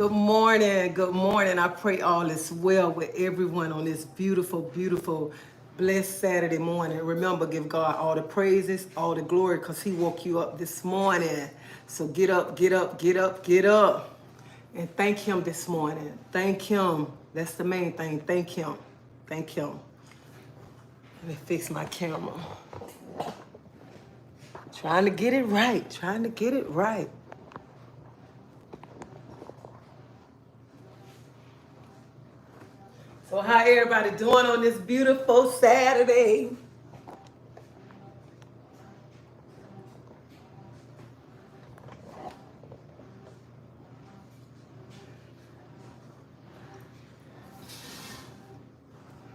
Good morning. Good morning. I pray all is well with everyone on this beautiful, beautiful, blessed Saturday morning. Remember, give God all the praises, all the glory, because He woke you up this morning. So get up, get up, get up, get up. And thank Him this morning. Thank Him. That's the main thing. Thank Him. Thank Him. Let me fix my camera. Trying to get it right. Trying to get it right. So how everybody doing on this beautiful Saturday?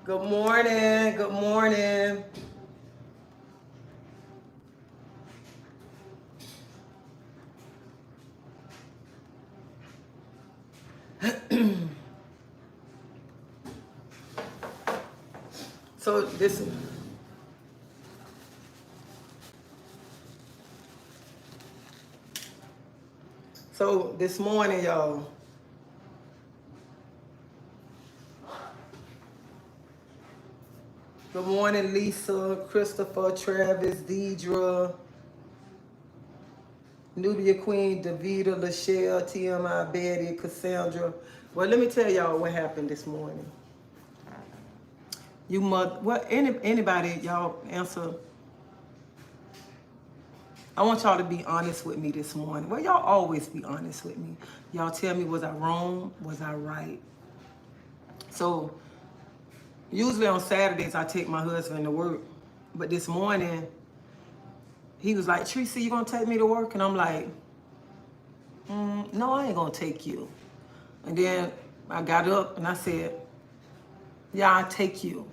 Good morning. Good morning. So this morning, y'all. Good morning, Lisa, Christopher, Travis, Deidre, Nubia Queen, Davita, Lachelle, TMI, Betty, Cassandra. Well, let me tell y'all what happened this morning. Anybody, y'all answer. I want y'all to be honest with me this morning. Well, y'all always be honest with me. Y'all tell me, was I wrong? Was I right? So, usually on Saturdays, I take my husband to work. But this morning, he was like, Tracy, you gonna take me to work? And I'm like, no, I ain't gonna take you. And then I got up and I said, yeah, I'll take you.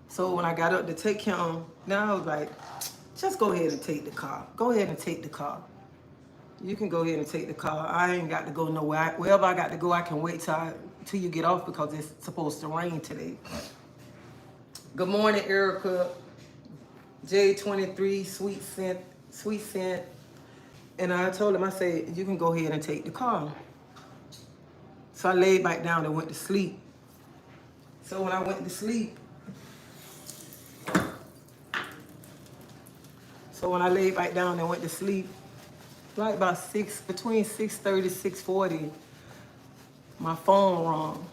So when I got up to take him, now I was like, just go ahead and take the car. Go ahead and take the car. You can go ahead and take the car. I ain't got to go nowhere. Wherever I got to go, I can wait till you get off because it's supposed to rain today. Good morning, Erica. J23, sweet scent. And I told him, I said, you can go ahead and take the car. So I laid back down and went to sleep. So when I went to sleep, when I laid back down and went to sleep, like about between 6:30, 6:40, my phone rang.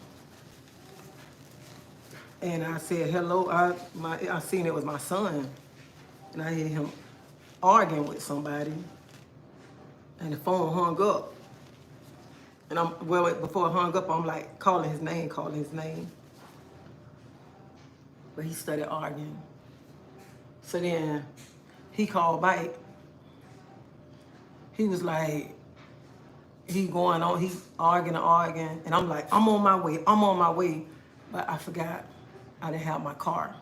And I said, hello. I seen it was my son. And I hear him arguing with somebody. And the phone hung up. And before it hung up, I'm like calling his name. But he started arguing. So then he called back. He was like, he's arguing. And I'm like, I'm on my way. But I forgot I didn't have my car.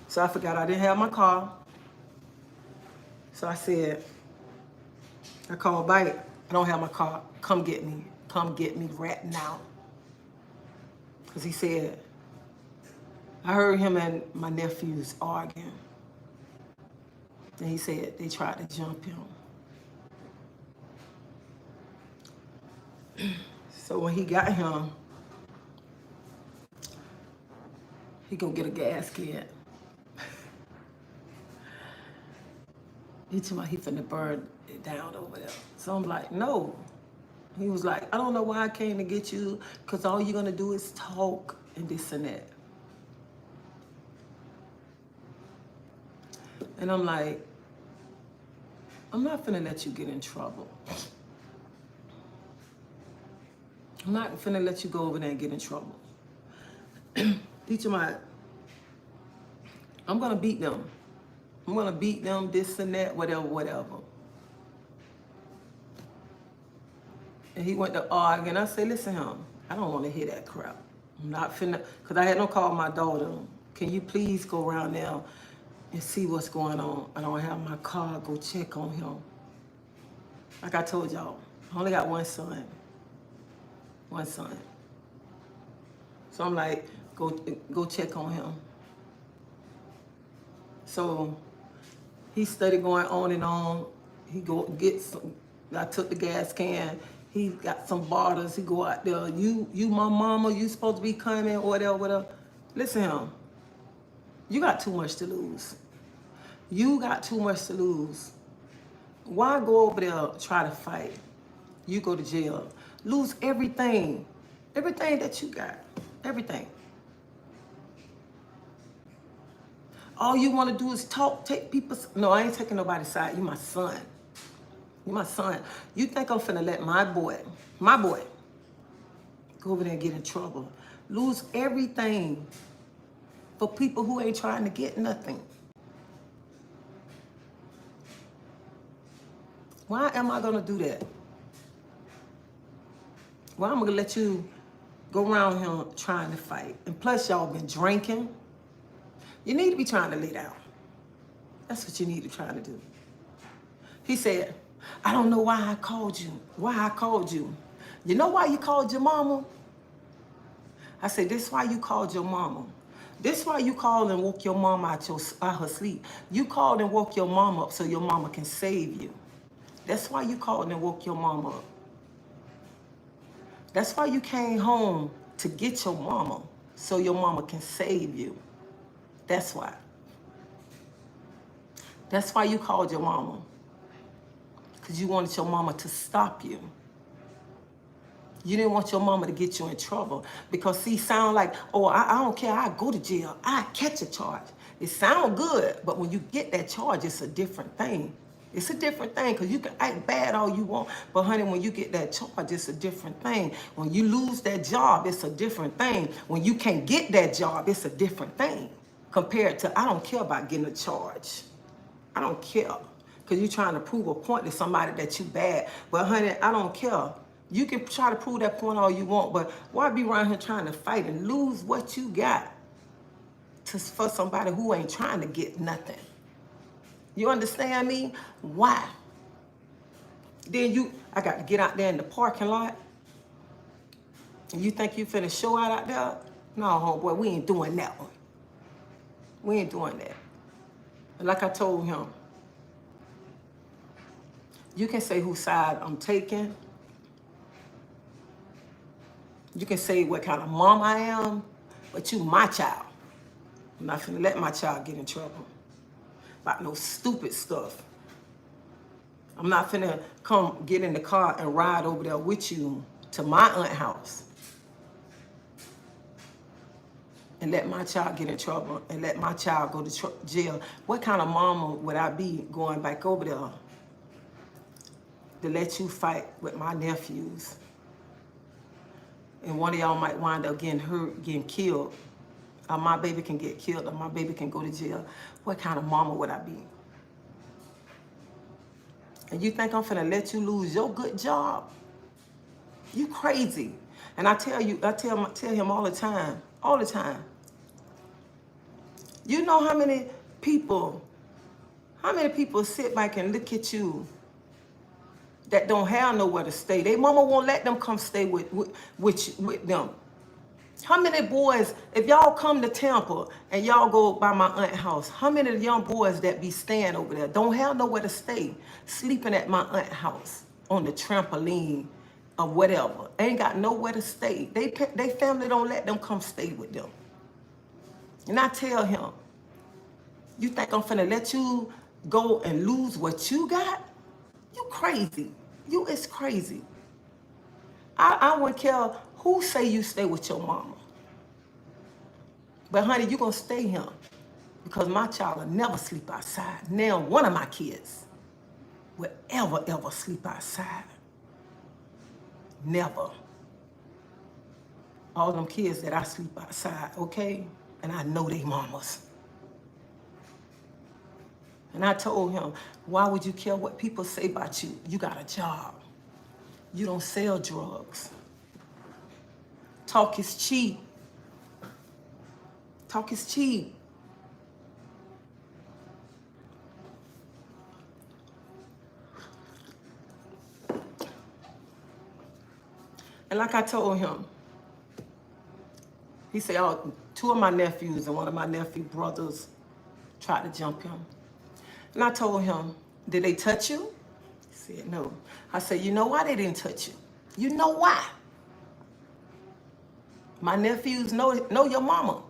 So I forgot I didn't have my car. So I called back, I don't have my car. Come get me right now. Because he said, I heard him and my nephews arguing. And he said they tried to jump him. So when he got him, he gonna get a gas can. He told me he finna burn it down over there. So I'm like, no. He was like, I don't know why I came to get you, because all you're gonna do is talk and this and that. And I'm like, I'm not finna let you get in trouble. I'm not finna let you go over there and get in trouble. Teach him I'm gonna beat them. I'm gonna beat them, this and that, whatever. And he went to argue, and I said, listen, I don't want to hear that crap. I'm not finna, because I had no call my daughter. Can you please go around now and see what's going on? I don't have my car, go check on him. Like I told y'all, I only got one son. So I'm like, go check on him. So He started going on and on. He go get some. I took the gas can. He got some bottles. He go out there. You, my mama. You supposed to be coming or whatever, whatever. Listen, to him. You got too much to lose. You got too much to lose. Why go over there try to fight? You go to jail, lose everything, everything that you got, everything. All you want to do is talk, take people. No, I ain't taking nobody's side. You my son. You my son. You think I'm finna let my boy, go over there and get in trouble, lose everything for people who ain't trying to get nothing? Why am I gonna do that? Why am I gonna let you go around here trying to fight? And plus y'all been drinking. You need to be trying to lay down. That's what you need to try to do. He said, I don't know why I called you. Why I called you. You know why you called your mama? I said, this is why you called your mama. This is why you called and woke your mama out her sleep. You called and woke your mama up so your mama can save you. That's why you called and woke your mama up. That's why you came home to get your mama so your mama can save you. That's why. That's why you called your mama. Because you wanted your mama to stop you. You didn't want your mama to get you in trouble. Because see, sound like, oh, I don't care, I go to jail, I catch a charge. It sound good, but when you get that charge, it's a different thing. It's a different thing, because you can act bad all you want, but honey, when you get that charge, it's a different thing. When you lose that job, it's a different thing. When you can't get that job, it's a different thing. Compared to, I don't care about getting a charge. I don't care. Because you're trying to prove a point to somebody that you bad. But honey, I don't care. You can try to prove that point all you want, but why be around here trying to fight and lose what you got for somebody who ain't trying to get nothing? You understand me? Why? Then I got to get out there in the parking lot. And you think you finna show out there? No, homeboy, we ain't doing that one. We ain't doing that. And like I told him, you can say whose side I'm taking. You can say what kind of mom I am, but you my child. I'm not finna let my child get in trouble about no stupid stuff. I'm not finna come get in the car and ride over there with you to my aunt's house and let my child get in trouble and let my child go to jail. What kind of mama would I be going back over there to let you fight with my nephews? And one of y'all might wind up getting hurt, getting killed. Or my baby can get killed, or my baby can go to jail. What kind of mama would I be? And you think I'm finna let you lose your good job? You crazy. And I tell him all the time. You know how many people sit back and look at you that don't have nowhere to stay? They mama won't let them come stay with them. How many boys, if y'all come to Tampa and y'all go by my aunt's house, how many of the young boys that be staying over there don't have nowhere to stay, sleeping at my aunt's house on the trampoline or whatever, ain't got nowhere to stay? They family don't let them come stay with them. And I tell him, you think I'm finna let you go and lose what you got? You crazy. You is crazy. I wouldn't care who say you stay with your mama. But honey, you gonna stay here because my child will never sleep outside. Now one of my kids will ever sleep outside. Never. All them kids that I sleep outside, okay? And I know they mamas. And I told him, why would you care what people say about you? You got a job. You don't sell drugs. Talk is cheap. Talk is cheap. And like I told him, he said, oh, two of my nephews and one of my nephew brothers tried to jump him. And I told him, did they touch you? He said, no. I said, you know why they didn't touch you? You know why? My nephews know your mama.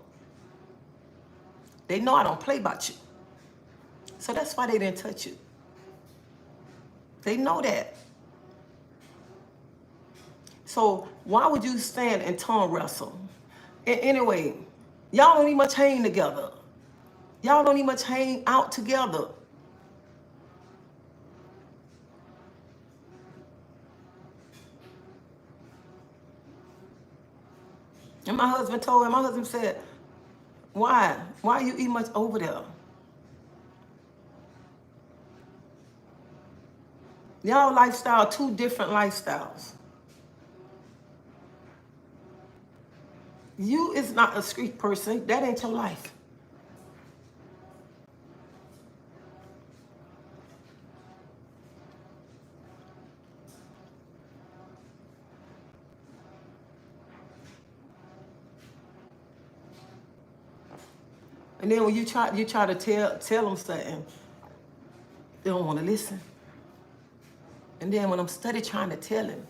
They know I don't play about you. So that's why they didn't touch you. They know that. So why would you stand and tongue wrestle? And anyway, y'all don't even much hang together. Y'all don't even much hang out together. And my husband told him, my husband said, why? Why you eat much over there? Y'all lifestyle, two different lifestyles. You is not a street person. That ain't your life. And then when you try to tell them something, they don't want to listen. And then when I'm study trying to tell him,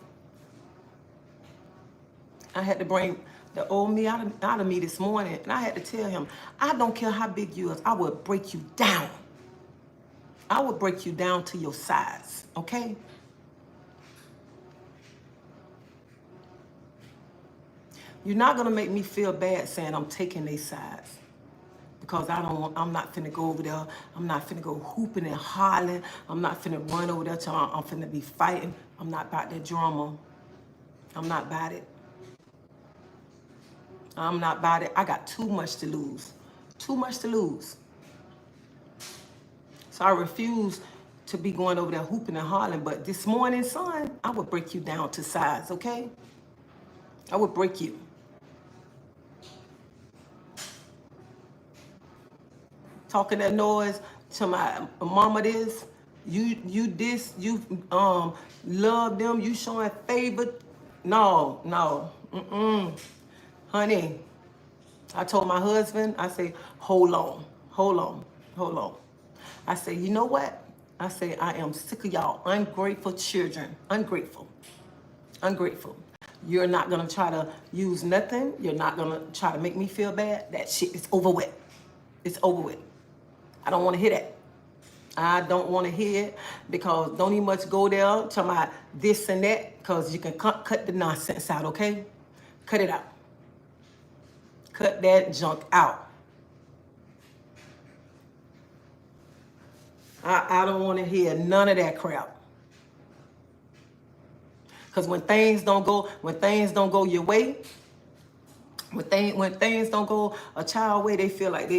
I had to bring the old me out of me this morning, and I had to tell him, I don't care how big you is, I will break you down. I will break you down to your size, okay? You're not gonna make me feel bad saying I'm taking their size. Because I'm not finna go over there. I'm not finna go hooping and hollering. I'm not finna run over there till I'm finna be fighting. I'm not about that drama. I'm not about it. I'm not about it. I got too much to lose. Too much to lose. So I refuse to be going over there hooping and hollering. But this morning, son, I would break you down to size, okay? I would break you. Talking that noise to my mama this, you love them, you showing favor. No, honey. I told my husband, I say, hold on. I say, you know what? I say, I am sick of y'all ungrateful children. Ungrateful. You're not gonna try to use nothing. You're not gonna try to make me feel bad. That shit is over with. It's over with. I don't want to hear that. I don't want to hear it because don't even much go there talking about this and that because you can cut the nonsense out, okay? Cut it out. Cut that junk out. I don't want to hear none of that crap. Because when things don't go your way, when things don't go a child way, they feel like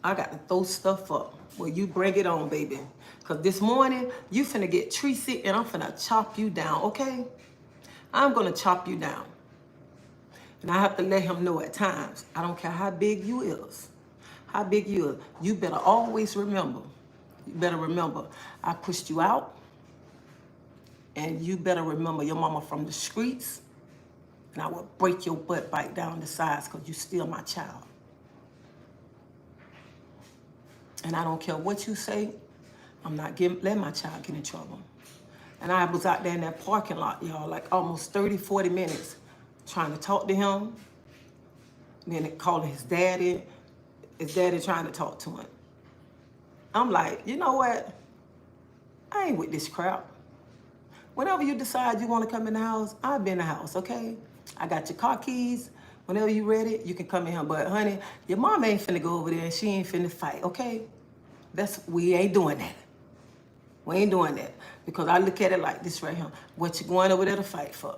I got to throw stuff up. Well, you bring it on, baby. Because this morning, you finna get Tracy and I'm finna chop you down, okay? I'm going to chop you down. And I have to let him know at times, I don't care how big you is. How big you is. You better always remember. You better remember, I pushed you out. And you better remember your mama from the streets. And I will break your butt bite down the sides because you still my child. And I don't care what you say, I'm not letting my child get in trouble. And I was out there in that parking lot, y'all, like almost 30, 40 minutes trying to talk to him. Then calling his daddy trying to talk to him. I'm like, you know what? I ain't with this crap. Whenever you decide you want to come in the house, I'll be in the house, okay? I got your car keys. Whenever you ready, you can come in here. But honey, your mom ain't finna go over there and she ain't finna fight, okay? We ain't doing that. We ain't doing that. Because I look at it like this right here. What you going over there to fight for?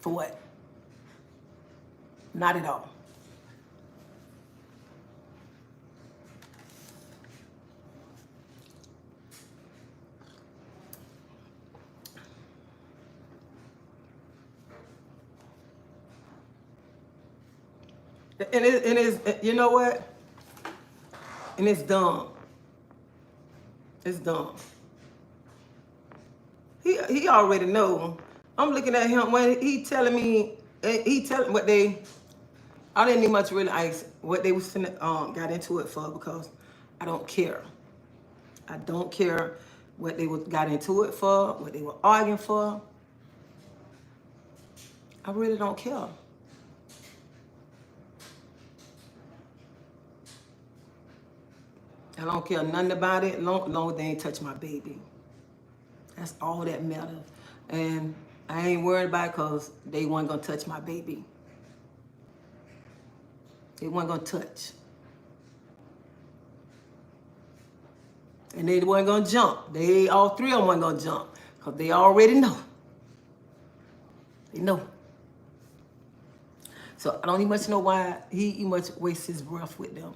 For what? Not at all. And it's, you know what? And it's dumb. It's dumb. He already know. I'm looking at him when he telling what they, I didn't even much really ask what they was finna, got into it for because I don't care. I don't care what they got into it for, what they were arguing for. I really don't care. I don't care nothing about it, long as they ain't touch my baby. That's all that matters. And I ain't worried about it because they weren't going to touch my baby. They weren't going to touch. And they weren't going to jump. All three of them weren't going to jump because they already know. They know. So I don't even much know why he much wastes his breath with them.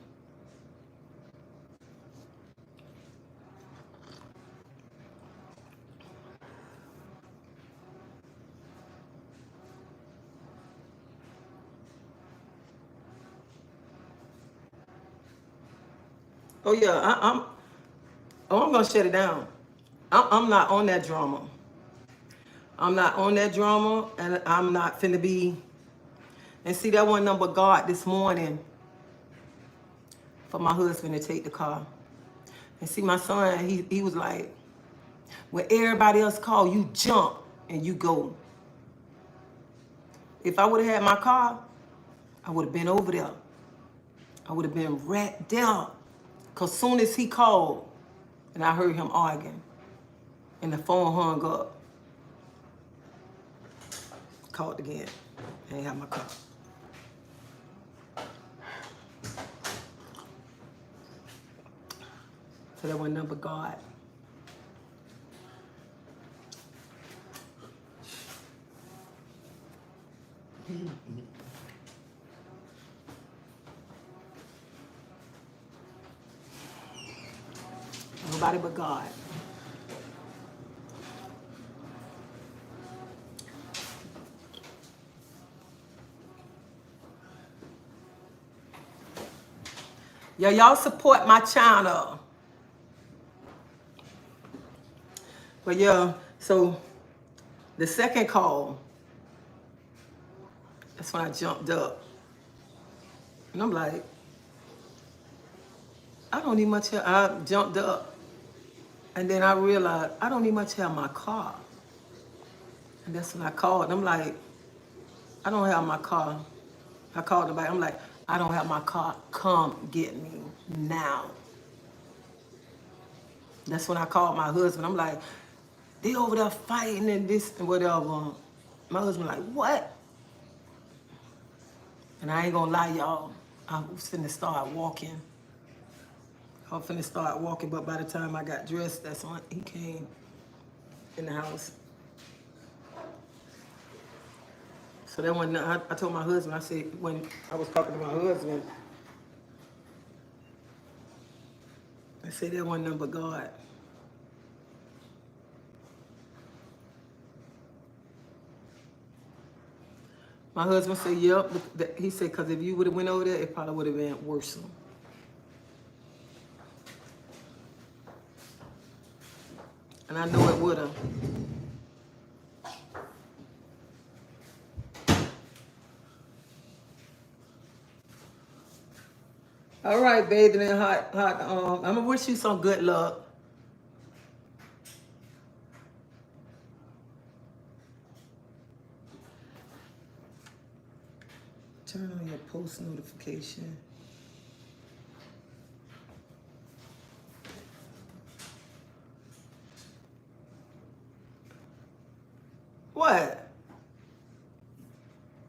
Oh yeah, I'm gonna shut it down. I'm not on that drama. I'm not on that drama, and I'm not finna be. And see, that one number God this morning for my husband to take the car. And see, my son, he was like, when everybody else call, you jump and you go. If I would have had my car, I would have been over there. I would have been right there. Because soon as he called, and I heard him arguing, and the phone hung up, called again. I ain't have my car. So that one number God. Nobody but God. Yeah, y'all support my channel. But yeah, so the second call, that's when I jumped up. And I'm like, I don't need much help. I jumped up. And then I realized I don't need much help in my car. And that's when I called. I'm like, I don't have my car. I called the back. I'm like, I don't have my car. Come get me now. That's when I called my husband. I'm like, they over there fighting and this and whatever. My husband like, what? And I ain't gonna lie, y'all. I was finna start walking. But by the time I got dressed, that's when he came in the house. So then when I told my husband, I said, when I was talking to my husband, I said, that one number God. My husband said, yep. He said, because if you would have went over there, it probably would have been worse. And I know it would have. All right, bathing in hot. I'm gonna wish you some good luck. Turn on your post notification. What?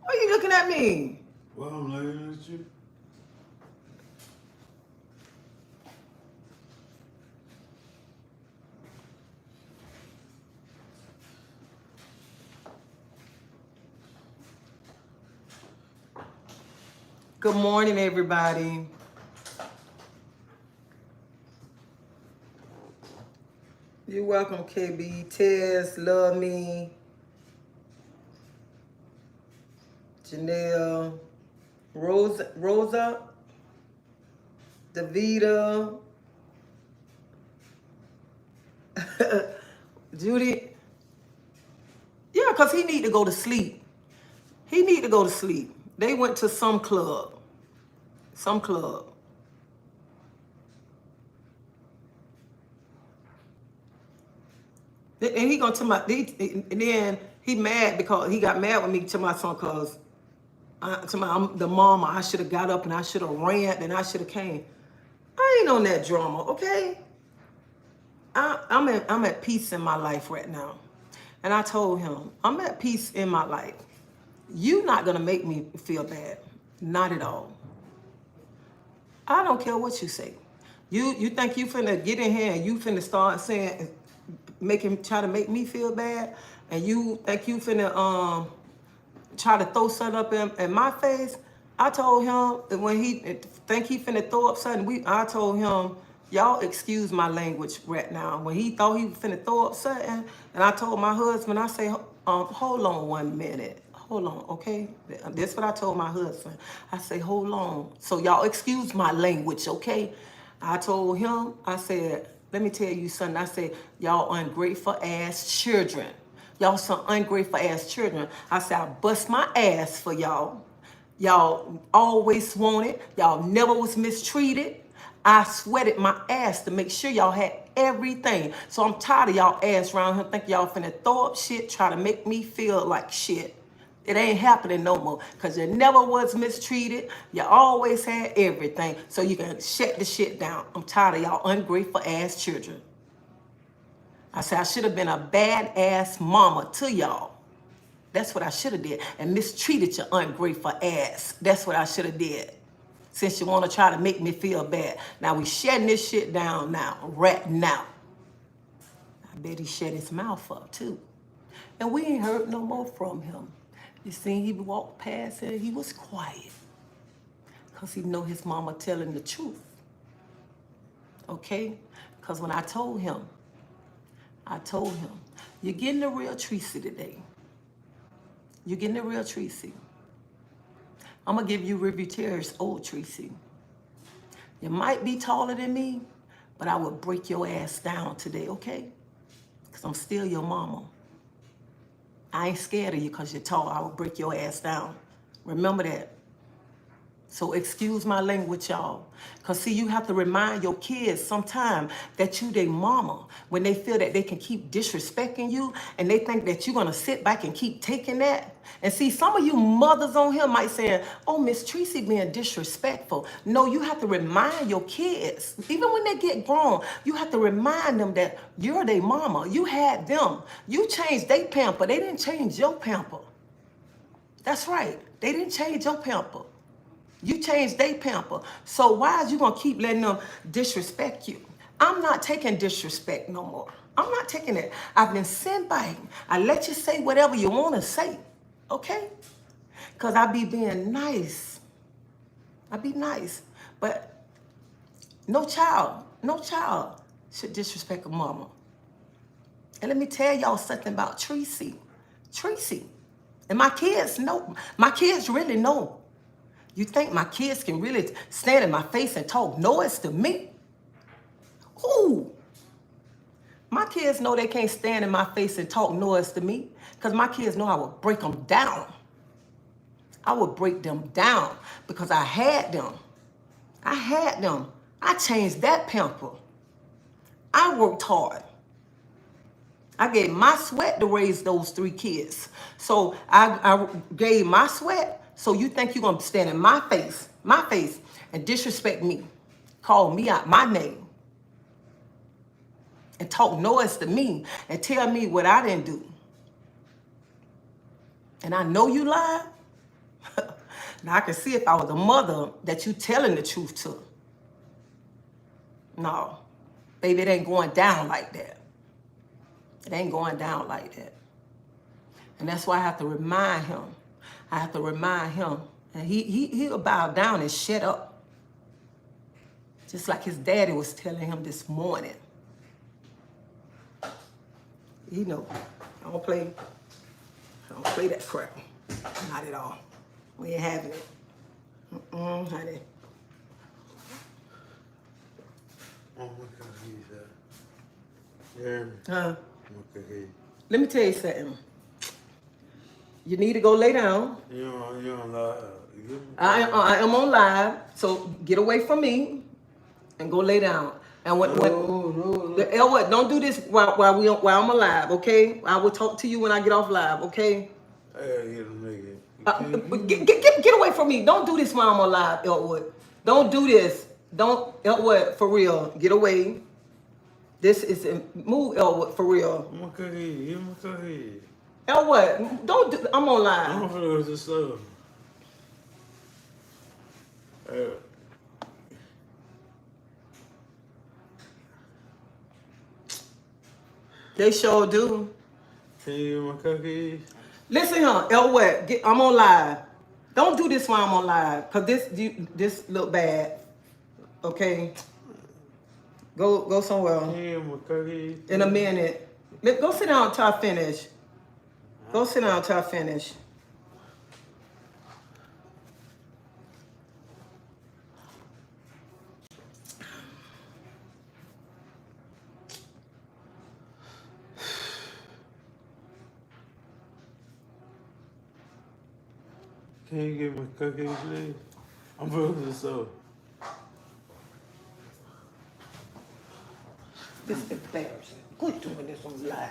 Why are you looking at me? Well, I'm looking at you. Good morning, everybody. You're welcome, KB. Tez, love me. Janelle, Rosa, Davida, Judy. Yeah, because he need to go to sleep. He need to go to sleep. They went to some club. Some club. And he gonna tell my, and then he mad because he got mad with me to my son because I'm the mama. I should have got up and I should have ran and I should have came. I ain't on that drama, okay? I'm at peace in my life right now. And I told him, I'm at peace in my life. You not gonna make me feel bad. Not at all. I don't care what you say. You think you finna get in here and you finna start saying, try to make me feel bad, and you think you finna try to throw something up in my face. I told him that when he think he finna throw up something, I told him, y'all excuse my language right now. When he thought he was finna throw up something, and I told my husband, I say, hold on 1 minute. Hold on, okay? That's what I told my husband. I say, hold on. So y'all excuse my language, okay? I told him, I said, let me tell you something. I said, y'all ungrateful ass children. Y'all some ungrateful ass children. I said, I bust my ass for y'all. Y'all always wanted. Y'all never was mistreated. I sweated my ass to make sure y'all had everything. So I'm tired of y'all ass around here think y'all finna throw up shit, try to make me feel like shit. It ain't happening no more because you never was mistreated. You always had everything. So you can shut the shit down. I'm tired of y'all ungrateful ass children. I said I should have been a badass mama to y'all. That's what I should have did. And mistreated your ungrateful ass. That's what I should have did. Since you want to try to make me feel bad. Now we shutting this shit down now. Right now. I bet he shut his mouth up too. And we ain't heard no more from him. You seen he walked past and he was quiet. Because he know his mama telling the truth. Okay? Because when I told him, you're getting the real Tracy today. You're getting the real Tracy. I'm going to give you River Terrace old Tracy. You might be taller than me, but I will break your ass down today, okay? Because I'm still your mama. I ain't scared of you because you're tall. I will break your ass down. Remember that. So excuse my language, y'all. Because, see, you have to remind your kids sometime that you their mama. When they feel that they can keep disrespecting you and they think that you're going to sit back and keep taking that. And, see, some of you mothers on here might say, oh, Miss Tracy being disrespectful. No, you have to remind your kids. Even when they get grown, you have to remind them that you're their mama. You had them. You changed their pamper. They didn't change your pamper. That's right. They didn't change your pamper. You changed their pamper. So why is you going to keep letting them disrespect you? I'm not taking disrespect no more. I'm not taking it. I've been sent by. I let you say whatever you want to say. Okay? Because I be being nice. I be nice. But no child should disrespect a mama. And let me tell y'all something about Tracy. Tracy. And my kids know. My kids really know. You think my kids can really stand in my face and talk noise to me? Who? My kids know they can't stand in my face and talk noise to me because my kids know I would break them down. I would break them down because I had them. I had them. I changed that pamper. I worked hard. I gave my sweat to raise those 3 kids. So I gave my sweat. So you think you're going to stand in my face, and disrespect me, call me out my name, and talk noise to me, and tell me what I didn't do. And I know you lied. Now I can see if I was a mother that you telling the truth to. No, baby, it ain't going down like that. It ain't going down like that. And that's why I have to remind him. I have to remind him. And he'll bow down and shut up. Just like his daddy was telling him this morning. You know, I don't play that crap. Not at all. We ain't having it. Honey. Oh, what kind of he's that? You hear me? Huh? What the heat? Let me tell you something. You need to go lay down. You don't lie. I am on live, so get away from me and go lay down. And when No. the L what? Don't do this while I'm alive, okay? I will talk to you when I get off live, okay? I gotta get a nigga. You But can't get away from me. Don't do this while I'm alive, Elwood. Don't do this. Don't, Elwood, for real. Get away. This is a move, Elwood, for real. I'm gonna cook it. Give him a cookie. Elwood, don't do, I'm on I'm live. gonna go to the store. They sure do. Can you give my cookies? Listen here, Elwood, I'm on live. Don't do this while I'm on live, cause this look bad. Okay, go somewhere Can you give my cookies? in a minute. Go sit down until I finish. Go sit down until I finish. Can you give my cookies, please? I'm going to the store. This is embarrassing. Quit doing this on live.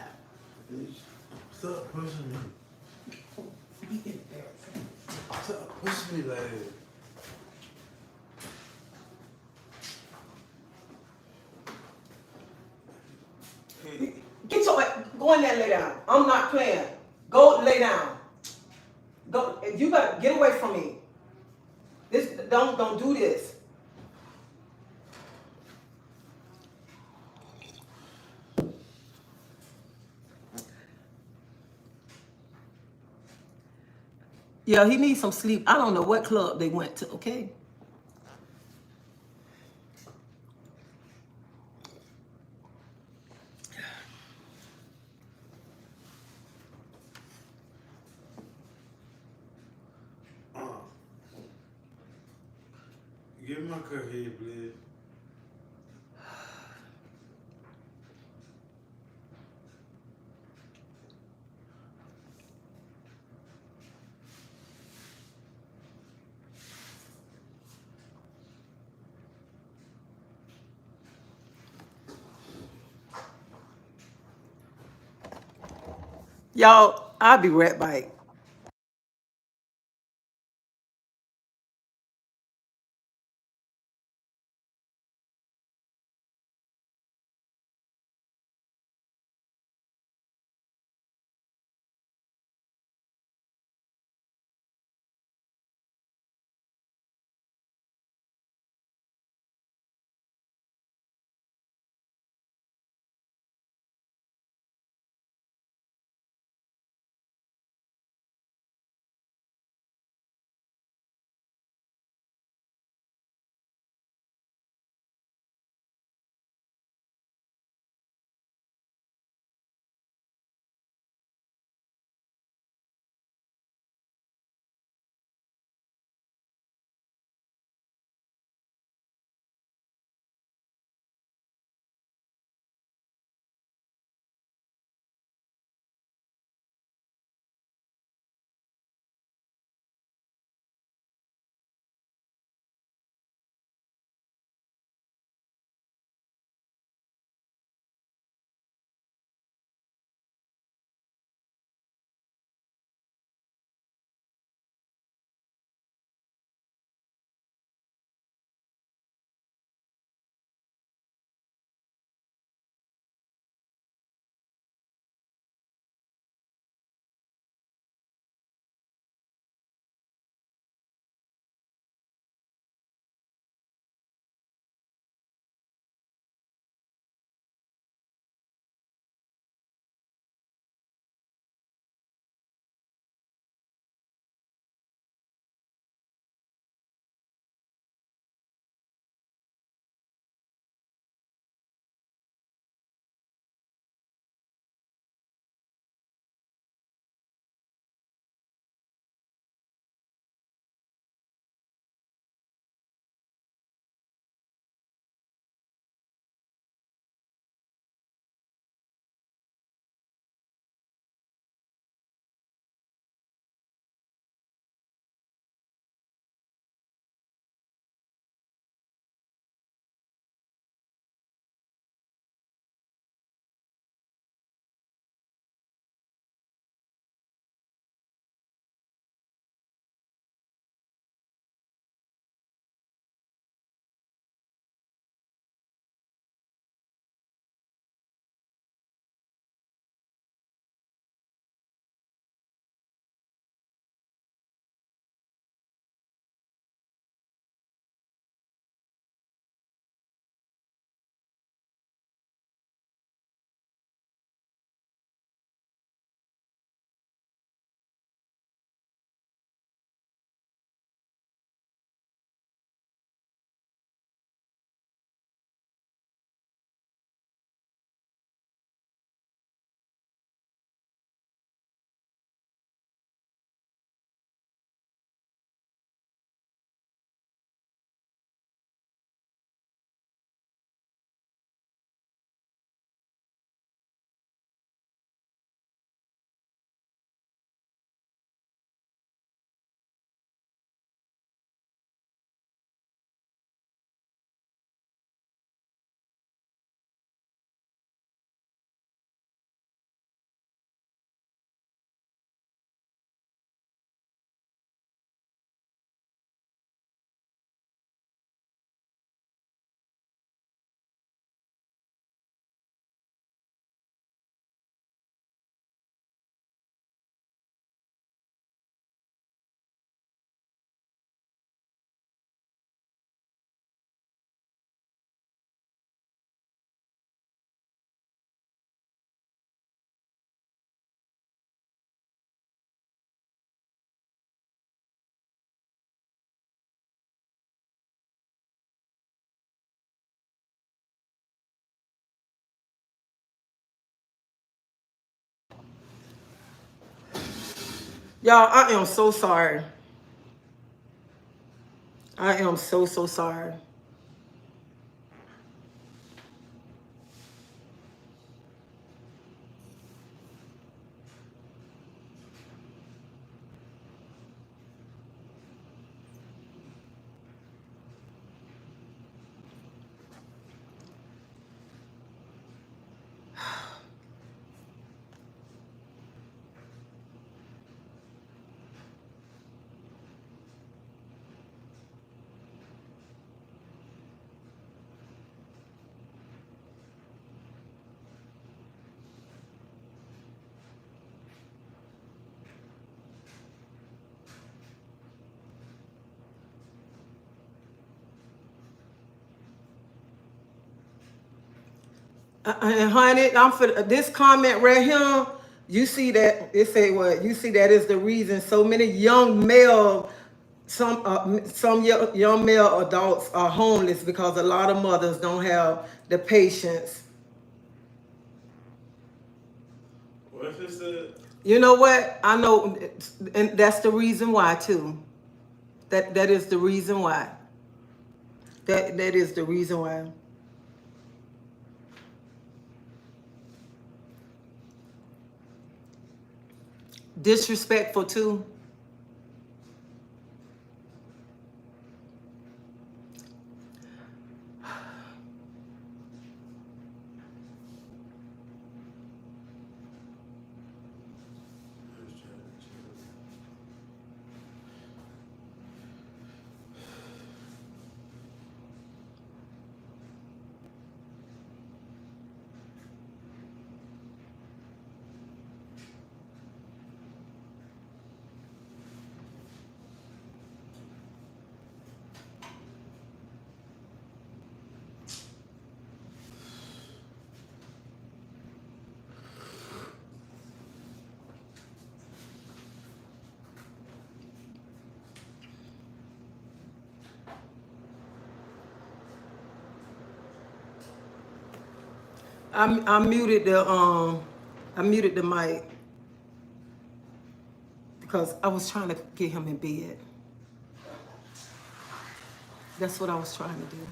Stop pushing me. Be embarrassing. Stop pushing me like that. Get your go in there and lay down. I'm not playing. Go lay down. Go. You better get away from me. This don't do this. Yeah, he needs some sleep. I don't know what club they went to. Okay. Give me my cookie, please. Y'all, I'll be right back. Y'all, I am so sorry. I am so, so sorry. And honey, I'm for this comment right here. You see that it say what? You see that is the reason so many young male, some young male adults are homeless because a lot of mothers don't have the patience. What's this said? You know what? I know, and that's the reason why too. That is the reason why. That is the reason why. Disrespectful too. I muted the mic because I was trying to get him in bed. That's what I was trying to do.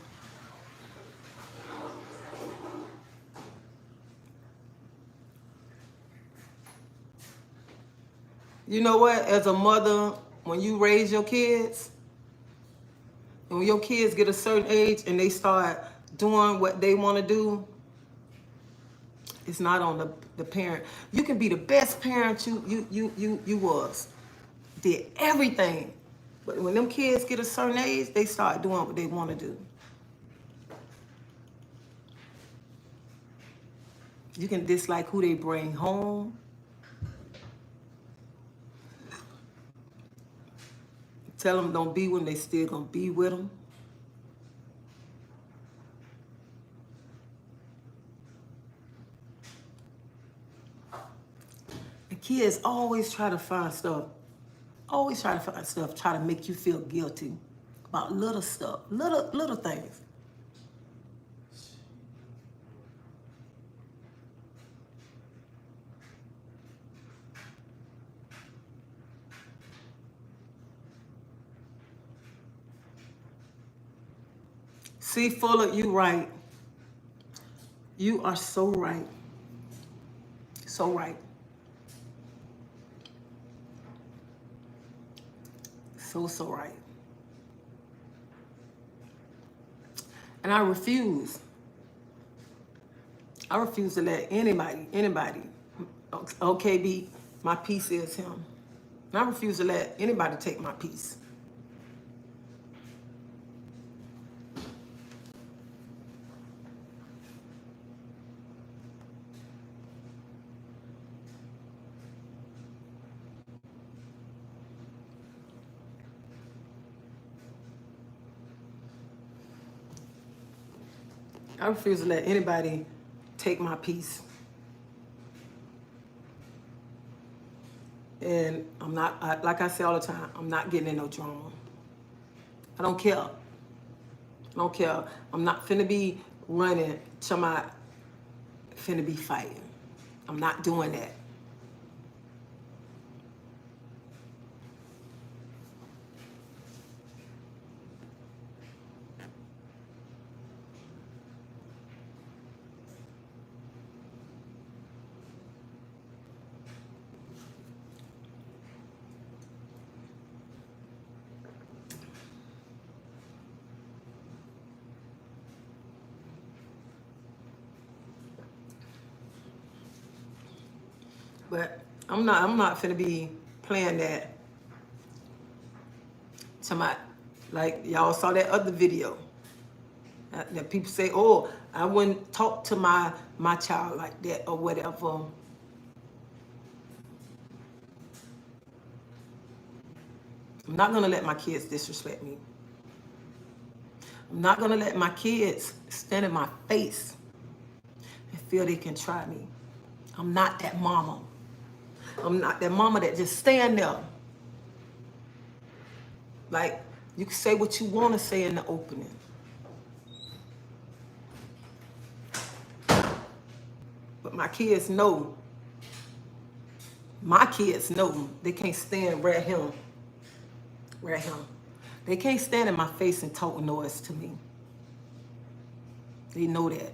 You know what? As a mother, when you raise your kids, and when your kids get a certain age and they start doing what they want to do, it's not on the parent. You can be the best parent you was. Did everything. But when them kids get a certain age, they start doing what they want to do. You can dislike who they bring home. Tell them don't be when they still gonna be with them. The kids always try to find stuff. Always try to find stuff, try to make you feel guilty about little stuff, little things. See, Fuller, you right. You are so right. So right. So right. And I refuse. I refuse to let anybody, okay, be, my peace is him. And I refuse to let anybody take my peace. I refuse to let anybody take my peace. And I'm not, like I say all the time, I'm not getting in no drama. I don't care. I don't care. I'm not finna be running to my, finna be fighting. I'm not doing that. But I'm not finna be playing that to my, like y'all saw that other video. That people say, oh, I wouldn't talk to my child like that or whatever. I'm not gonna let my kids disrespect me. I'm not gonna let my kids stand in my face and feel they can try me. I'm not that mama. I'm not that mama that just stand there. Like, you can say what you want to say in the opening. But my kids know they can't stand right here. Right here. They can't stand in my face and talk noise to me. They know that.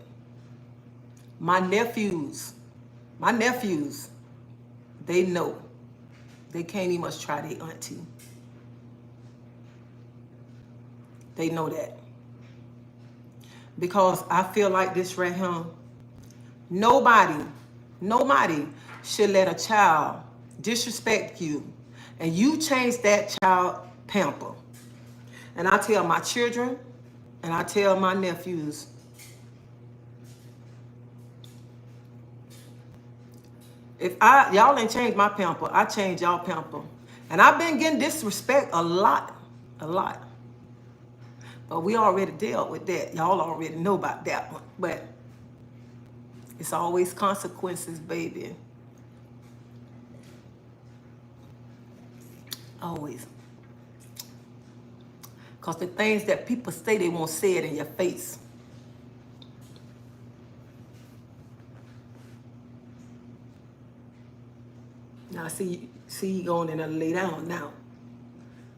My nephews, they know. They can't even much try their auntie. They know that. Because I feel like this right here, nobody should let a child disrespect you and you change that child pamper. And I tell my children and I tell my nephews, if y'all ain't changed my pamper, I change y'all pamper. And I've been getting disrespect a lot. But we already dealt with that. Y'all already know about that one. But it's always consequences, baby. Always. Because the things that people say, they won't say it in your face. Now, see you going in and lay down now.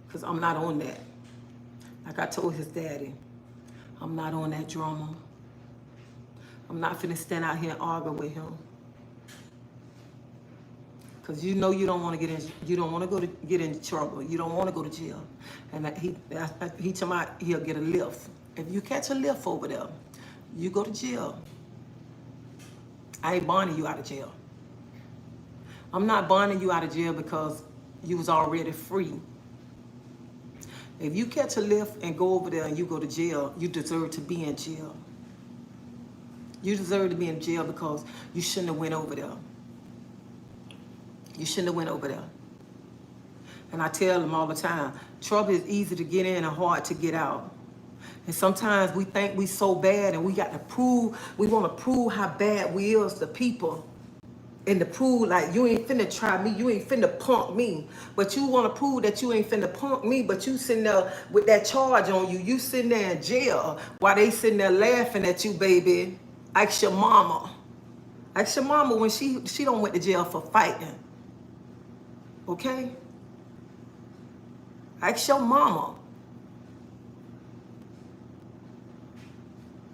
Because I'm not on that. Like I told his daddy, I'm not on that drama. I'm not finna stand out here and argue with him. Because you know you don't want to get in trouble. You don't want to go to jail. And he told me he'll get a lift. If you catch a lift over there, you go to jail. I ain't bonding you out of jail. I'm not bonding you out of jail because you was already free. If you catch a lift and go over there and you go to jail, you deserve to be in jail. You deserve to be in jail because you shouldn't have went over there. You shouldn't have went over there. And I tell them all the time, trouble is easy to get in and hard to get out. And sometimes we think we so bad and we want to prove how bad we is to people. And to prove like you ain't finna try me, you ain't finna punk me. But you want to prove that you ain't finna punk me, but you sitting there with that charge on you. You sitting there in jail while they sitting there laughing at you, baby. Ask your mama. Ask your mama when she don't went to jail for fighting. Okay? Ask your mama.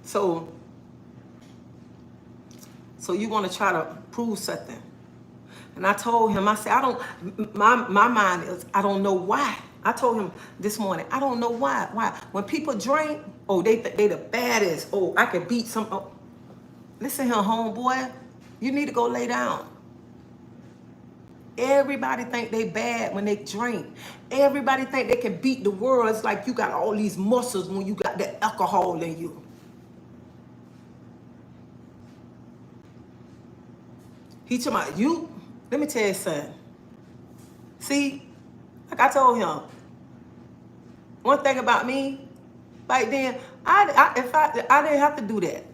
So you want to try to prove something. And I told him, I said, my mind is, I don't know why. I told him this morning, I don't know why. Why? When people drink, oh, they the baddest. Oh, I could beat some. Oh. Listen here, homeboy. You need to go lay down. Everybody think they bad when they drink. Everybody think they can beat the world. It's like you got all these muscles when you got that alcohol in you. He talking about you. Let me tell you something. See, like I told him, one thing about me, back then, I didn't have to do that.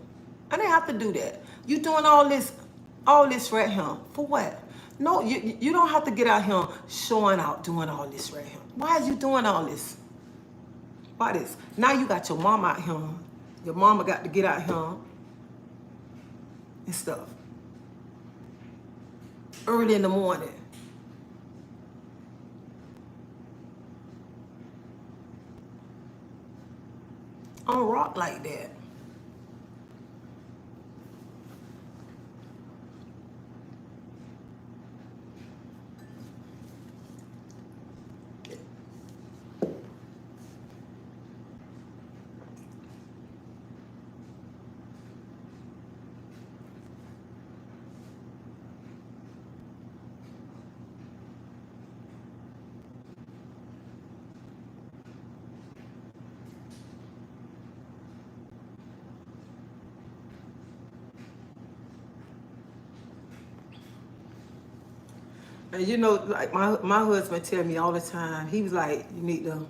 I didn't have to do that. You doing all this right here for what? No, you don't have to get out here showing out doing all this right here. Why are you doing all this? Why this? Now you got your mama out here. Your mama got to get out here and stuff. Early in the morning. I don't rock like that. And you know, like my husband tell me all the time, he was like, you need to,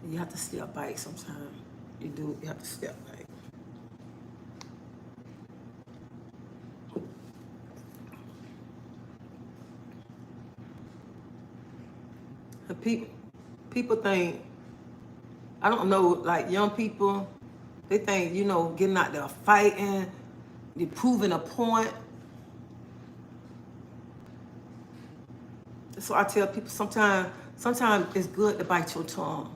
you have to step back sometimes. You have to step back. And people think, I don't know, like young people, they think, you know, getting out there fighting, they proving a point. So I tell people sometimes it's good to bite your tongue.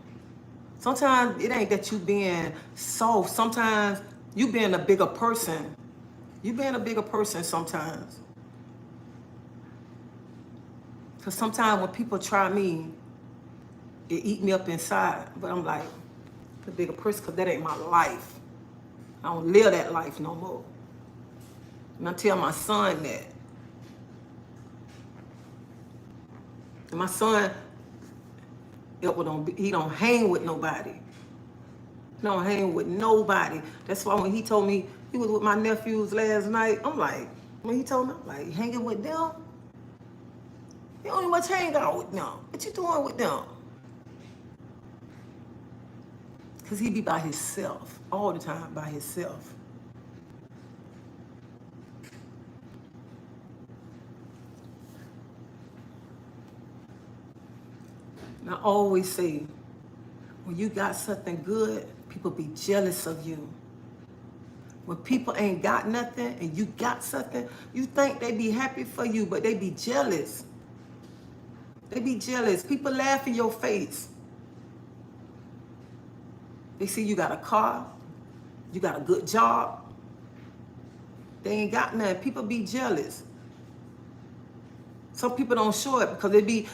Sometimes it ain't that you being soft. Sometimes you being a bigger person. You being a bigger person sometimes. Because sometimes when people try me, it eat me up inside. But I'm like, the bigger person, because that ain't my life. I don't live that life no more. And I tell my son that. And my son, he don't hang with nobody. He don't hang with nobody. That's why when he told me he was with my nephews last night, I'm like, when he told me, I'm like, hanging with them? You don't even much hang out with them. What you doing with them? Because he be by himself, all the time by himself. And I always say, when you got something good, people be jealous of you. When people ain't got nothing and you got something, you think they be happy for you, but they be jealous. They be jealous. People laugh in your face. They see you got a car, you got a good job. They ain't got nothing. People be jealous. Some people don't show it because they be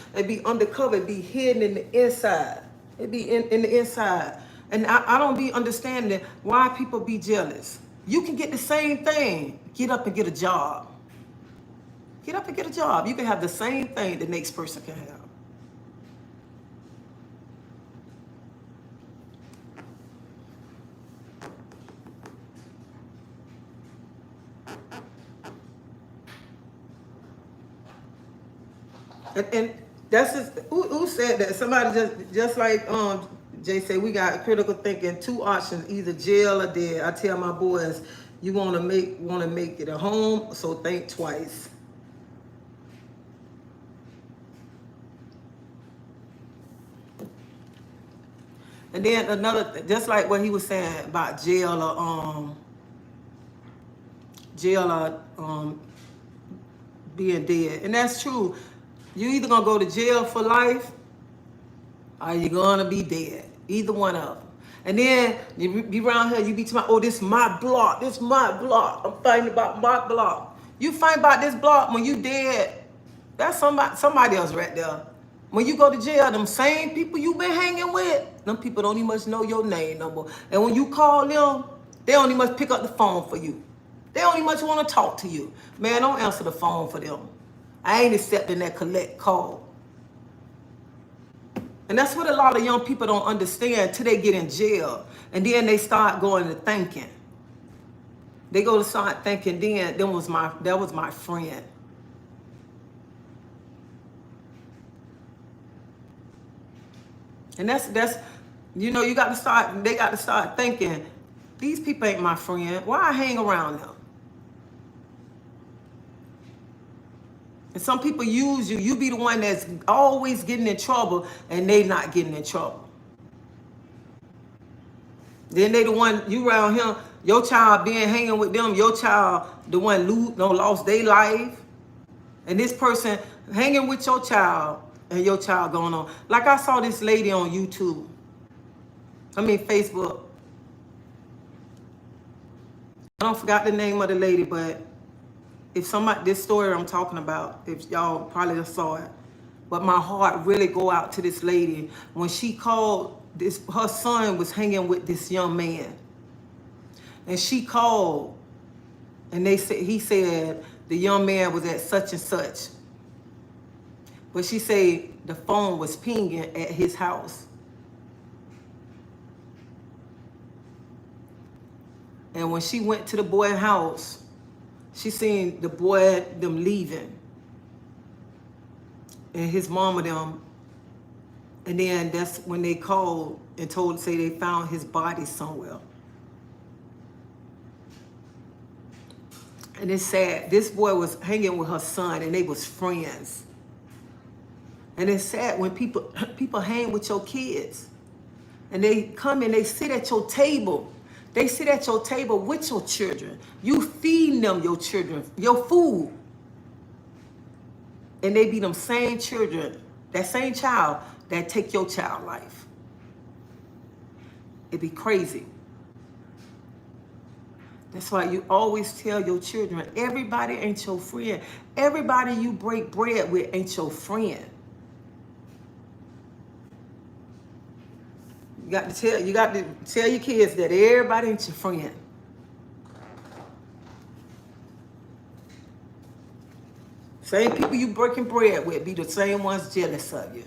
undercover, it be hidden in the inside. It be in the inside. And I don't be understanding why people be jealous. You can get the same thing. Get up and get a job. Get up and get a job. You can have the same thing the next person can have. And that's just who said that? Somebody just like Jay said, we got critical thinking, two options, either jail or dead. I tell my boys, you wanna make it a home, so think twice. And then another, just like what he was saying about jail or being dead, and that's true. You either gonna go to jail for life, or you gonna be dead. Either one of them. And then you be around here, you be talking, oh, this my block, this my block. I'm fighting about my block. You fight about this block when you dead. That's somebody else right there. When you go to jail, them same people you been hanging with, them people don't even much know your name no more. And when you call them, they don't even much pick up the phone for you. They don't even much want to talk to you. Man, don't answer the phone for them. I ain't accepting that collect call. And that's what a lot of young people don't understand till they get in jail. And then they start going to thinking. They go to start thinking, then that was my friend. And that's you know, they got to start thinking, these people ain't my friend. Why I hang around them? And some people use you. You be the one that's always getting in trouble and they not getting in trouble. Then they the one, you around him, your child being hanging with them, your child the one lost their life. And this person hanging with your child and your child going on. Like I saw this lady on YouTube. Facebook. I don't forgot the name of the lady, but this story I'm talking about, if y'all probably saw it, but my heart really go out to this lady when she called her son was hanging with this young man, and she called, and he said the young man was at such and such, but she said the phone was pinging at his house. And when she went to the boy's house, she seen the boy, them leaving. And his mama them. And then that's when they called and say they found his body somewhere. And it's sad. This boy was hanging with her son and they was friends. And it's sad when people hang with your kids. And they come and they sit at your table. They sit at your table with your children. You feed them your children, your food. And they be them same children, that same child that take your child life. It'd be crazy. That's why you always tell your children, everybody ain't your friend. Everybody you break bread with ain't your friend. You got to tell your kids that everybody ain't your friend. Same people you breaking bread with be the same ones jealous of you.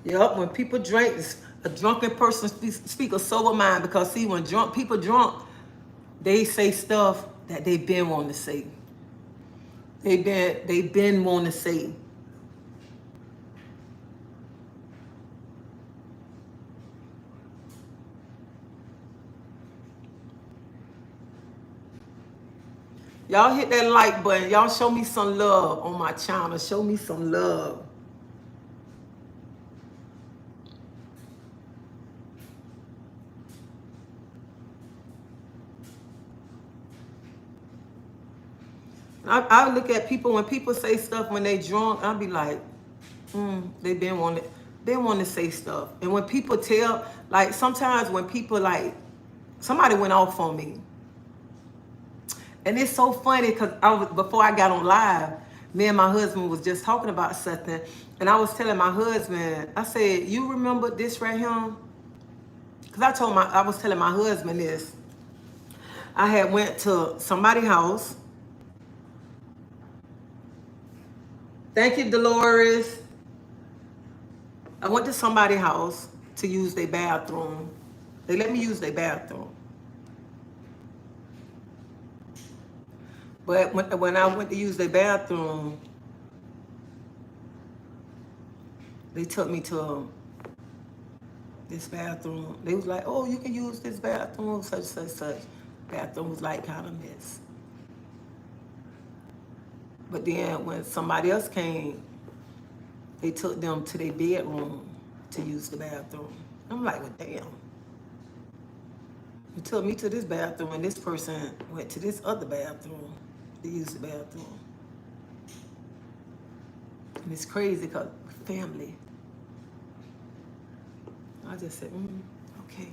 Yep, when people drink, a drunken person speak a sober mind, because see, when people drunk, they say stuff that they've been wanting to say. They've been wanting to say. Y'all hit that like button. Y'all show me some love on my channel. Show me some love. I look at people, when people say stuff when they drunk, I'll be like, they been wanting to say stuff. And when people tell, like sometimes when people like, somebody went off on me. And it's so funny because before I got on live, me and my husband was just talking about something. And I was telling my husband, I said, you remember this right here? Because I was telling my husband this. I had went to somebody's house. Thank you, Dolores. I went to somebody's house to use their bathroom. They let me use their bathroom. But when I went to use their bathroom, they took me to this bathroom. They was like, oh, you can use this bathroom, such, such, such. Bathroom was like kind of mess. But then when somebody else came, they took them to their bedroom to use the bathroom. I'm like, well, damn. You took me to this bathroom and this person went to this other bathroom to use the bathroom. And it's crazy because family. I just said, okay.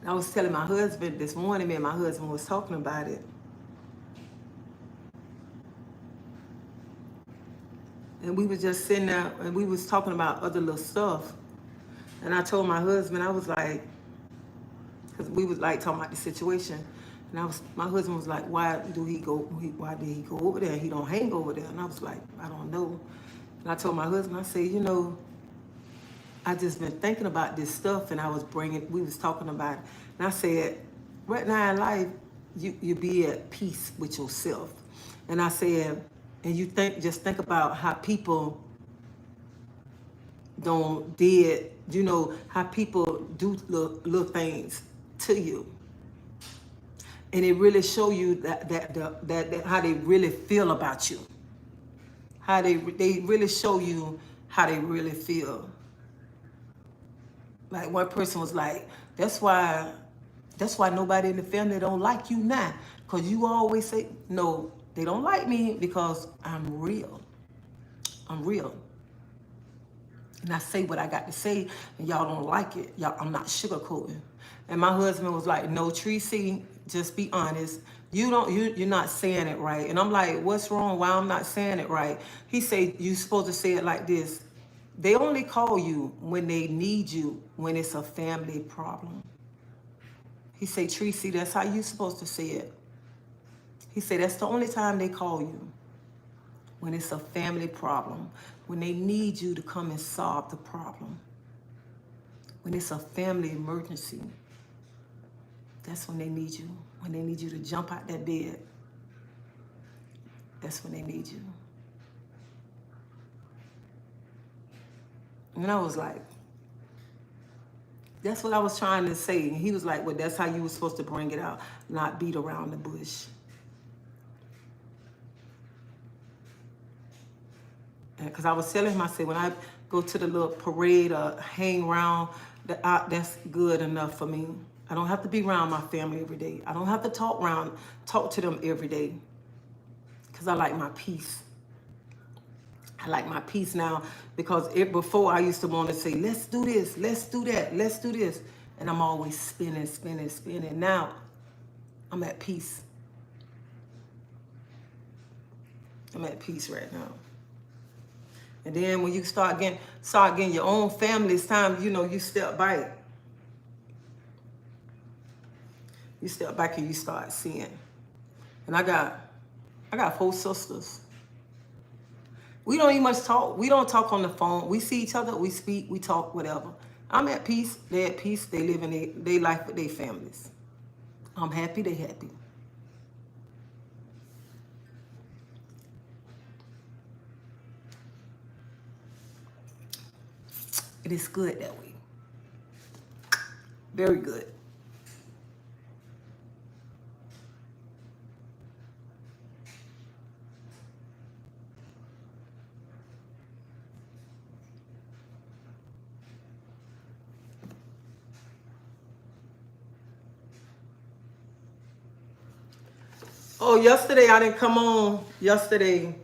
I was telling my husband this morning, me and my husband was talking about it. And we was just sitting there and we was talking about other little stuff. And I told my husband, I was like, because we was like talking about the situation. And my husband was like, why did he go over there? He don't hang over there. And I was like, I don't know. And I told my husband, I said, you know, I just been thinking about this stuff, and we was talking about it. And I said, right now in life, you be at peace with yourself. And I said, and just think about how people how people do little things to you. And it really show you that how they really feel about you. How they really show you how they really feel. Like one person was like, that's why nobody in the family don't like you now. Because you always say, no, they don't like me because I'm real. I'm real. And I say what I got to say, and y'all don't like it. I'm not sugarcoating. And my husband was like, no, Tracy, just be honest. you're not saying it right. And I'm like, what's wrong? Why I'm not saying it right? He said, you supposed to say it like this. They only call you when they need you, when it's a family problem. He said, Tracy, that's how you supposed to say it. He said, that's the only time they call you, when it's a family problem, when they need you to come and solve the problem, when it's a family emergency. That's when they need you. When they need you to jump out that bed. That's when they need you. And I was like, that's what I was trying to say. And he was like, well, that's how you were supposed to bring it out, not beat around the bush. Because I was telling him, I said, when I go to the little parade or hang around, that's good enough for me. I don't have to be around my family every day. I don't have to talk to them every day. Because I like my peace. I like my peace now, because before I used to want to say, let's do this, let's do that, let's do this. And I'm always spinning. Now, I'm at peace. I'm at peace right now. And then when you start getting your own family, it's time, you step back. You step back and you start seeing. And I got 4 sisters. We don't even much talk. We don't talk on the phone. We see each other, we speak, we talk, whatever. I'm at peace. They're at peace. They live in their life with their families. I'm happy. They happy. It is good that way. Very good. Oh, yesterday I didn't come on yesterday,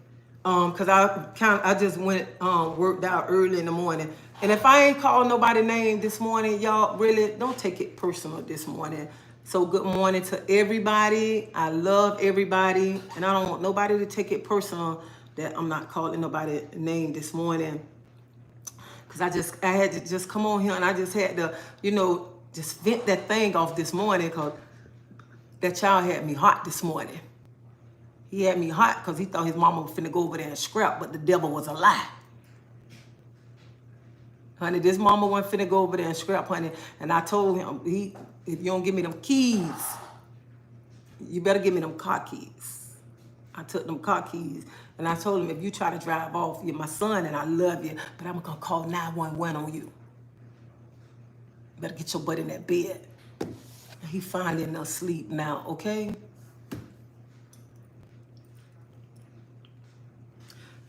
cause I just went worked out early in the morning. And if I ain't called nobody name this morning, y'all really don't take it personal this morning. So good morning to everybody. I love everybody, and I don't want nobody to take it personal that I'm not calling nobody name this morning. Cause I had to just come on here, and I just had to, just vent that thing off this morning, cause that child had me hot this morning. He had me hot because he thought his mama was finna go over there and scrap, but the devil was a lie. Honey, this mama wasn't finna go over there and scrap, honey. And I told him, if you don't give me them keys, you better give me them car keys. I took them car keys, and I told him, if you try to drive off, you're my son and I love you, but I'm gonna call 911 on you. Better get your butt in that bed. He finally asleep now, okay?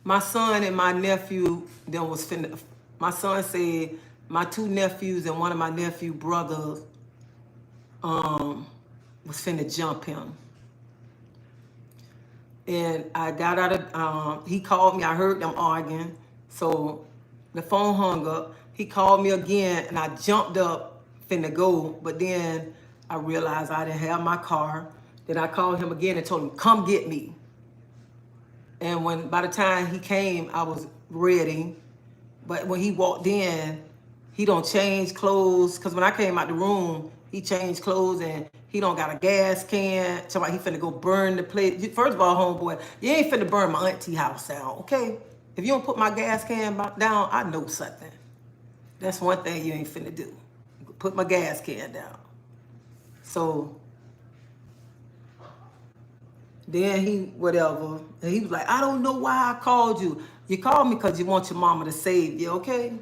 My son and my nephew then was finna, my son said my 2 nephews and one of my nephew brothers was finna jump him. And I got out of, he called me, I heard them arguing, so the phone hung up. He called me again and I jumped up finna go, but then I realized I didn't have my car. Then I called him again and told him, come get me. And by the time he came, I was ready. But when he walked in, he don't change clothes. Because when I came out the room, he changed clothes and he don't got a gas can. Somebody, he finna go burn the place. First of all, homeboy, you ain't finna burn my auntie house down, okay? If you don't put my gas can down, I know something. That's one thing you ain't finna do. Put my gas can down. So then he was like, I don't know why I called you. You called me because you want your mama to save you, okay?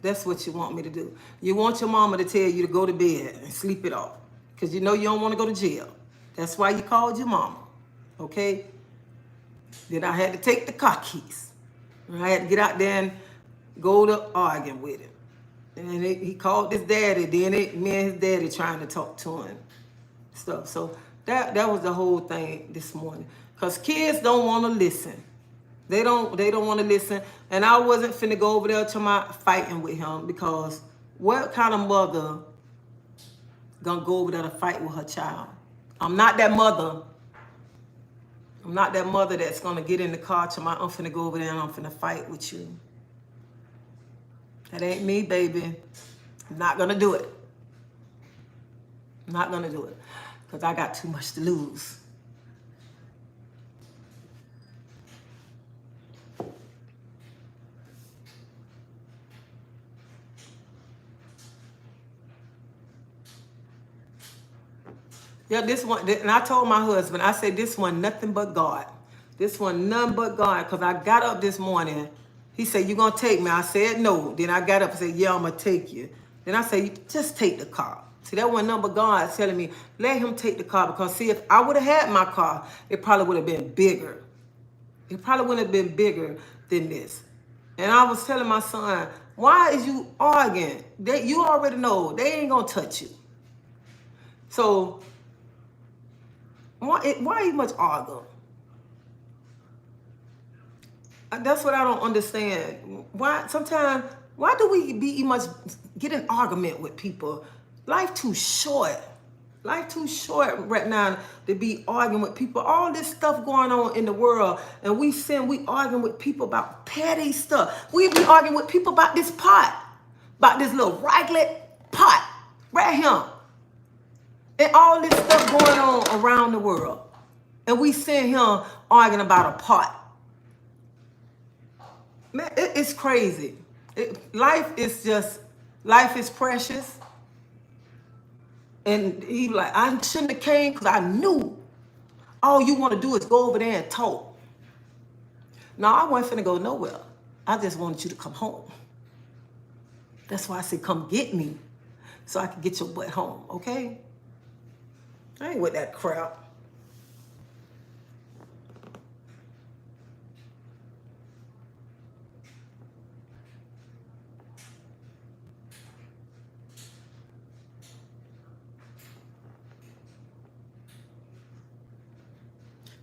That's what you want me to do. You want your mama to tell you to go to bed and sleep it off, because you know you don't want to go to jail. That's why you called your mama, okay? Then I had to take the car keys. I had to get out there and go to arguing with him. And he called his daddy. Then me and his daddy trying to talk to him. Stuff. So that was the whole thing this morning. Because kids don't want to listen. They don't want to listen. And I wasn't finna go over there to my fighting with him, because what kind of mother gonna go over there to fight with her child? I'm not that mother. I'm not that mother that's going to get in the car to I'm finna go over there and I'm finna fight with you. That ain't me, baby. I'm not going to do it. I'm not going to do it because I got too much to lose. Yeah, this one, and I told my husband, I said, this one, nothing but God. This one, none but God, because I got up this morning. He said, you going to take me? I said, no. Then I got up and said, yeah, I'm going to take you. Then I said, just take the car. See, that one number God telling me, let him take the car, because see, if I would have had my car, it probably would have been bigger. It probably wouldn't have been bigger than this. And I was telling my son, why is you arguing? You already know they ain't going to touch you. So why you much argue? That's what I don't understand. Why do we be much get an argument with people? Life too short. Life too short right now to be arguing with people. All this stuff going on in the world, and we arguing with people about petty stuff. We be arguing with people about this pot, about this little ragged pot right here. And all this stuff going on around the world. And we sitting here arguing about a pot. Man, it's crazy. Life is precious. And he like, I shouldn't have came because I knew all you want to do is go over there and talk. No, I wasn't finna go nowhere. I just wanted you to come home. That's why I said, come get me so I can get your butt home, okay? I ain't with that crap.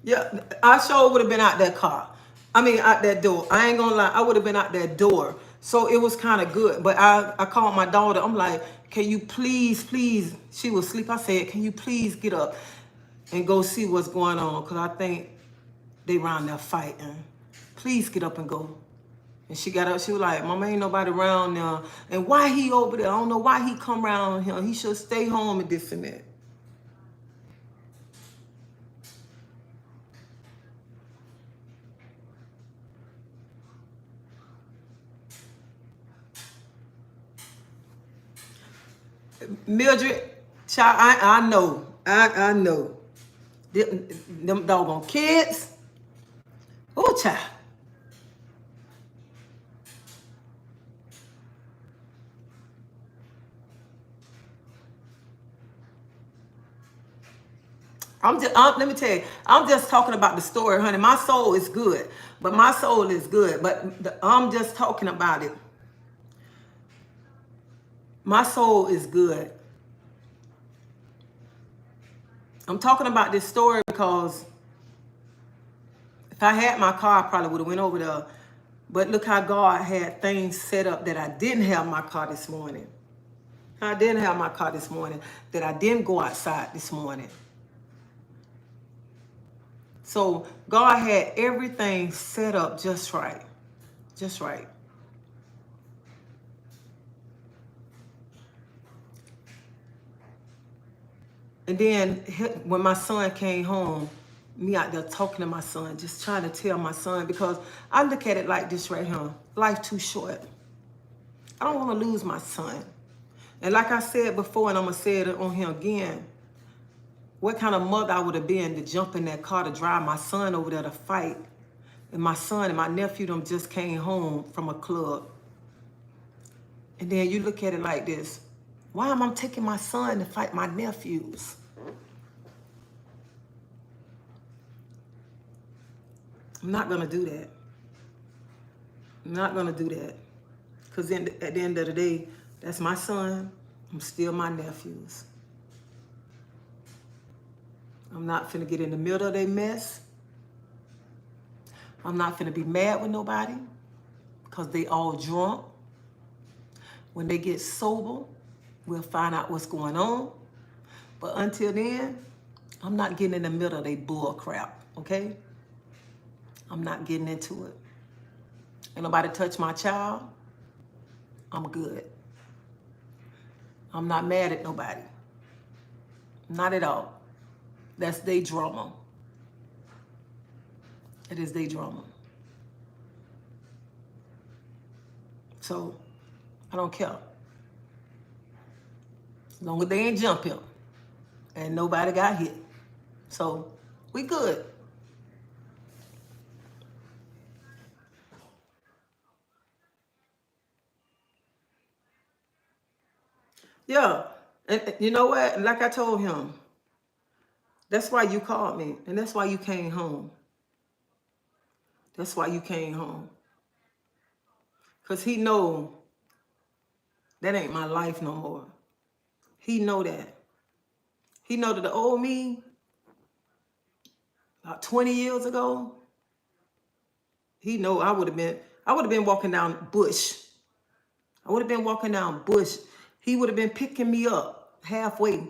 Yeah, I sure would have been out that car. I mean, out that door. I ain't gonna lie, I would have been out that door. So it was kind of good. But I called my daughter. I'm like, can you please, she was asleep. I said, can you please get up and go see what's going on? Because I think they around there fighting. Please get up and go. And she got up. She was like, Mama, ain't nobody around now. And why he over there? I don't know why he come around here. He should stay home and this and that. Mildred, child, I know. I know. Them doggone kids. Oh, child. Let me tell you, I'm just talking about the story, honey. My soul is good, but my soul is good. But I'm just talking about it. My soul is good. I'm talking about this story because if I had my car, I probably would have went over there. But look how God had things set up that I didn't have my car this morning. I didn't have my car this morning, that I didn't go outside this morning. So God had everything set up just right. Just right. And then when my son came home, me out there talking to my son, just trying to tell my son, because I look at it like this right here. Life too short. I don't want to lose my son. And like I said before, and I'm going to say it on here again, what kind of mother I would have been to jump in that car to drive my son over there to fight. And my son and my nephew them just came home from a club. And then you look at it like this. Why am I taking my son to fight my nephews? I'm not going to do that. I'm not going to do that. Because at the end of the day, that's my son. I'm still my nephews. I'm not finna get in the middle of their mess. I'm not finna be mad with nobody because they all drunk. When they get sober, we'll find out what's going on. But until then, I'm not getting in the middle of their bull crap, okay? I'm not getting into it. Ain't nobody touch my child. I'm good. I'm not mad at nobody. Not at all. That's their drama. It is their drama. So I don't care. As long as they ain't jump him and nobody got hit. So we good. Yeah. And you know what? Like I told him, that's why you called me. And that's why you came home. That's why you came home. Because he know that ain't my life no more. He know that. He know that the old me, about 20 years ago, he know I would have been walking down bush. I would have been walking down bush. He would have been picking me up halfway.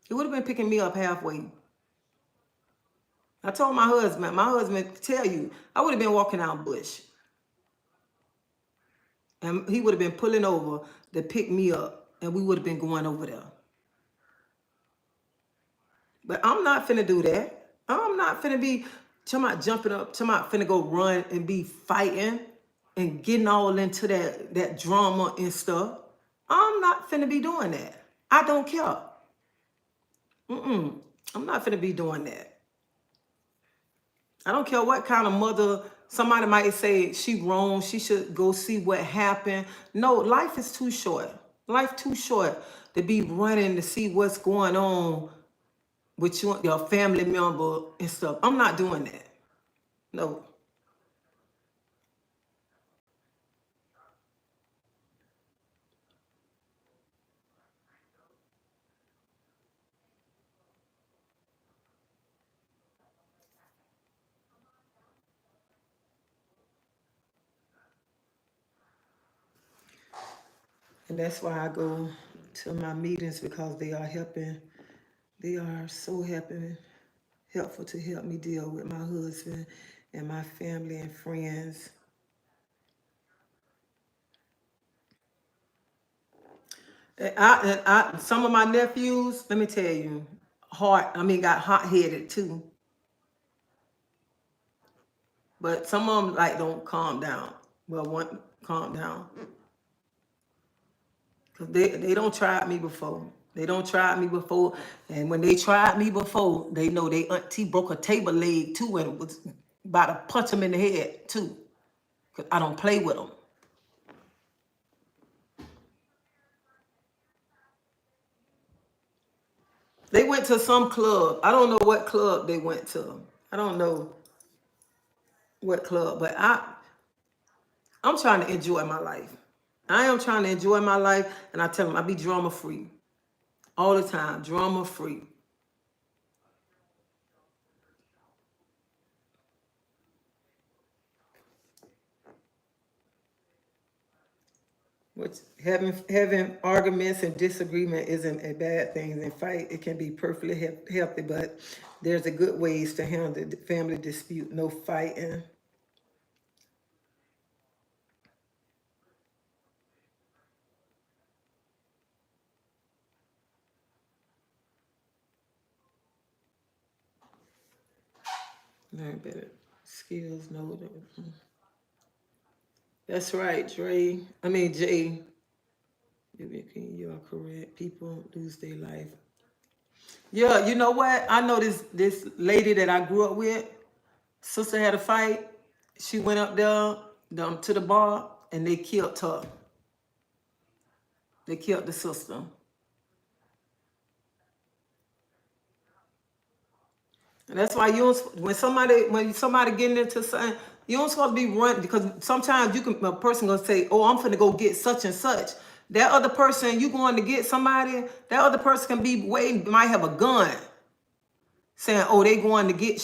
He would have been picking me up halfway. I told my husband tell you, I would have been walking down bush. And he would have been pulling over to pick me up. And we would have been going over there. But I'm not finna do that. I'm not finna be jumping up, finna go run and be fighting and getting all into that drama and stuff. I'm not finna be doing that. I don't care. I'm not finna be doing that. I don't care what kind of mother, somebody might say she wrong, she should go see what happened. No, life is too short. Life too short to be running to see what's going on with your family member and stuff. I'm not doing that. No. And that's why I go to my meetings, because they are helping. They are so helpful to help me deal with my husband and my family and friends. Some of my nephews, let me tell you, got hot-headed too. But some of them like don't calm down. Well, one calm down. Cause they don't tried me before. They don't tried me before. And when they tried me before, they know they auntie broke a table leg too and was about to punch them in the head too. Cause I don't play with them. They went to some club. I don't know what club they went to. I don't know what club, but I'm trying to enjoy my life. I am trying to enjoy my life, and I tell them I be drama free all the time, drama free. Which having arguments and disagreement isn't a bad thing. In fact, it can be perfectly healthy, but there's a good ways to handle the family dispute. No fighting. Learn better skills. No. That's right, Jay. You are correct. People lose their life. Yeah, you know what? I know this lady that I grew up with. Sister had a fight. She went up there to the bar and they killed her. They killed the sister. And that's why when somebody getting into something, you don't supposed to be running, because sometimes a person gonna say, "Oh, I'm finna go get such and such." That other person, you going to get somebody, that other person can be waiting, might have a gun, saying, "Oh, they going to get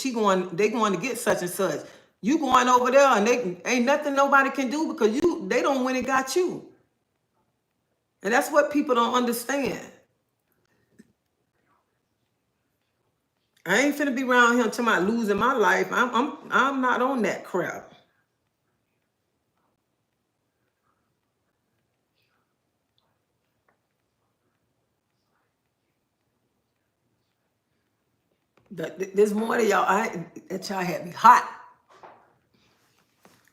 such and such." You going over there and they ain't nothing nobody can do, because they don't win and got you. And that's what people don't understand. I ain't finna be around here until I losing my life. I'm not on that crap. This morning, y'all, that y'all had me hot.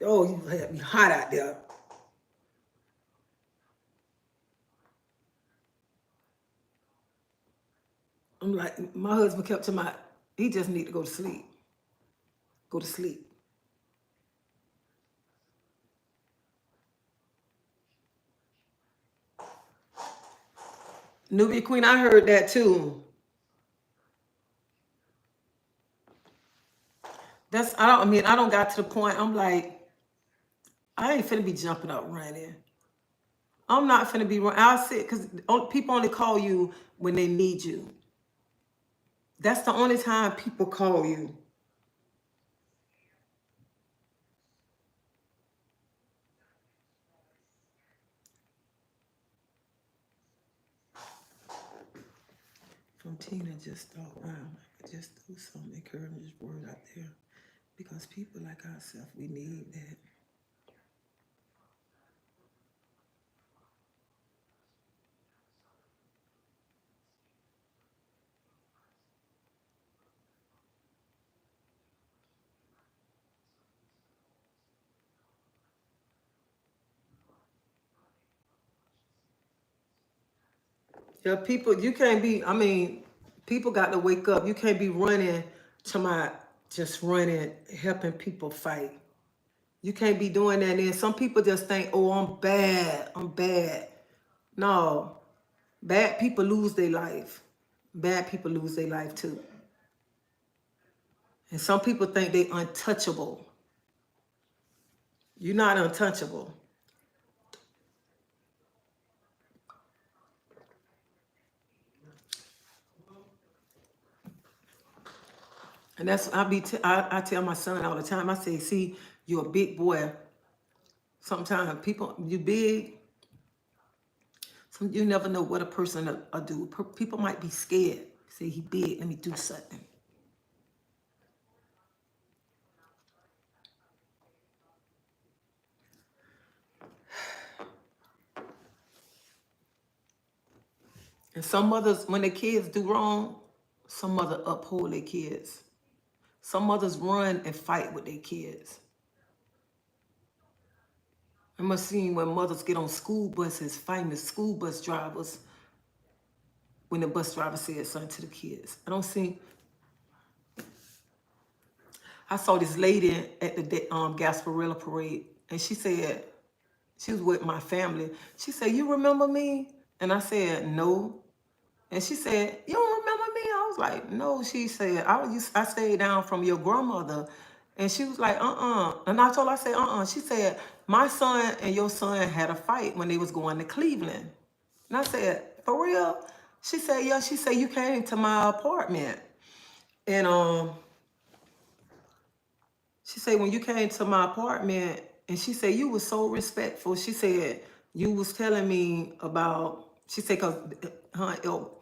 Oh, you had me hot out there. I'm like, my husband kept to my, he just need to go to sleep. Go to sleep. Nubia Queen, I heard that too. I don't got to the point, I'm like, I ain't finna be jumping up running. I'm not finna be running. I'll sit, because people only call you when they need you. That's the only time people call you. From Tina, just thought, wow, I could just throw some encouraging word out there. Because people like ourselves, we need that. Yeah, people, you can't be, people got to wake up. You can't be running to my, just running, helping people fight. You can't be doing that. And some people just think, oh, I'm bad. I'm bad. No, bad people lose their life. Bad people lose their life too. And some people think they untouchable. You're not untouchable. And that's I tell my son all the time. I say, see, you're a big boy. Sometimes people, you big. You never know what a person will do. People might be scared. Say he big. Let me do something. And some mothers, when their kids do wrong, some mother uphold their kids. Some mothers run and fight with their kids. I must seen when mothers get on school buses, famous school bus drivers, when the bus driver said something to the kids. I saw this lady at the Gasparilla parade, and she said, she was with my family. She said, you remember me? And I said, no. And she said, you don't remember me? I was like, no. She said, I stayed down from your grandmother. And she was like, And I told her, I said, She said, my son and your son had a fight when they was going to Cleveland. And I said, for real? She said, yeah. She said, you came to my apartment. And she said, when you came to my apartment, and she said, you were so respectful. She said, you was telling me about, she said, because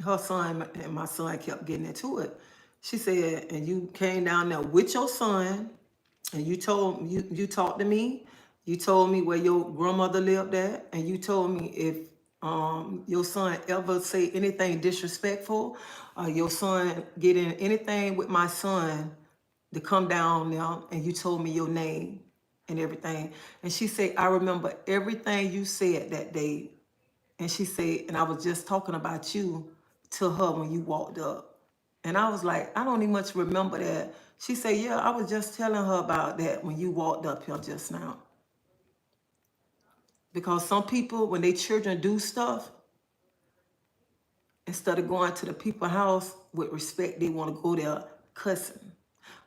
her son and my son kept getting into it. She said, and you came down there with your son, and you talked to me. You told me where your grandmother lived at, and you told me if your son ever say anything disrespectful, your son getting anything with my son, to come down now, and you told me your name and everything. And she said, I remember everything you said that day. And she said, and I was just talking about you to her when you walked up. And I was like, I don't even much remember that. She said, yeah, I was just telling her about that when you walked up here just now. Because some people, when their children do stuff, instead of going to the people's house with respect, they want to go there cussing.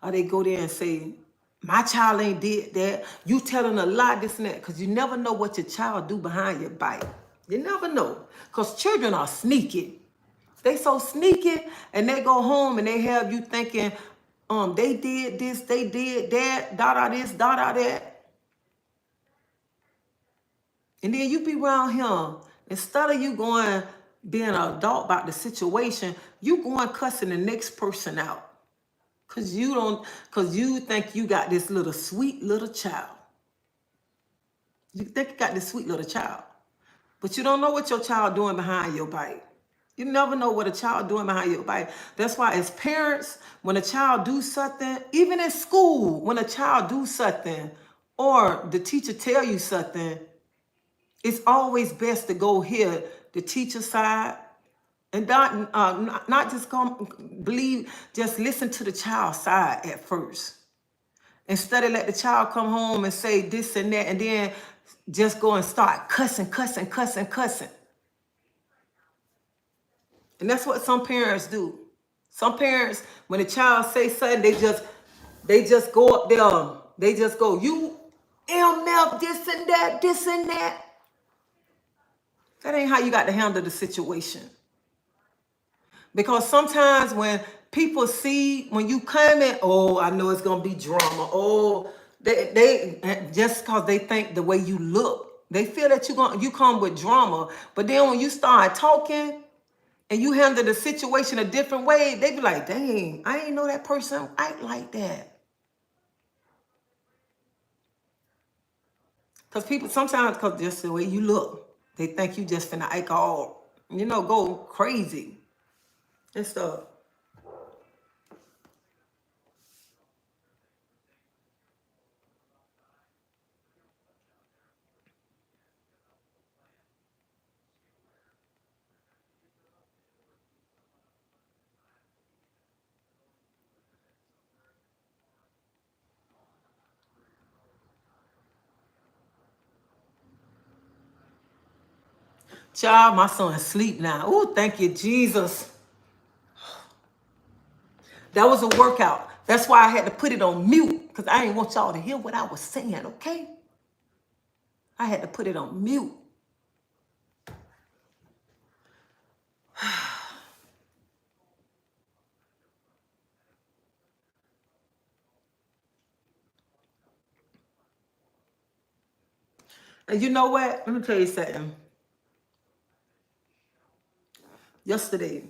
Or they go there and say, my child ain't did that. You telling a lie, this and that. Because you never know what your child do behind your back. You never know. Because children are sneaky. They so sneaky, and they go home and they have you thinking, they did this, they did that, da this, da that. And then you be around him. Instead of you going, being an adult about the situation, you going cussing the next person out. Cause you think you got this little sweet little child. You think you got this sweet little child. But you don't know what your child doing behind your back. You never know what a child doing behind your back. That's why as parents, when a child do something, even in school, when a child do something, or the teacher tell you something, it's always best to go hear the teacher side and not just come believe, just listen to the child's side at first. Instead of let the child come home and say this and that, and then just go and start cussing. And that's what some parents do. Some parents, when a child say something, they just go up there. They just go, you MF, this and that. That ain't how you got to handle the situation. Because sometimes when people see, when you come in, oh, I know it's going to be drama. Oh, they just because they think the way you look, they feel that you come with drama. But then when you start talking and you handle the situation a different way, they be like, dang, I ain't know that person act like that. Because people sometimes, because just the way you look, they think you just finna act all, go crazy and stuff. Child, my son asleep now. Oh, thank you, Jesus. That was a workout. That's why I had to put it on mute, because I didn't want y'all to hear what I was saying, okay? I had to put it on mute. And you know what? Let me tell you something. Yesterday,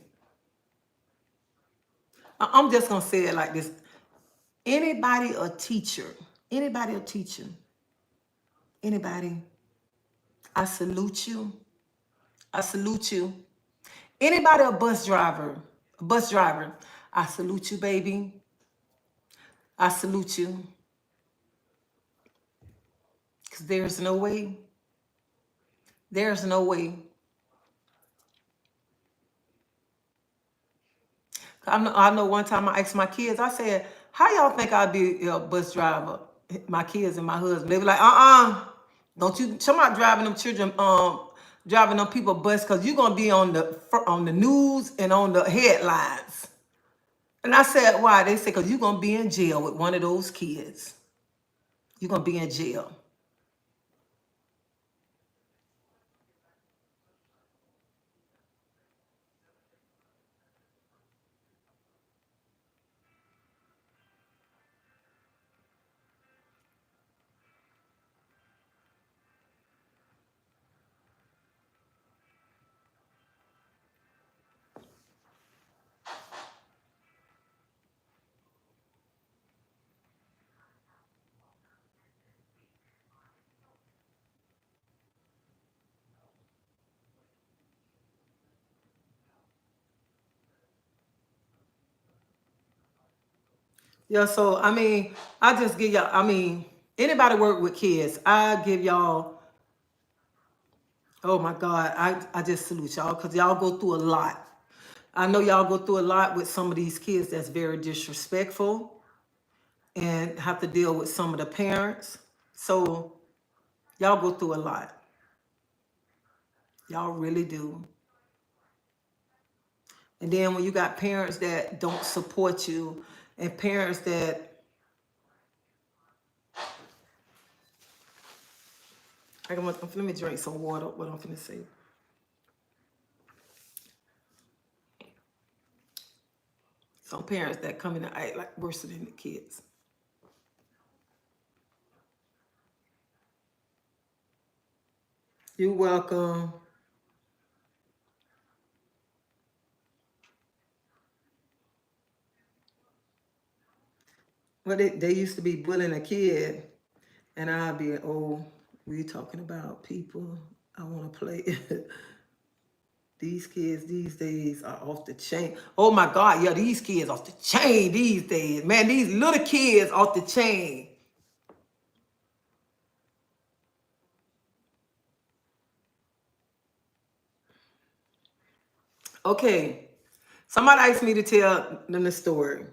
I'm just going to say it like this. Anybody a teacher, anybody, I salute you. I salute you. Anybody a bus driver, I salute you, baby. I salute you. Because there's no way. I know one time I asked my kids, I said, how y'all think I'd be a bus driver? My kids and my husband. They were like, don't you come out driving them children, driving them people bus, because you're gonna be on the news and on the headlines. And I said, why? They said, because you're gonna be in jail with one of those kids. You're gonna be in jail. Yeah, so I mean, I just give y'all, anybody work with kids, I give y'all, oh my God, I just salute y'all, because y'all go through a lot. I know y'all go through a lot with some of these kids that's very disrespectful and have to deal with some of the parents. So y'all go through a lot. Y'all really do. And then when you got parents that don't support you, and parents that, let me drink some water, what I'm finna say. Some parents that come in and act like worse than the kids. You're welcome. Well, they used to be bullying a kid, and I'd be, oh, we talking about people I want to play. These kids these days are off the chain. Oh my God, yeah, these kids off the chain these days. Man, these little kids off the chain. Okay, somebody asked me to tell them the story.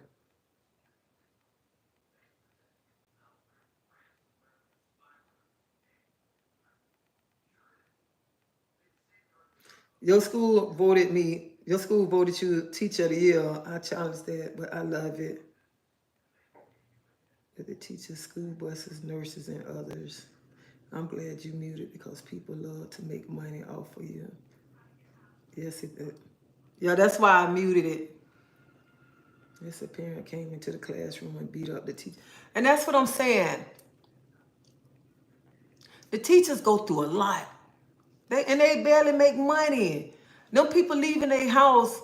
Your school voted you teacher of the year. I challenged that, but I love it. That the teachers, school buses, nurses, and others. I'm glad you muted because people love to make money off of you. Yes, it did. Yeah, that's why I muted it. Yes, a parent came into the classroom and beat up the teacher. And that's what I'm saying. The teachers go through a lot. They barely make money. Them people leaving their house,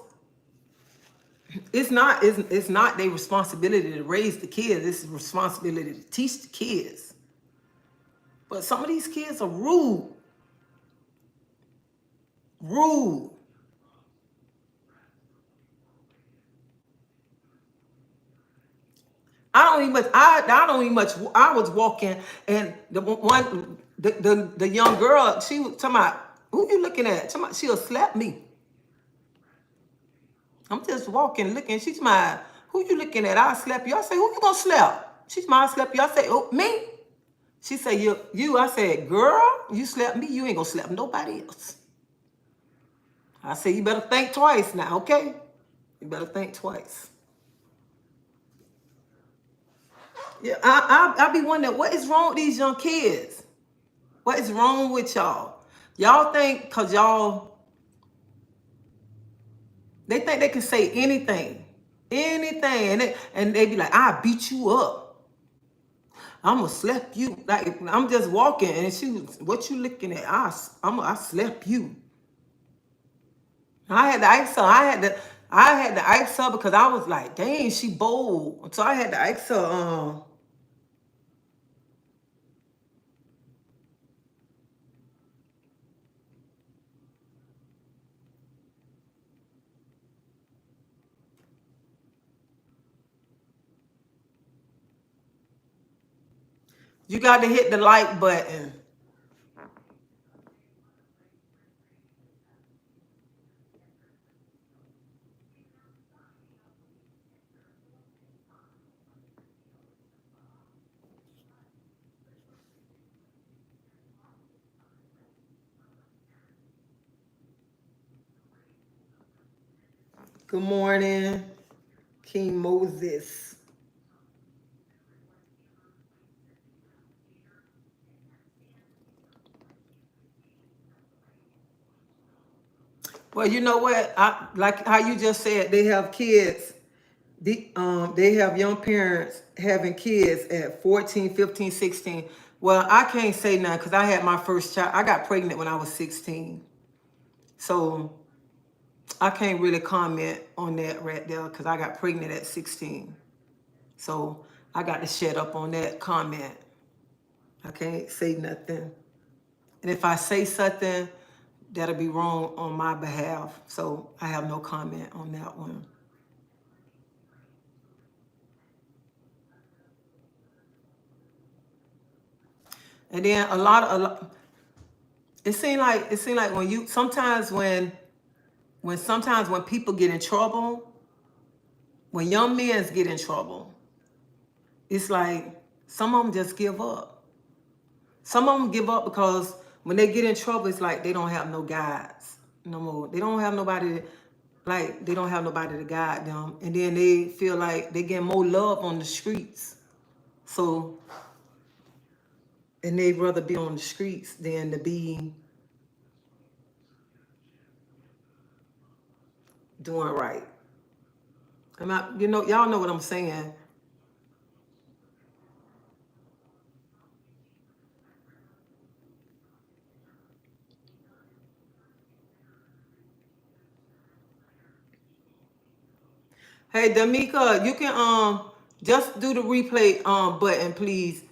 it's not their responsibility to raise the kids. It's a responsibility to teach the kids. But some of these kids are rude. Rude. I don't even much. I was walking, and the young girl, she was talking about, who you looking at? Talking about, she'll slap me. I'm just walking, looking. She's my, who you looking at? I'll slap you. I say, who you gonna slap? She's my, I'll slap you. I say, oh, me? She say, you. I said, girl, you slap me, you ain't gonna slap nobody else. I say, you better think twice now, okay? You better think twice. Yeah, I be wondering, what is wrong with these young kids? What is wrong with y'all? Y'all think, cause y'all, they think they can say anything. Anything. And they be like, I beat you up. I'm gonna slap you. Like, I'm just walking, and she was, what you looking at? I slap you. I had to ask her. I had to ask her because I was like, dang, she bold. So I had to ask her. You got to hit the like button. Good morning, King Moses. Well, you know what? I like how you just said they have kids. They have young parents having kids at 14, 15, 16. Well, I can't say nothing because I had my first child. I got pregnant when I was 16. So I can't really comment on that right there because I got pregnant at 16. So I got to shut up on that comment. I can't say nothing. And if I say something, that'll be wrong on my behalf. So I have no comment on that one. And then it seemed like when you sometimes when people get in trouble, when young men get in trouble, it's like some of them just give up. Some of them give up because when they get in trouble, it's like they don't have no guides no more. They don't have nobody, like they don't have nobody to guide them, and then they feel like they get more love on the streets. So, and they'd rather be on the streets than to be doing right. Y'all know what I'm saying. Hey, Damika, you can Just do the replay button, please,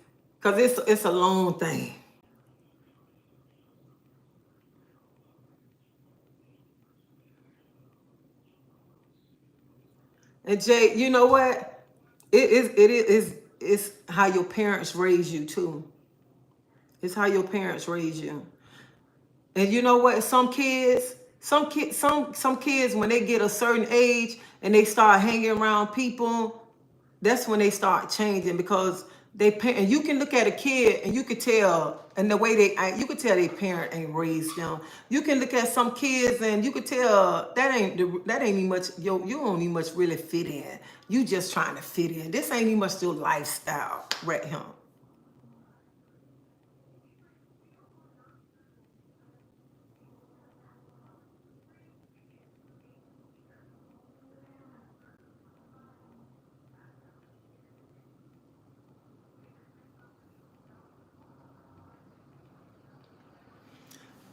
cause it's a long thing. And Jay, you know what? It's how your parents raise you too. It's how your parents raise you. And you know what? Some kids, when they get a certain age and they start hanging around people, that's when they start changing because and you can look at a kid and you could tell, and the way they act, you could tell their parent ain't raised them. You can look at some kids and you could tell that ain't even much, you don't even much really fit in. You just trying to fit in. This ain't even much your lifestyle right here.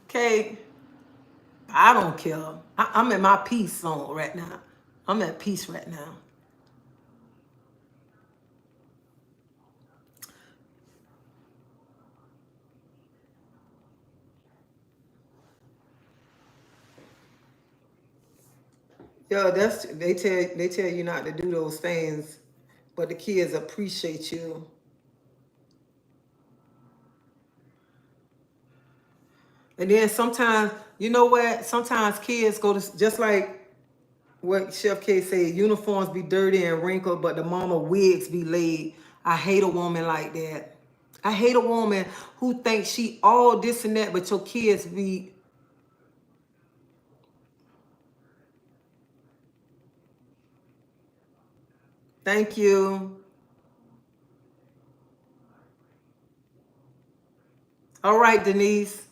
Okay, I don't care. I'm in my peace zone right now. I'm at peace right now. Yeah, they tell you not to do those things, but the kids appreciate you. And then sometimes, you know what? Sometimes kids go to, just like what Chef K said, uniforms be dirty and wrinkled, but the mama wigs be laid. I hate a woman like that. I hate a woman who thinks she all this and that, but your kids be. Thank you. All right, Denise.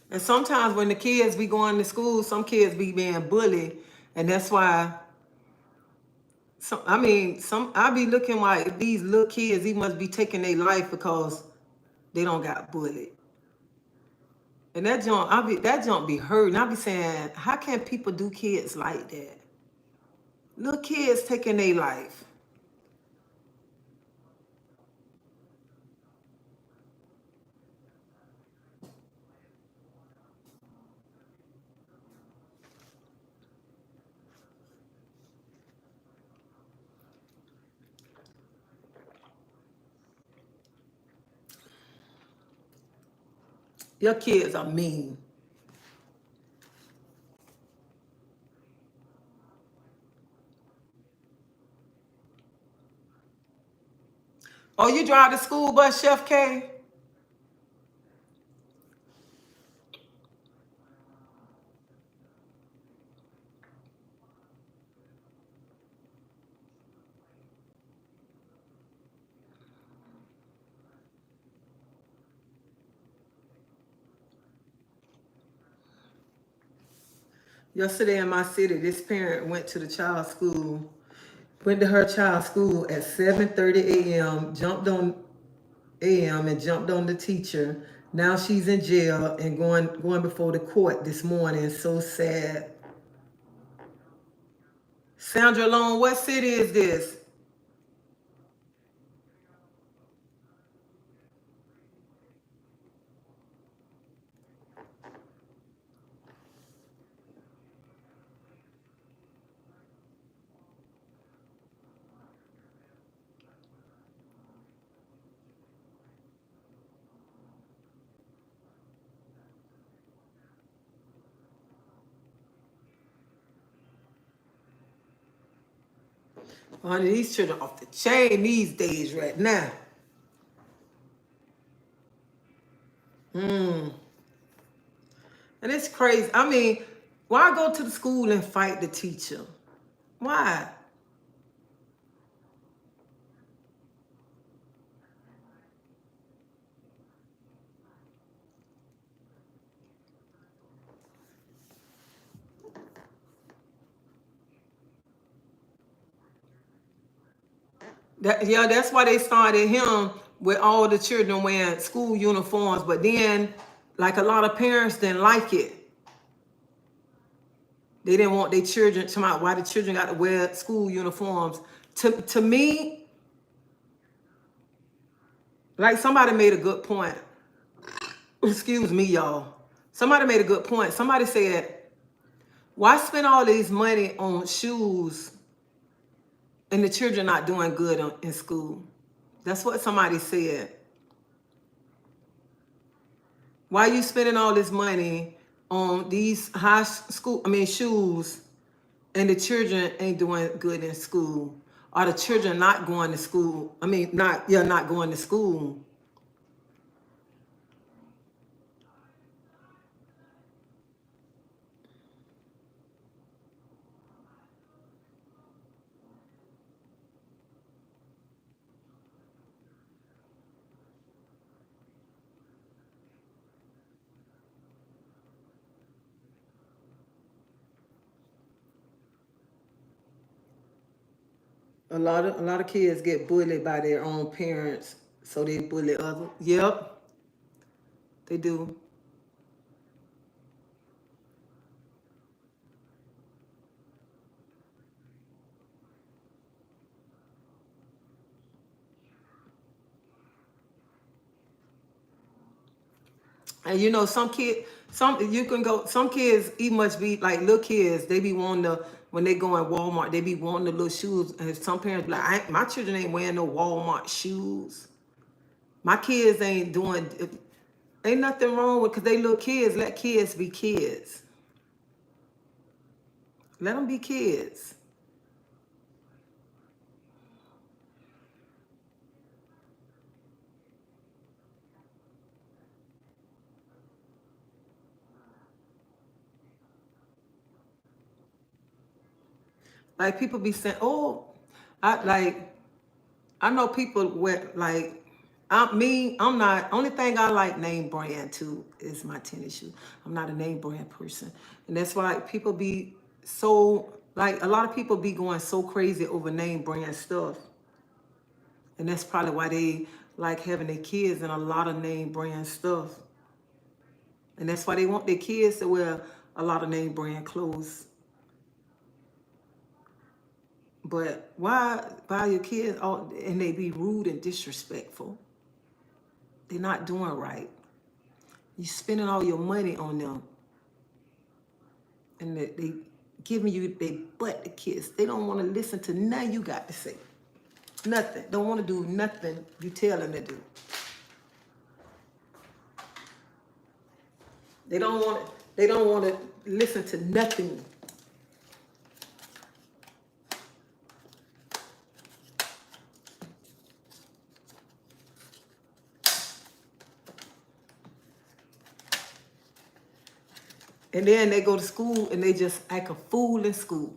And sometimes when the kids be going to school, some kids be being bullied, and that's why. Some I be looking like these little kids, they must be taking their life because they don't got bullied. And that junk be hurting. I be saying, how can people do kids like that? Little kids taking their life. Your kids are mean. Oh, you drive the school bus, Chef K? Yesterday in my city, this parent went to her child's school at 7:30 a.m., jumped on a.m. and jumped on the teacher. Now she's in jail and going before the court this morning. So sad. Sandra Long, what city is this? Honey, these children off the chain these days right now. And it's crazy. Why go to the school and fight the teacher? Why? Yeah, that's why they started him with all the children wearing school uniforms. But then, like a lot of parents didn't like it. They didn't want their children to come out. Why the children got to wear school uniforms? To me, like somebody made a good point. Excuse me, y'all. Somebody made a good point. Somebody said, "Why spend all these money on shoes and the children not doing good in school?" That's what somebody said. Why are you spending all this money on these shoes, and the children ain't doing good in school? Are the children not going to school? Not going to school. A lot of kids get bullied by their own parents, so they bully others. Yep, they do. And you know, some kids even must be like little kids. They be wanting to when they go in Walmart. They be wanting the little shoes, and some parents be like, my children ain't wearing no Walmart shoes. My kids ain't doing. Ain't nothing wrong with because they little kids. Let kids be kids. Let them be kids. Like people be saying, "Oh, I like." I know people went like I'm not only thing I like name brand too is my tennis shoe. I'm not a name brand person. And that's why people be so like a lot of people be going so crazy over name brand stuff. And that's probably why they like having their kids in a lot of name brand stuff. And that's why they want their kids to wear a lot of name brand clothes. But why buy your kids all and they be rude and disrespectful? They're not doing right. You spending all your money on them, and they giving you they butt the kids. They don't want to listen to nothing you got to say. Nothing. Don't want to do nothing you tell them to do. They don't want. They don't want to listen to nothing. And then they go to school and they just act a fool in school.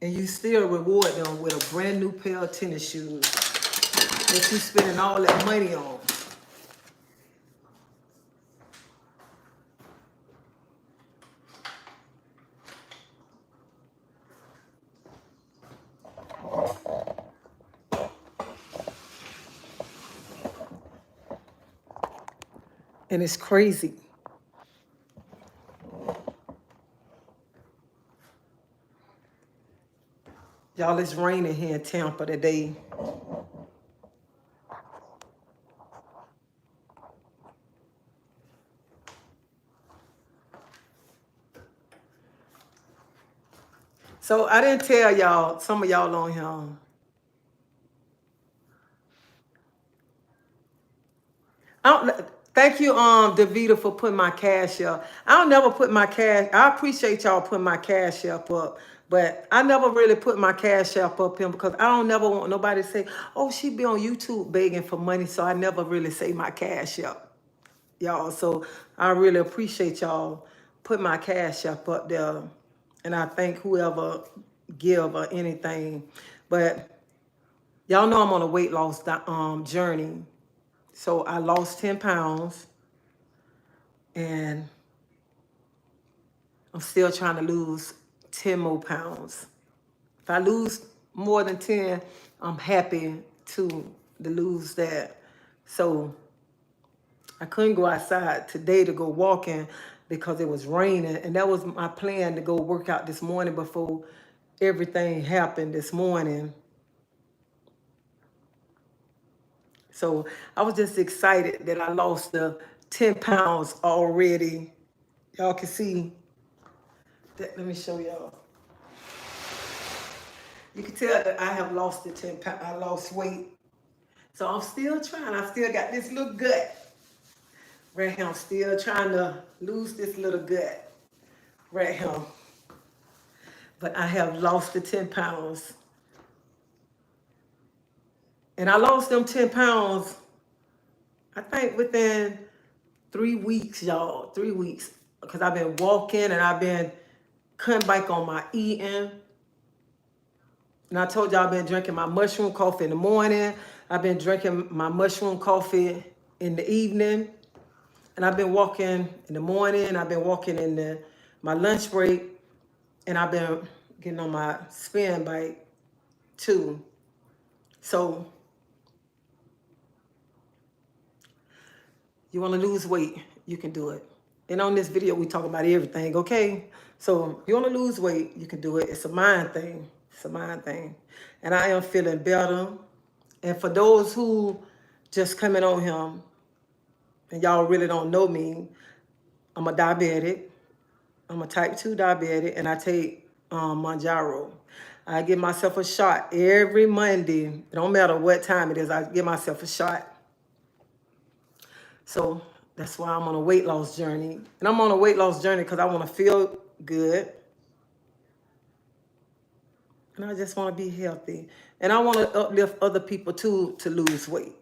And you still reward them with a brand new pair of tennis shoes that you spending all that money on. And it's crazy. Y'all, it's raining here in Tampa today. So I didn't tell y'all, some of y'all on here. Thank you, Davita, for putting my cash up. I don't never put my cash. I appreciate y'all putting my cash up, but I never really put my cash up here because I don't never want nobody to say, "Oh, she be on YouTube begging for money." So I never really say my cash up, y'all. So I really appreciate y'all put my cash up there, and I thank whoever give or anything. But y'all know I'm on a weight loss journey. So I lost 10 pounds and I'm still trying to lose 10 more pounds. If I lose more than 10, I'm happy to lose that. So I couldn't go outside today to go walking because it was raining. And that was my plan, to go work out this morning before everything happened this morning. So I was just excited that I lost the 10 pounds already. Y'all can see that. Let me show y'all. You can tell that I have lost the 10 pounds. I lost weight. So I'm still trying. I still got this little gut. Right here, I'm still trying to lose this little gut. Right here. But I have lost the 10 pounds. And I lost them 10 pounds, I think within 3 weeks, y'all. 3 weeks. Because I've been walking and I've been cutting back on my eating. And I told y'all I've been drinking my mushroom coffee in the morning. I've been drinking my mushroom coffee in the evening. And I've been walking in the morning. I've been walking in my lunch break. And I've been getting on my spin bike too. So you want to lose weight, you can do it. And on this video, we talk about everything, okay? So you want to lose weight, you can do it. It's a mind thing. It's a mind thing. And I am feeling better. And for those who just coming on him, and y'all really don't know me, I'm a diabetic. I'm a type 2 diabetic, and I take Manjaro. I give myself a shot every Monday. It don't matter what time it is, I give myself a shot. So that's why I'm on a weight loss journey. And I'm on a weight loss journey because I want to feel good. And I just want to be healthy. And I want to uplift other people too to lose weight.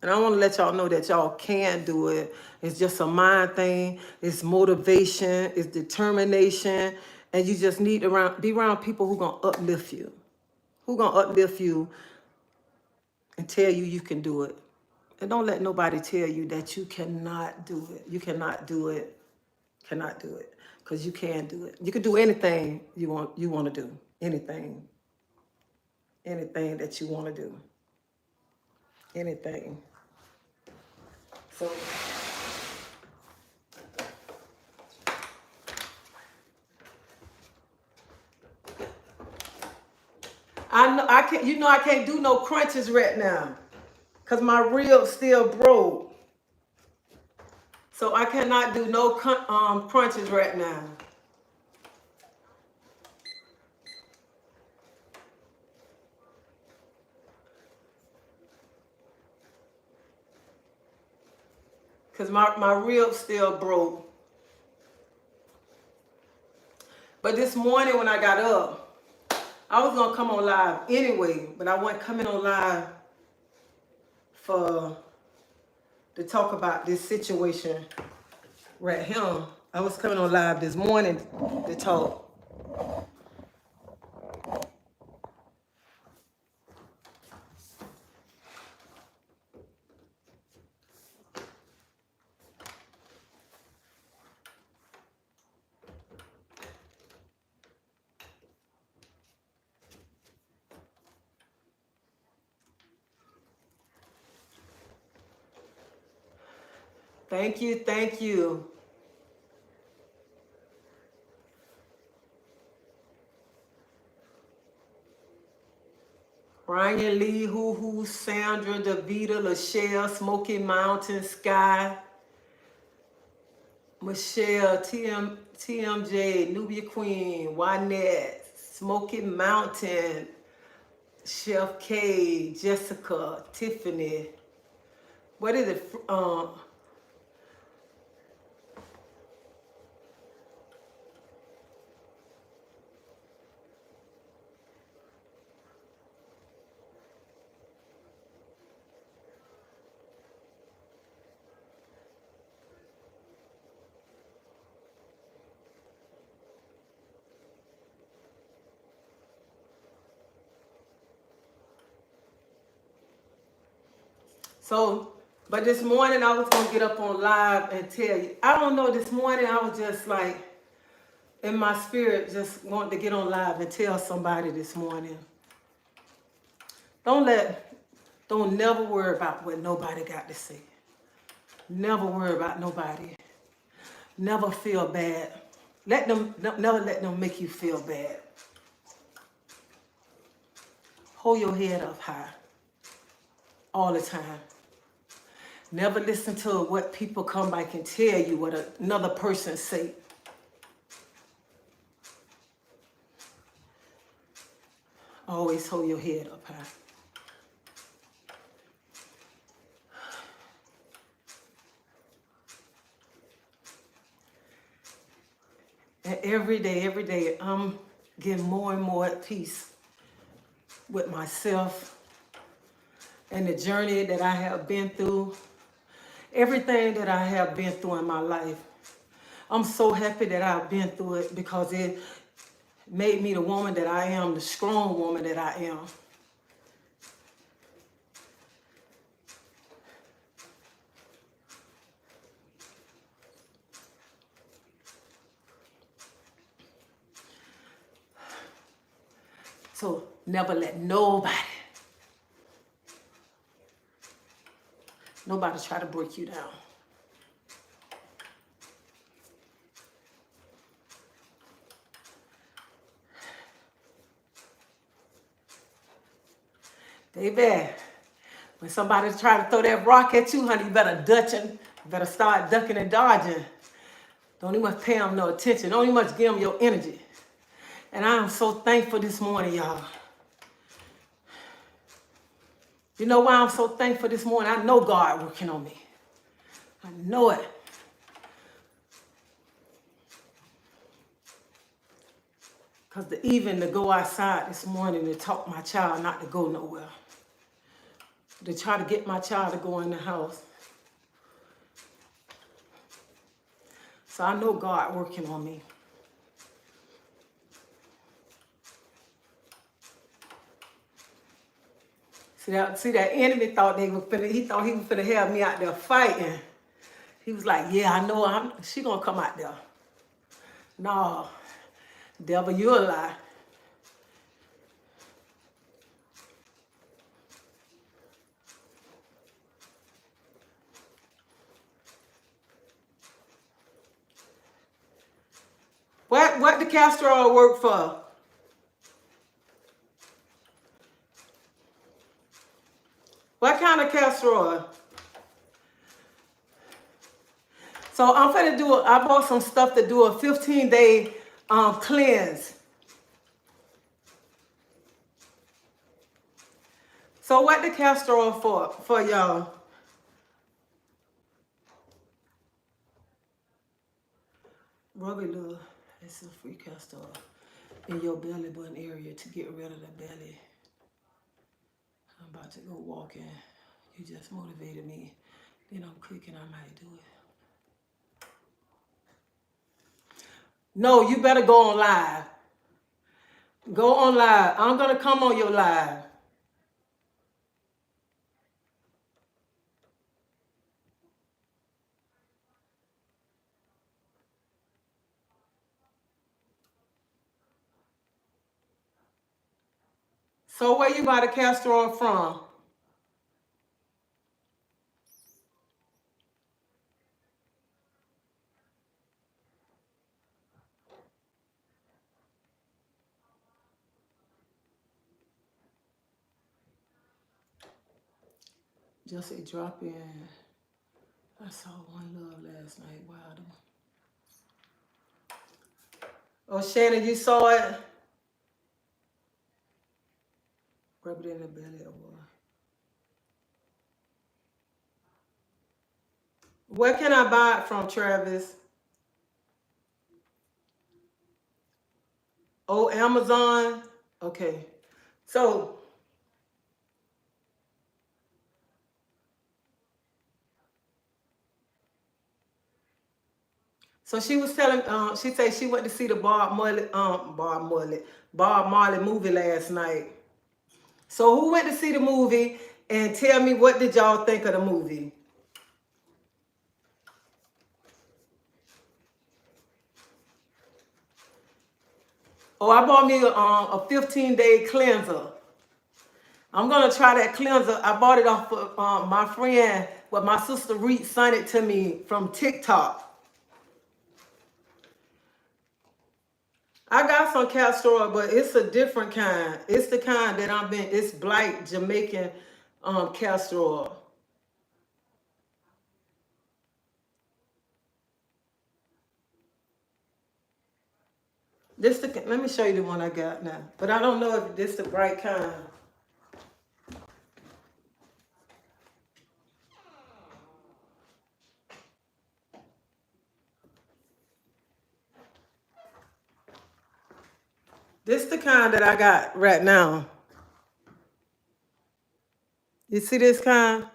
And I want to let y'all know that y'all can do it. It's just a mind thing. It's motivation. It's determination. And you just need to be around people who are going to uplift you. Who going to uplift you and tell you you can do it. And don't let nobody tell you that you cannot do it. You cannot do it. Cannot do it. Because you can do it. You can do anything you want to do. Anything. Anything that you want to do. Anything. So I know I can't, I can't do no crunches right now. Because my ribs still broke. So I cannot do no crunches right now. Because my ribs still broke. But this morning when I got up, I was going to come on live anyway. But I wasn't coming on live to talk about this situation right here. I was coming on live this morning to talk. Thank you, thank you. Ryan Lee, Hoo, Sandra, Davita, Lachelle, Smoky Mountain, Sky, Michelle, TMJ, Nubia Queen, Wynette, Smoky Mountain, Chef K, Jessica, Tiffany. What is it? So, but this morning I was going to get up on live and tell you. I don't know, this morning I was just like, in my spirit, just wanting to get on live and tell somebody this morning. Don't never worry about what nobody got to say. Never worry about nobody. Never feel bad. Never let them make you feel bad. Hold your head up high all the time. Never listen to what people come back and tell you what another person say. Always hold your head up high. And every day, I'm getting more and more at peace with myself and the journey that I have been through. Everything that I have been through in my life. I'm so happy that I've been through it because it made me the woman that I am, the strong woman that I am. So never let nobody try to break you down. Baby, when somebody try to throw that rock at you, honey, you better start ducking and dodging. Don't even much pay them no attention. Don't even much give them your energy. And I am so thankful this morning, y'all. You know why I'm so thankful this morning? I know God working on me. I know it. Because even to go outside this morning and talk my child not to go nowhere. To try to get my child to go in the house. So I know God working on me. See that enemy thought he thought he was finna have me out there fighting. He was like, yeah, I know she gonna come out there. No, devil, you a lie. What the castor oil work for? What kind of castor oil? So I'm finna I bought some stuff to do a 15-day cleanse. So what the castor oil for y'all? Rub it, little. It's a free castor oil in your belly button area to get rid of the belly. I'm about to go walking. You just motivated me. Then I'm cooking, I might do it. No, you better go on live. Go on live. I'm going to come on your live. So where you buy the castor oil from? Just a drop in. I saw One Love last night. Wow. Oh, Shannon, you saw it? Rub it in the belly or what? Where can I buy it from, Travis? Oh, Amazon? Okay. So she was telling, she said she went to see the Bob Marley movie last night. So who went to see the movie? And tell me, what did y'all think of the movie? Oh, I bought me a 15-day cleanser. I'm gonna try that cleanser. I bought it off of my friend, well, my sister Reed sent it to me from TikTok. I got some castor oil, but it's a different kind. It's the kind that it's black Jamaican castor oil. Let me show you the one I got now. But I don't know if this the right kind. This the kind that I got right now. You see this kind?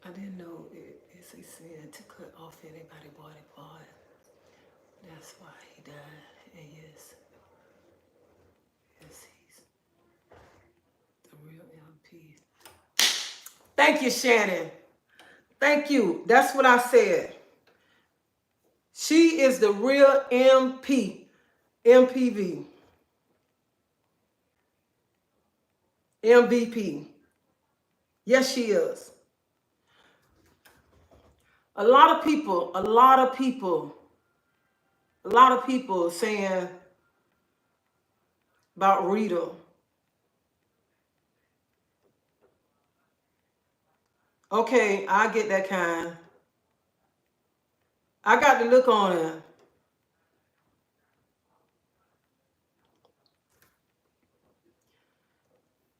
I didn't know it's a sin to cut off anybody's body part. That's why he died. And yes, he's the real MP. Thank you, Shannon. Thank you. That's what I said. She is the real MPV, MVP. Yes, she is. A lot of people saying about Rita. Okay, I get that kind. I got to look on it.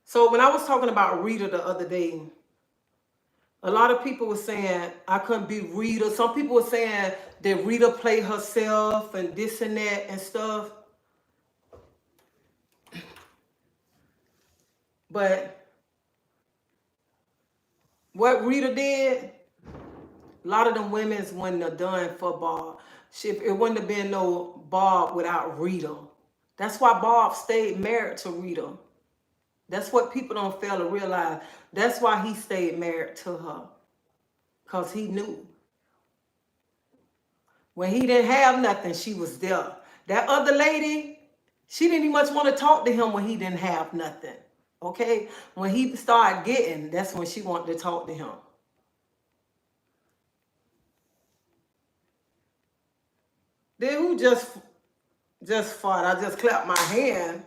So when I was talking about Rita the other day, a lot of people were saying I couldn't be Rita. Some people were saying that Rita played herself and this and that and stuff. But what Rita did, a lot of them women's wouldn't have done for Bob. It wouldn't have been no Bob without Rita. That's why Bob stayed married to Rita. That's what people don't fail to realize. That's why he stayed married to her. Because he knew. When he didn't have nothing, she was there. That other lady, she didn't even much want to talk to him when he didn't have nothing. Okay? When he started getting, that's when she wanted to talk to him. Then who just fought? I just clapped my hand.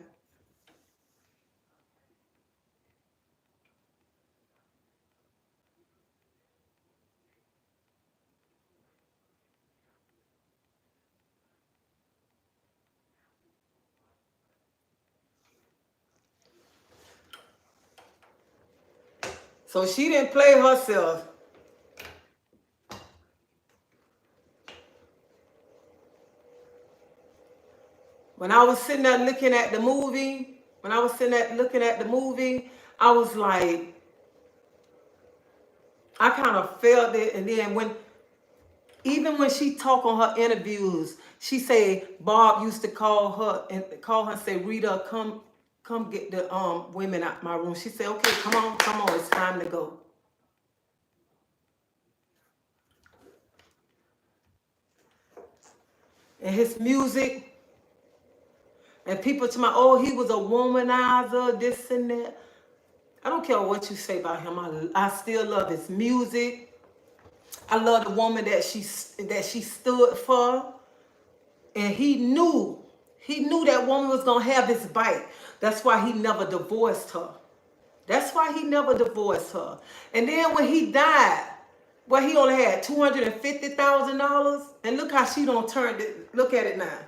So she didn't play herself. When I was sitting there looking at the movie, I was like, I kind of felt it. And then even when she talk on her interviews, she say Bob used to call her and say, Rita, come get the women out my room. She said, okay, come on, it's time to go. And his music, and people to my, oh, he was a womanizer, this and that. I don't care what you say about him. I still love his music. I love the woman that she stood for. And he knew that woman was gonna have his bite. That's why he never divorced her. And then when he died, well, he only had $250,000. And look how she don't turn it. Look at it now.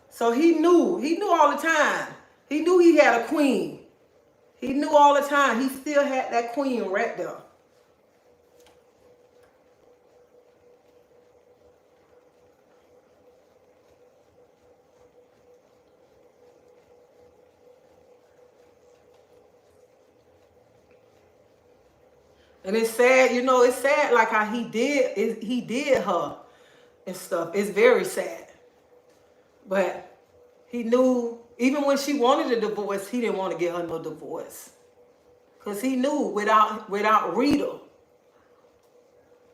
So he knew all the time. He knew he had a queen. He knew all the time. He still had that queen right there. And it's sad, you know, it's sad like how he did her and stuff. It's very sad. But he knew, even when she wanted a divorce, he didn't want to get her no divorce. Because he knew without Rita.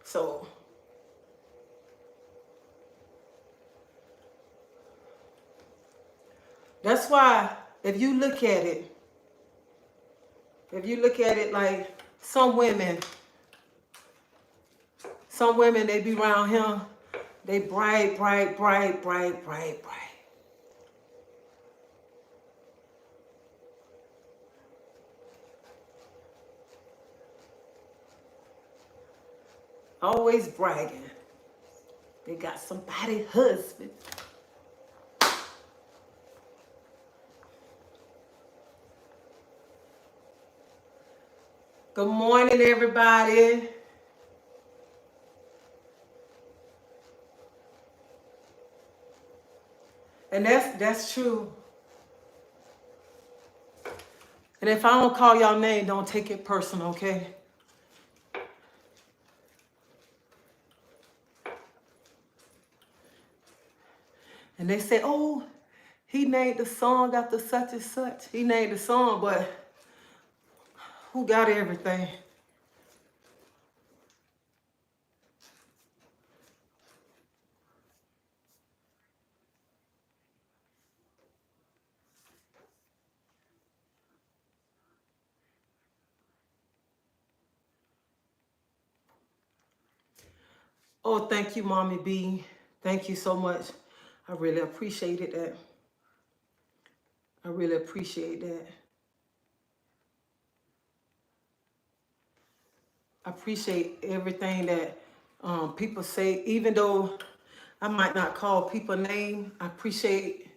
So that's why if you look at it like some women, they be around him, they bright. Always bragging. They got somebody's husband. Good morning, everybody. And that's true. And if I don't call y'all name, don't take it personal, okay? And they say, oh, he named the song after such and such. He named the song, but who got everything? Oh, thank you, Mommy B. Thank you so much. I really appreciated that. I really appreciate that. I appreciate everything that people say, even though I might not call people name. I appreciate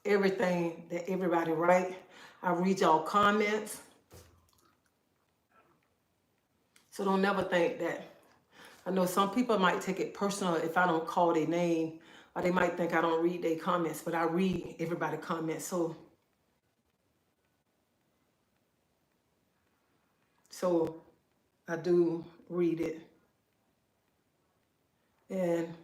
everything that everybody write. I read y'all comments. So don't never think that. I know some people might take it personal if I don't call their name, or they might think I don't read their comments, but I read everybody's comments. So I do read it. And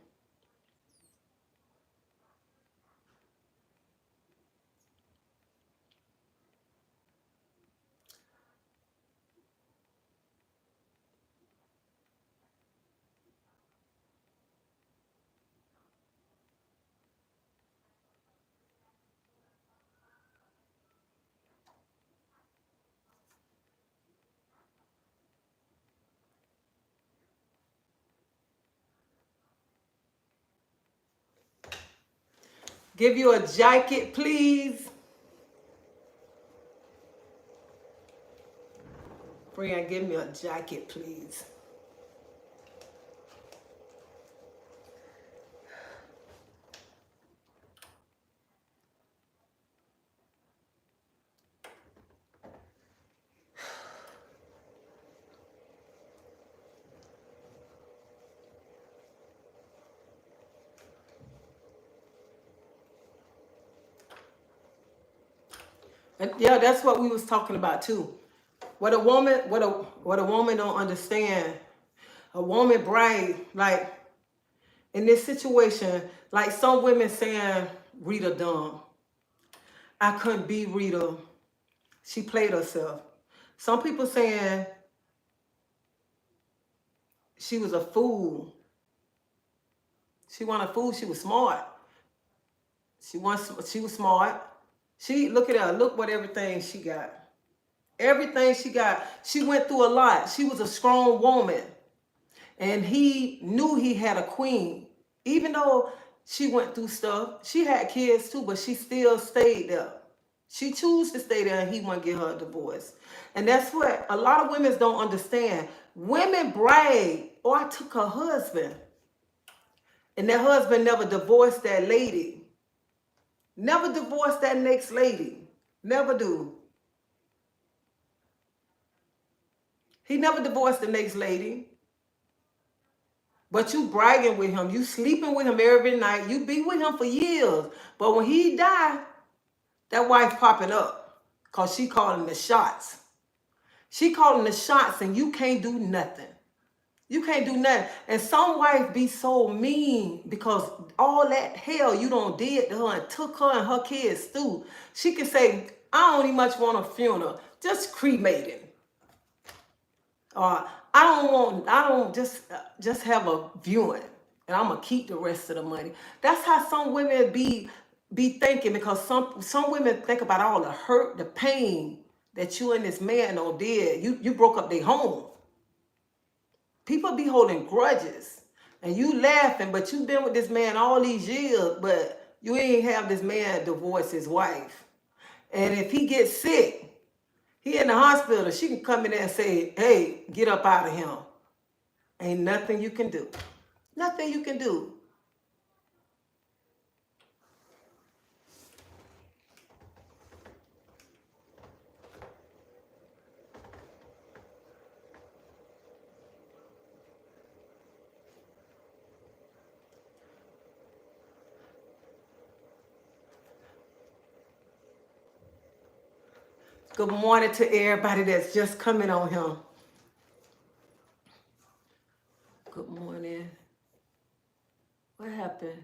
give you a jacket, please. Brian, give me a jacket, please. And yeah, that's what we was talking about too. What a woman don't understand. A woman brave, like in this situation, like some women saying Rita dumb. I couldn't be Rita. She played herself. Some people saying she was a fool. She wasn't a fool, she was smart. She was smart. She look at her, look what everything she got. Everything she got. She went through a lot. She was a strong woman. And he knew he had a queen. Even though she went through stuff, she had kids too, but she still stayed there. She chose to stay there and he wouldn't get her a divorce. And that's what a lot of women don't understand. Women brag, oh, I took her husband. And that husband never divorced that lady. Never divorced that next lady. Never do. He never divorced the next lady. But you bragging with him. You sleeping with him every night. You be with him for years. But when he died, that wife popping up. Because she calling the shots. She calling the shots and you can't do nothing. You can't do nothing. And some wife be so mean because all that hell you done did to her and took her and her kids through. She can say, I don't even much want a funeral. Just cremate him. Or I don't just have a viewing and I'm gonna keep the rest of the money. That's how some women be thinking, because some women think about all the hurt, the pain that you and this man did. You broke up their home. People be holding grudges and you laughing, but you've been with this man all these years, but you ain't have this man divorce his wife. And if he gets sick, he in the hospital, she can come in there and say, hey, get up out of him. Ain't nothing you can do. Nothing you can do. Good morning to everybody that's just coming on here. Good morning. What happened?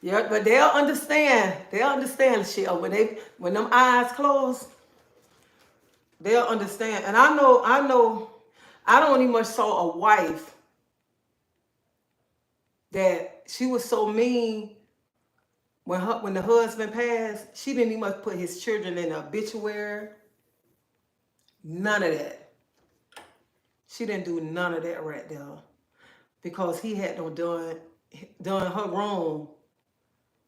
Yeah, but they'll understand. They'll understand shit. When them eyes close, they'll understand. And I know, I don't even much saw a wife that she was so mean when the husband passed. She didn't even much put his children in the obituary. None of that. She didn't do none of that right there, because he had done her wrong.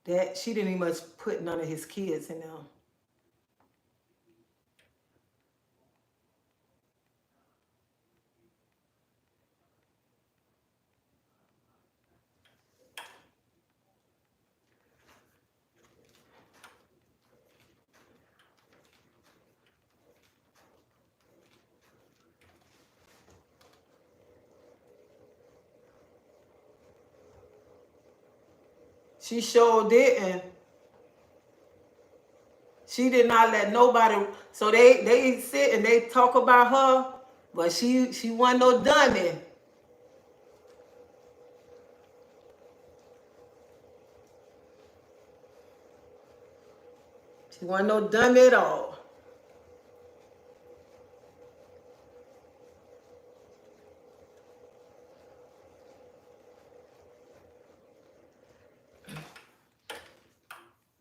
That she didn't even much put none of his kids in there. She sure didn't. She did not let nobody. So they sit and they talk about her, but she wasn't no dummy. She wasn't no dummy at all.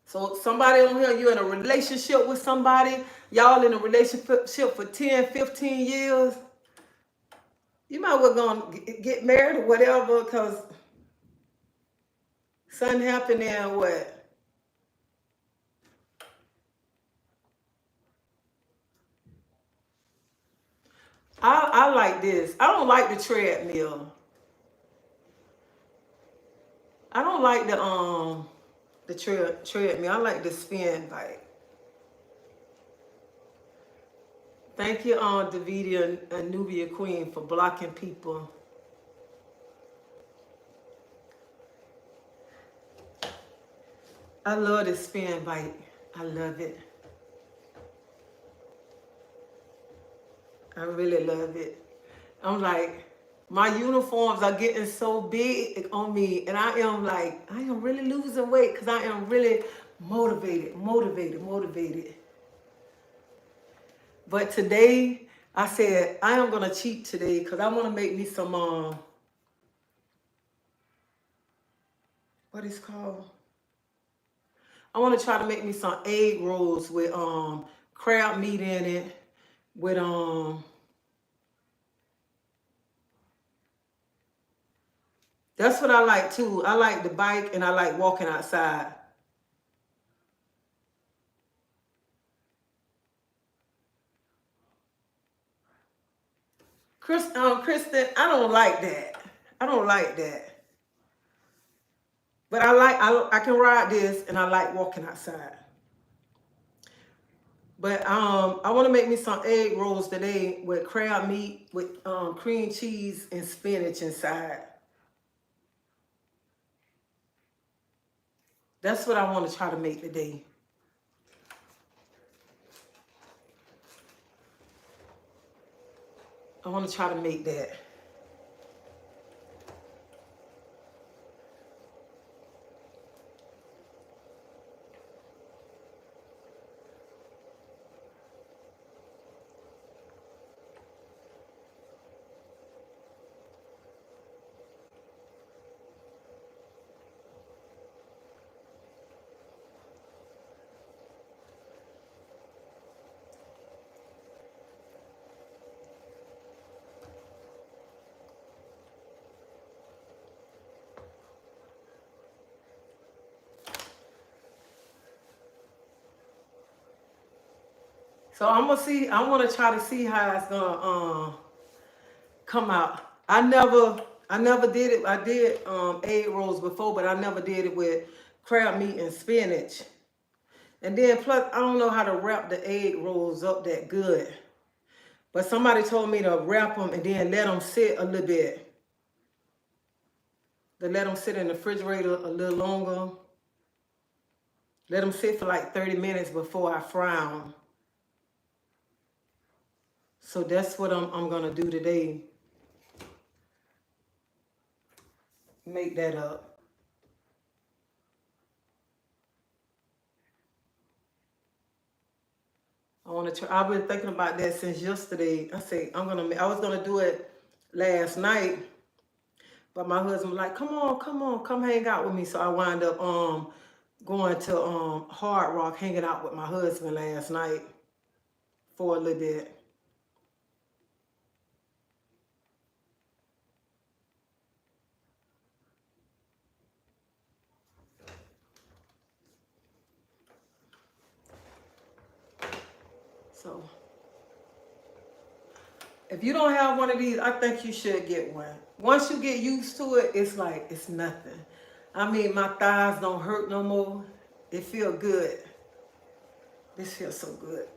So somebody on here, you're in a relationship with somebody, y'all in a relationship for 10, 15 years, you might well go get married or whatever, because something happened there and what? I like this. I don't like the treadmill. I don't like the treadmill. I like the spin bike. Thank you, Davida and Nubia Queen, for blocking people. I love this spin bike. I love it. I really love it. I'm like, my uniforms are getting so big on me, and I am really losing weight because I am really motivated. But today, I said, I am going to cheat today because I want to make me some, what is called? I want to try to make me some egg rolls with crab meat in it, with that's what I like too. I like the bike and I like walking outside. Kristen, I don't like that. I don't like that. But I can ride this, and I like walking outside. But I want to make me some egg rolls today with crab meat with cream cheese and spinach inside. That's what I want to try to make today. I want to try to make that. So I'm gonna see. I want to try to see how it's gonna come out. I never did it. I did egg rolls before, but I never did it with crab meat and spinach. And then plus, I don't know how to wrap the egg rolls up that good. But somebody told me to wrap them and then let them sit a little bit. To let them sit in the refrigerator a little longer. Let them sit for like 30 minutes before I fry them. So that's what I'm gonna do today. Make that up. I want to try. I've been thinking about that since yesterday. I say I was gonna do it last night, but my husband was like, "Come on, come hang out with me." So I wound up going to Hard Rock, hanging out with my husband last night for a little bit. So if you don't have one of these, I think you should get one. Once you get used to it, it's like it's nothing. I mean, my thighs don't hurt no more. It feels good. This feels so good.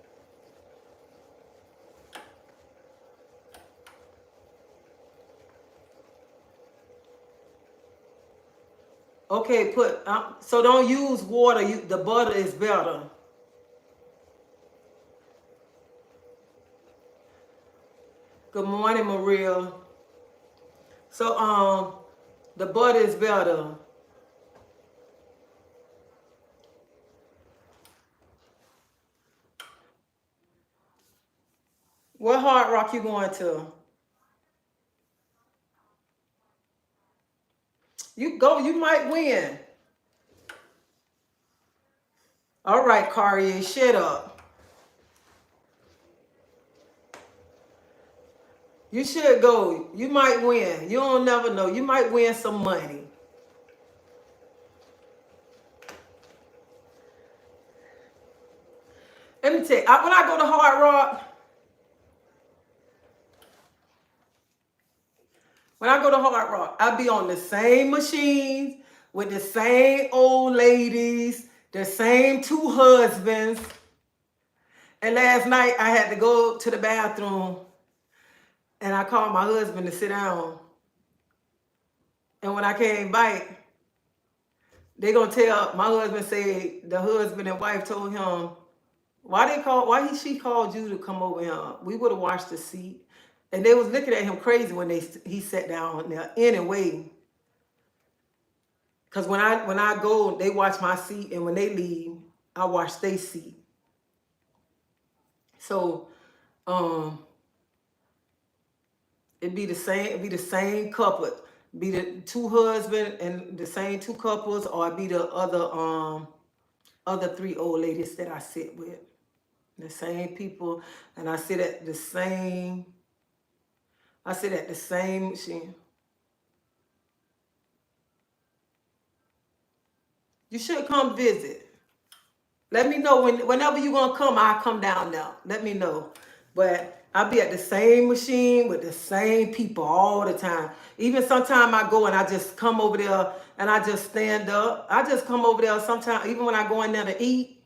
Okay, so don't use water. The butter is better. Good morning, Maria. So the butter is better. What Hard Rock you going to? You go, you might win. All right, Carrier, shut up. You should go. You might win. You don't never know. You might win some money. Let me tell you, when I go to Hard Rock, I be on the same machines with the same old ladies, the same two husbands. And last night I had to go to the bathroom and I called my husband to sit down. And when I came back, they gonna tell my husband said the husband and wife told him, she called you to come over here? We would have washed the seat. And they was looking at him crazy when he sat down there anyway. Cause when I go, they watch my seat, and when they leave, I watch their seat. So it'd be the same couple. Be the two husbands and the same two couples, or it'd be the other three old ladies that I sit with. The same people, and I sit at the same machine. You should come visit. Let me know whenever you're gonna come. I'll come down there. Let me know. But I be at the same machine with the same people all the time. Even sometimes I go and I just come over there and I just stand up. I just come over there sometimes, even when I go in there to eat.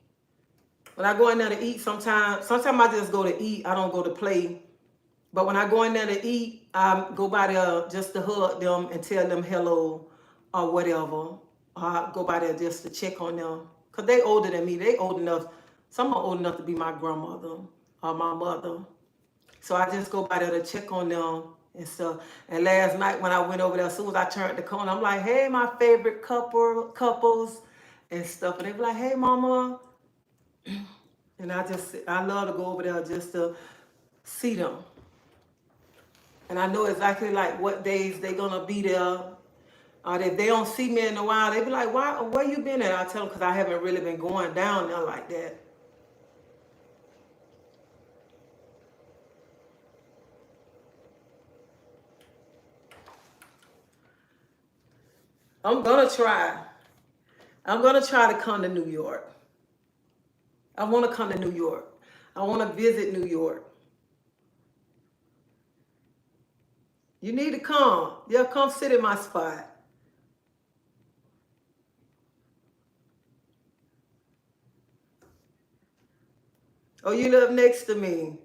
When I go in there to eat, sometimes I just go to eat. I don't go to play. But when I go in there to eat, I go by there just to hug them and tell them hello or whatever. I go by there just to check on them. Because they older than me. They old enough. Some are old enough to be my grandmother or my mother. So I just go by there to check on them and stuff. And last night when I went over there, as soon as I turned the corner, I'm like, hey, my favorite couples and stuff. And they be like, hey, mama. And I love to go over there just to see them. And I know exactly like what days they gonna be there. Or if they don't see me in a while, they be like, why, where you been at? I tell them because I haven't really been going down there like that. I'm gonna try. I'm gonna try to come to New York. I want to come to New York. I want to visit New York. You need to come. Yeah, come sit in my spot. Oh, you live next to me.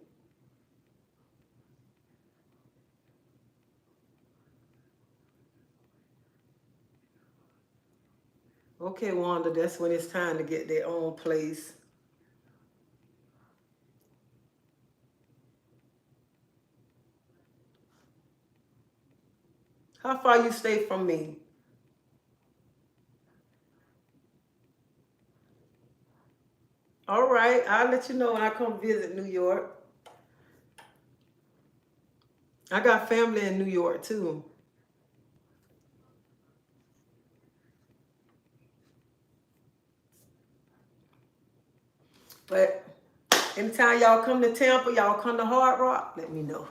Okay, Wanda, that's when it's time to get their own place. How far you stay from me? All right, I'll let you know when I come visit New York. I got family in New York too. But anytime y'all come to Tampa, y'all come to Hard Rock, let me know.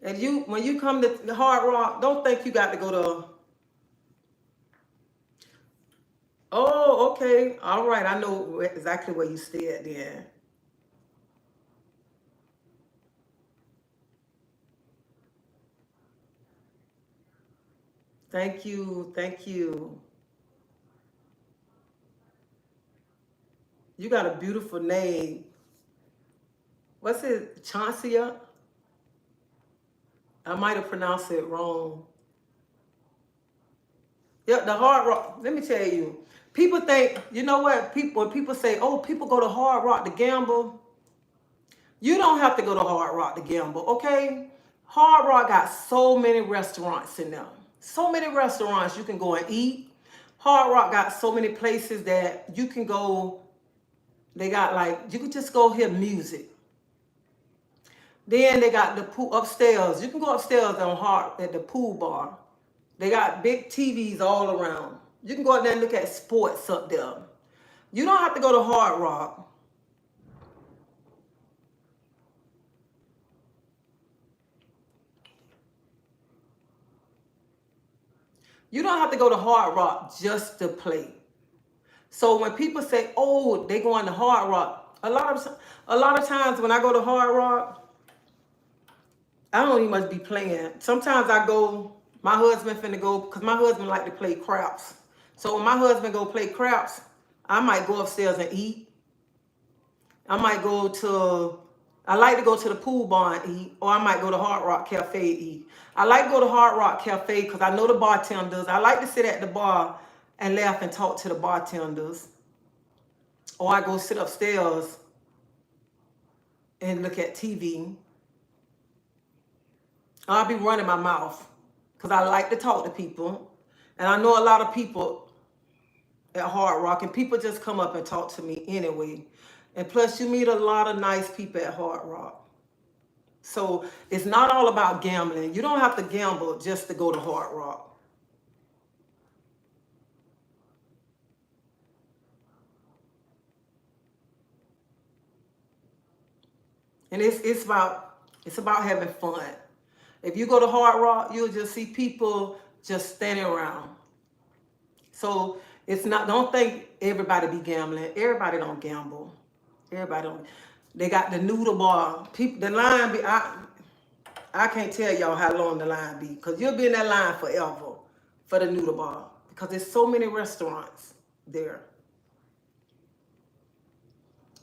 And when you come to Hard Rock, don't think you got to go to. Oh, okay. All right. I know exactly where you stay at then. Thank you. Thank you. You got a beautiful name. What's it? Chauncia? I might have pronounced it wrong. Yeah, the Hard Rock. Let me tell you. People think, you know what? When people say, oh, people go to Hard Rock to gamble, you don't have to go to Hard Rock to gamble, okay? Hard Rock got so many restaurants in them. So many restaurants you can go and eat. Hard Rock got so many places that you can go. They got like, you can just go hear music. Then they got the pool upstairs. You can go upstairs at the pool bar. They got big TVs all around. You can go out there and look at sports up there. You don't have to go to Hard Rock. You don't have to go to Hard Rock just to play. So when people say, "Oh, they going to Hard Rock," a lot of times when I go to Hard Rock, I don't even must be playing. Sometimes I go. My husband finna go because my husband like to play craps. So when my husband go play craps, I might go upstairs and eat. I might go to. I like to go to the pool bar and eat, or I might go to Hard Rock Cafe and eat. I like to go to Hard Rock Cafe because I know the bartenders. I like to sit at the bar and laugh and talk to the bartenders. Or I go sit upstairs and look at TV. I'll be running my mouth because I like to talk to people. And I know a lot of people at Hard Rock, and people just come up and talk to me anyway. And plus, you meet a lot of nice people at Hard Rock. So it's not all about gambling. You don't have to gamble just to go to Hard Rock. And it's about having fun. If you go to Hard Rock, you'll just see people just standing around. So it's not, don't think everybody be gambling. Everybody don't gamble. Everybody don't. They got the noodle bar. People, the line be. I can't tell y'all how long the line be, because you'll be in that line forever for the noodle bar, because there's so many restaurants there.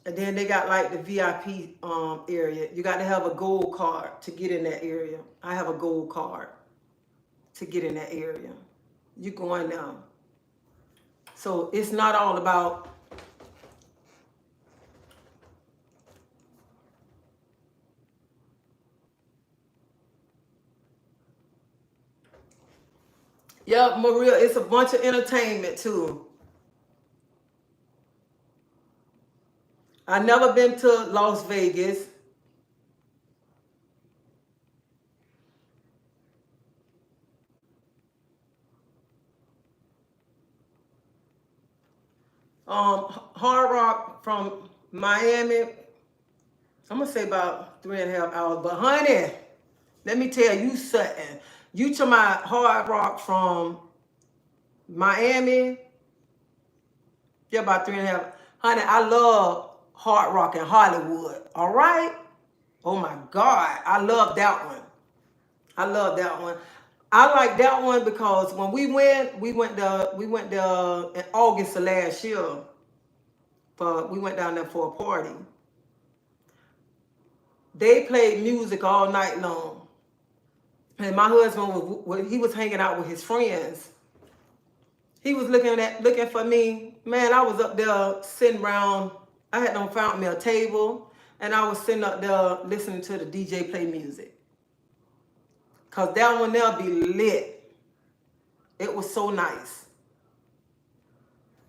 And then they got like the VIP area. You got to have a gold card to get in that area. I have a gold card to get in that area. You go in there. So it's not all about yeah, Maria, it's a bunch of entertainment too. I never been to Las Vegas. Hard Rock from Miami, I'm gonna say about 3.5 hours. But honey, let me tell you something. You to my Hard Rock from Miami, yeah, about 3.5. Honey, I love Hard Rock in Hollywood. All right. Oh my God, I love that one. I love that one. I like that one because when we went there in August of last year. We went down there for a party. They played music all night long, and my husband he was hanging out with his friends. He was looking for me. Man, I was up there sitting around. I had found me a table, and I was sitting up there listening to the DJ play music. Cause that one there be lit. It was so nice.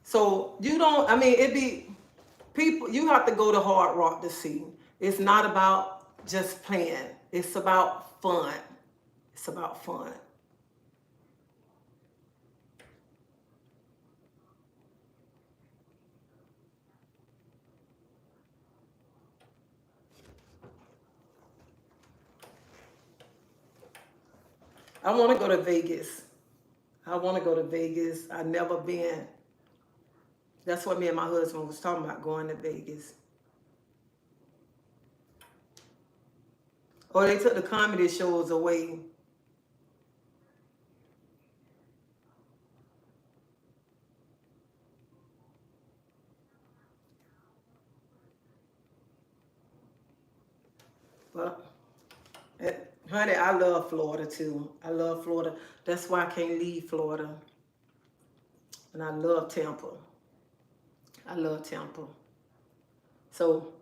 So it be people, you have to go to Hard Rock to see. It's not about just playing. It's about fun. It's about fun. I want to go to Vegas. I want to go to Vegas. I've never been. That's what me and my husband was talking about, going to Vegas. Or they took the comedy shows away. But, honey, I love Florida too. I love Florida. That's why I can't leave Florida. And I love Tampa. I love Tampa. So,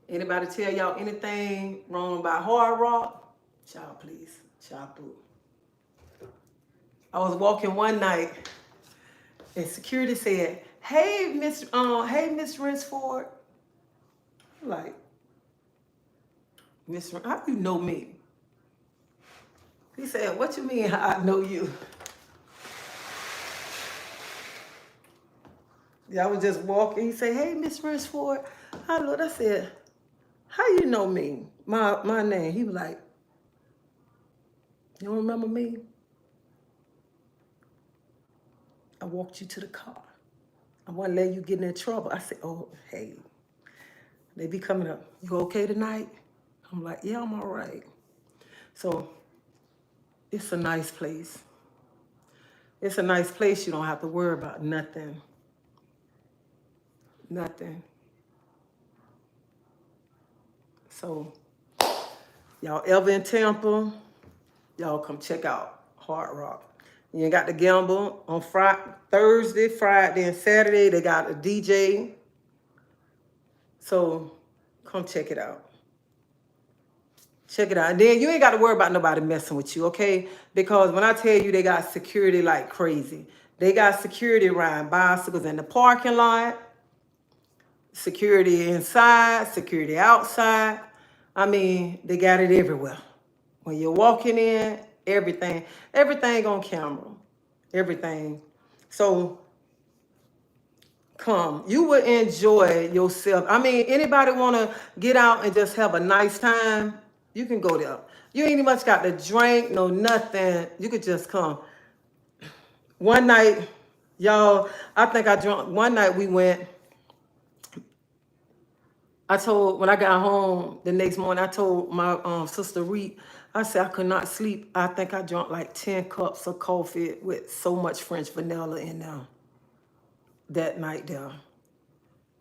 anybody tell y'all anything wrong about Hard Rock? Child, please. Child, boo. I was walking one night, and security said, "Hey, Miss Rinsford." I'm like, Miss, how do you know me? He said, "What you mean? How I know you?" Yeah, I was just walking. He said, "Hey, Miss Rinsford." I looked. I said, "How you know me? My name?" He was like, "You don't remember me? I walked you to the car. I want to let you get in trouble." I said, "Oh, hey, they be coming up. You okay tonight?" I'm like, "Yeah, I'm all right." So it's a nice place. It's a nice place. You don't have to worry about nothing. Nothing. So y'all ever in Tampa, y'all come check out Hard Rock. You ain't got to gamble on Thursday, Friday, and Saturday. They got a DJ. So come check it out. Check it out. And then you ain't got to worry about nobody messing with you, okay? Because when I tell you they got security like crazy. They got security riding bicycles in the parking lot, security inside, security outside. I mean, they got it everywhere. When you're walking in, everything on camera. Everything. So come. You will enjoy yourself. I mean, anybody want to get out and just have a nice time, you can go there. You ain't much got to drink, no nothing. You could just come. One night, y'all, I think I drunk. One night we went, I told, when I got home the next morning, I told my sister Reed, I said I could not sleep. I think I drank like 10 cups of coffee with so much French vanilla in there that night there.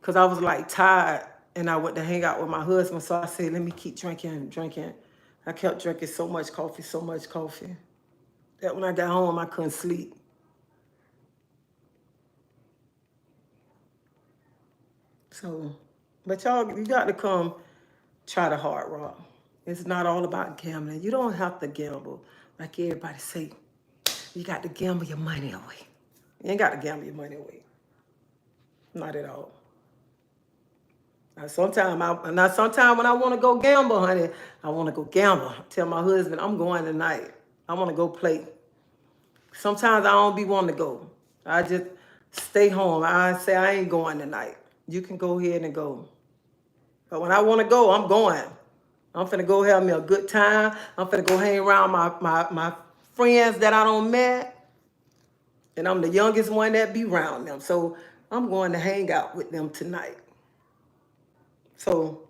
Because I was like tired and I went to hang out with my husband. So I said, let me keep drinking. I kept drinking so much coffee, that when I got home, I couldn't sleep. So, but y'all, you got to come try the Hard Rock. It's not all about gambling. You don't have to gamble. Like everybody say, you got to gamble your money away. You ain't got to gamble your money away. Not at all. Sometimes when I want to go gamble, honey, I want to go gamble. Tell my husband I'm going tonight. I want to go play. Sometimes I don't be wanting to go. I just stay home. I say I ain't going tonight. You can go ahead and go. But when I want to go, I'm going. I'm finna go have me a good time. I'm finna go hang around my friends that I don't met. And I'm the youngest one that be around them. So I'm going to hang out with them tonight. So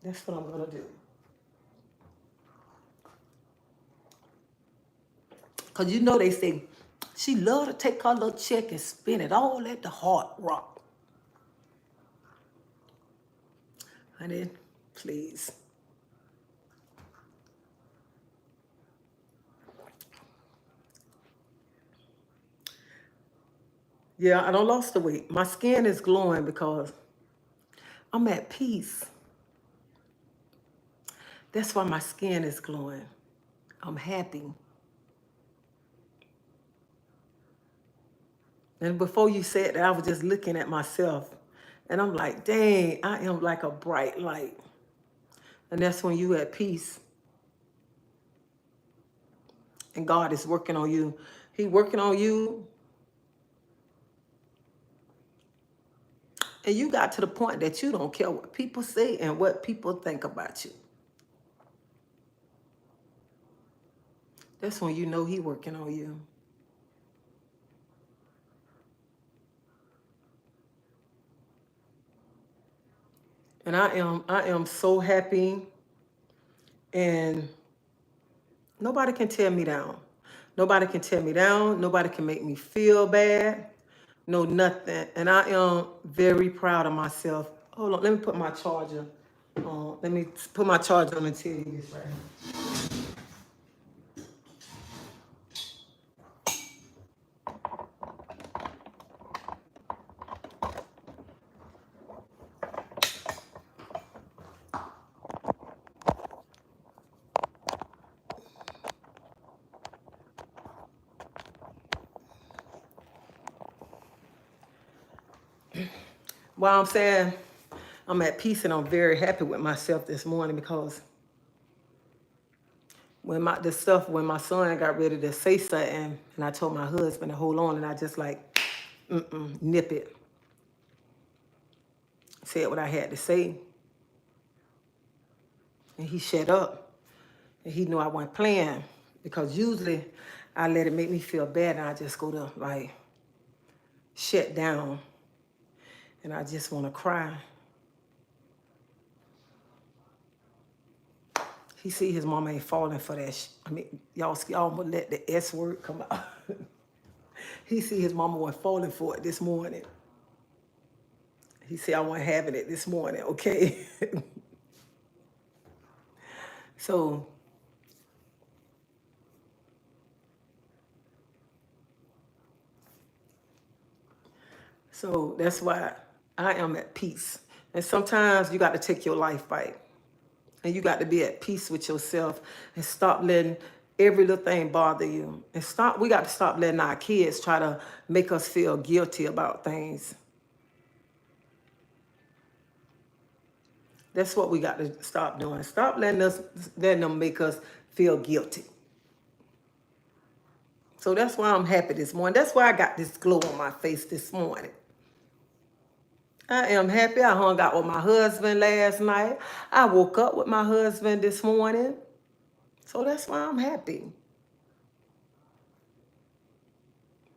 that's what I'm gonna do. Cause you know they say she love to take her little check and spend it all at the Hard Rock. Honey, please. Yeah, I don't lost the weight. My skin is glowing because I'm at peace. That's why my skin is glowing. I'm happy. And before you said that, I was just looking at myself. And I'm like, dang, I am like a bright light. And that's when you at peace. And God is working on you. He working on you. And you got to the point that you don't care what people say and what people think about you. That's when you know he working on you. And I am so happy, and nobody can tear me down. Nobody can tear me down. Nobody can make me feel bad. No, nothing. And I am very proud of myself. Hold on, let me put my charger on. Let me put my charger on and tell you this right here. Well, I'm saying I'm at peace and I'm very happy with myself this morning because when my son got ready to say something and I told my husband to hold on and I just like, nip it. Said what I had to say. And he shut up. And he knew I wasn't playing because usually I let it make me feel bad and I just go to like shut down and I just want to cry. He see his mama ain't falling for that. Y'all gonna let the S word come out. He see his mama wasn't falling for it this morning. He said I wasn't having it this morning, okay? So that's why I am at peace. And sometimes you got to take your life back. And you got to be at peace with yourself and stop letting every little thing bother you. And we got to stop letting our kids try to make us feel guilty about things. That's what we got to stop doing. Stop letting them make us feel guilty. So that's why I'm happy this morning. That's why I got this glow on my face this morning. I am happy. I hung out with my husband last night. I woke up with my husband this morning. So that's why I'm happy.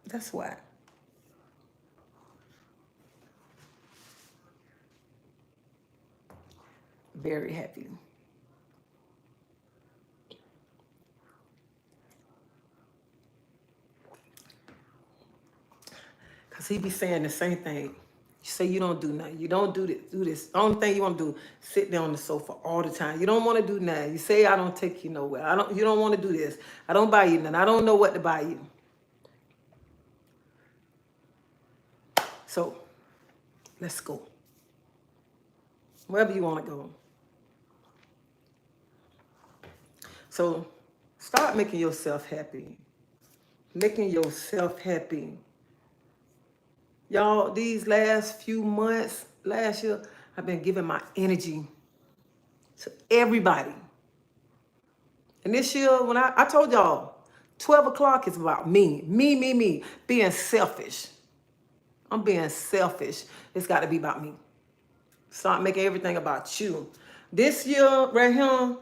That's why. Very happy. Because he be saying the same thing. You say you don't do nothing. You don't do this. Do this. The only thing you want to do, sit down on the sofa all the time. You don't want to do nothing. You say I don't take you nowhere. You don't want to do this. I don't buy you nothing. I don't know what to buy you. So let's go. Wherever you want to go. So start making yourself happy. Making yourself happy. Y'all, these last few months, last year, I've been giving my energy to everybody. And this year, when I told y'all, 12 o'clock is about me. Me. Being selfish. I'm being selfish. It's got to be about me. Start making everything about you. This year, right here,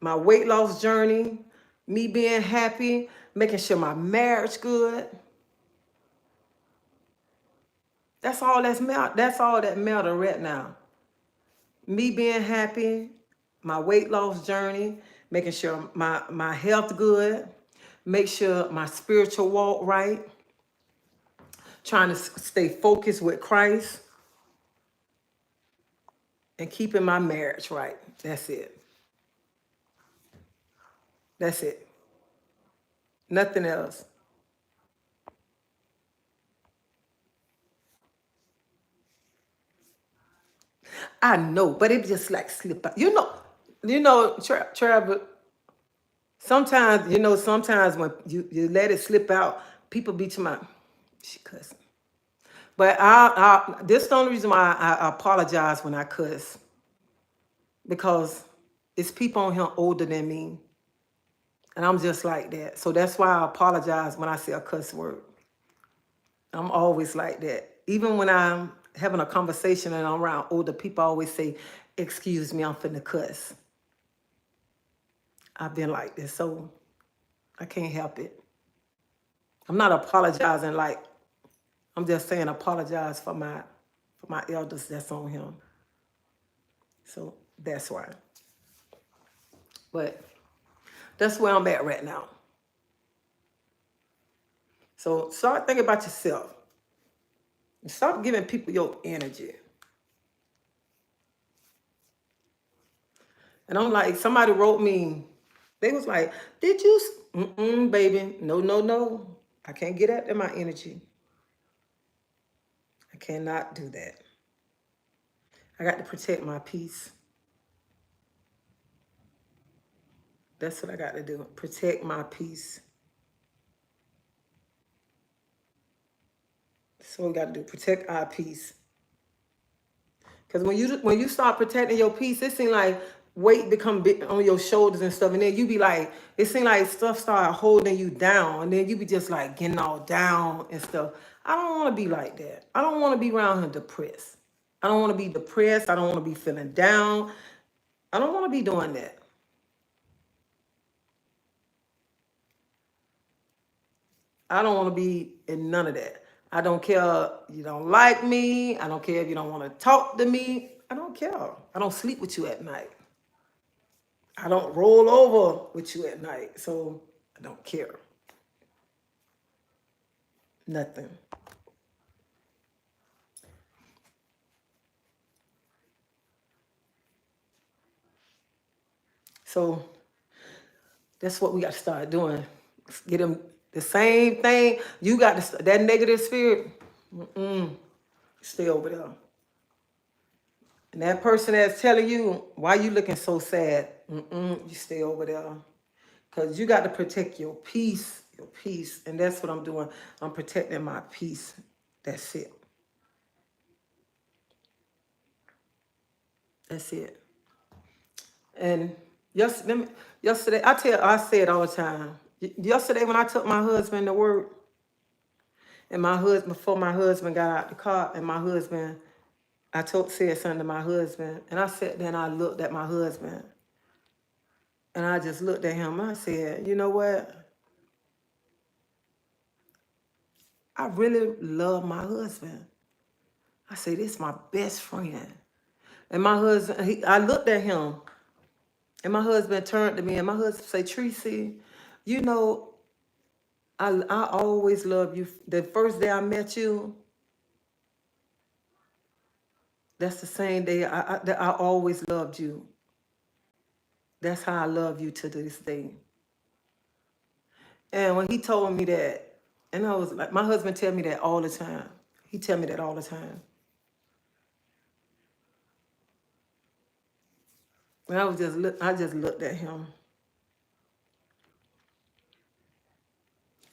my weight loss journey, me being happy, making sure my marriage good. That's all that matter right now. Me being happy, my weight loss journey, making sure my health good, make sure my spiritual walk right, trying to stay focused with Christ, and keeping my marriage right. That's it. That's it. Nothing else. I know, but it just like slip out. Trevor, sometimes when you let it slip out, people be to my, she cussing. But this is the only reason why I apologize when I cuss. Because it's people on here older than me. And I'm just like that. So that's why I apologize when I say a cuss word. I'm always like that. Even when I'm having a conversation and I'm around older people, I always say, excuse me, I'm finna cuss. I've been like this, so I can't help it. I'm not apologizing like, I'm just saying apologize for my elders that's on him. So that's why. But that's where I'm at right now. So start thinking about yourself. Stop giving people your energy. And I'm like, somebody wrote me, they was like, did you, baby, no. I can't get out of my energy. I cannot do that. I got to protect my peace. That's what I got to do, protect my peace. That's what we got to do, protect our peace. Because when you start protecting your peace, it seems like weight become big on your shoulders and stuff. And then you be like, it seems like stuff start holding you down. And then you be just like getting all down and stuff. I don't want to be like that. I don't want to be around here depressed. I don't want to be depressed. I don't want to be feeling down. I don't want to be doing that. I don't want to be in none of that. I don't care if you don't like me. I don't care if you don't want to talk to me. I don't care. I don't sleep with you at night. I don't roll over with you at night. So I don't care. Nothing. So that's what we got to start doing. Get them the same thing. You got that negative spirit. Stay over there. And that person that's telling you, why you looking so sad? You stay over there. Because you got to protect your peace. Your peace. And that's what I'm doing. I'm protecting my peace. That's it. That's it. And yesterday, I say it all the time. Yesterday when I took my husband to work, and before my husband got out the car, and my husband, said something to my husband, and I sat there and I looked at my husband, and I just looked at him and I said, you know what? I really love my husband. I said, this is my best friend. And my husband, I looked at him, and my husband turned to me, and my husband said, Tracy, you know, I always loved you. The first day I met you, that's the same day that I always loved you. That's how I love you to this day. And when he told me that, and I was like, my husband tell me that all the time. He tell me that all the time. And I just looked at him.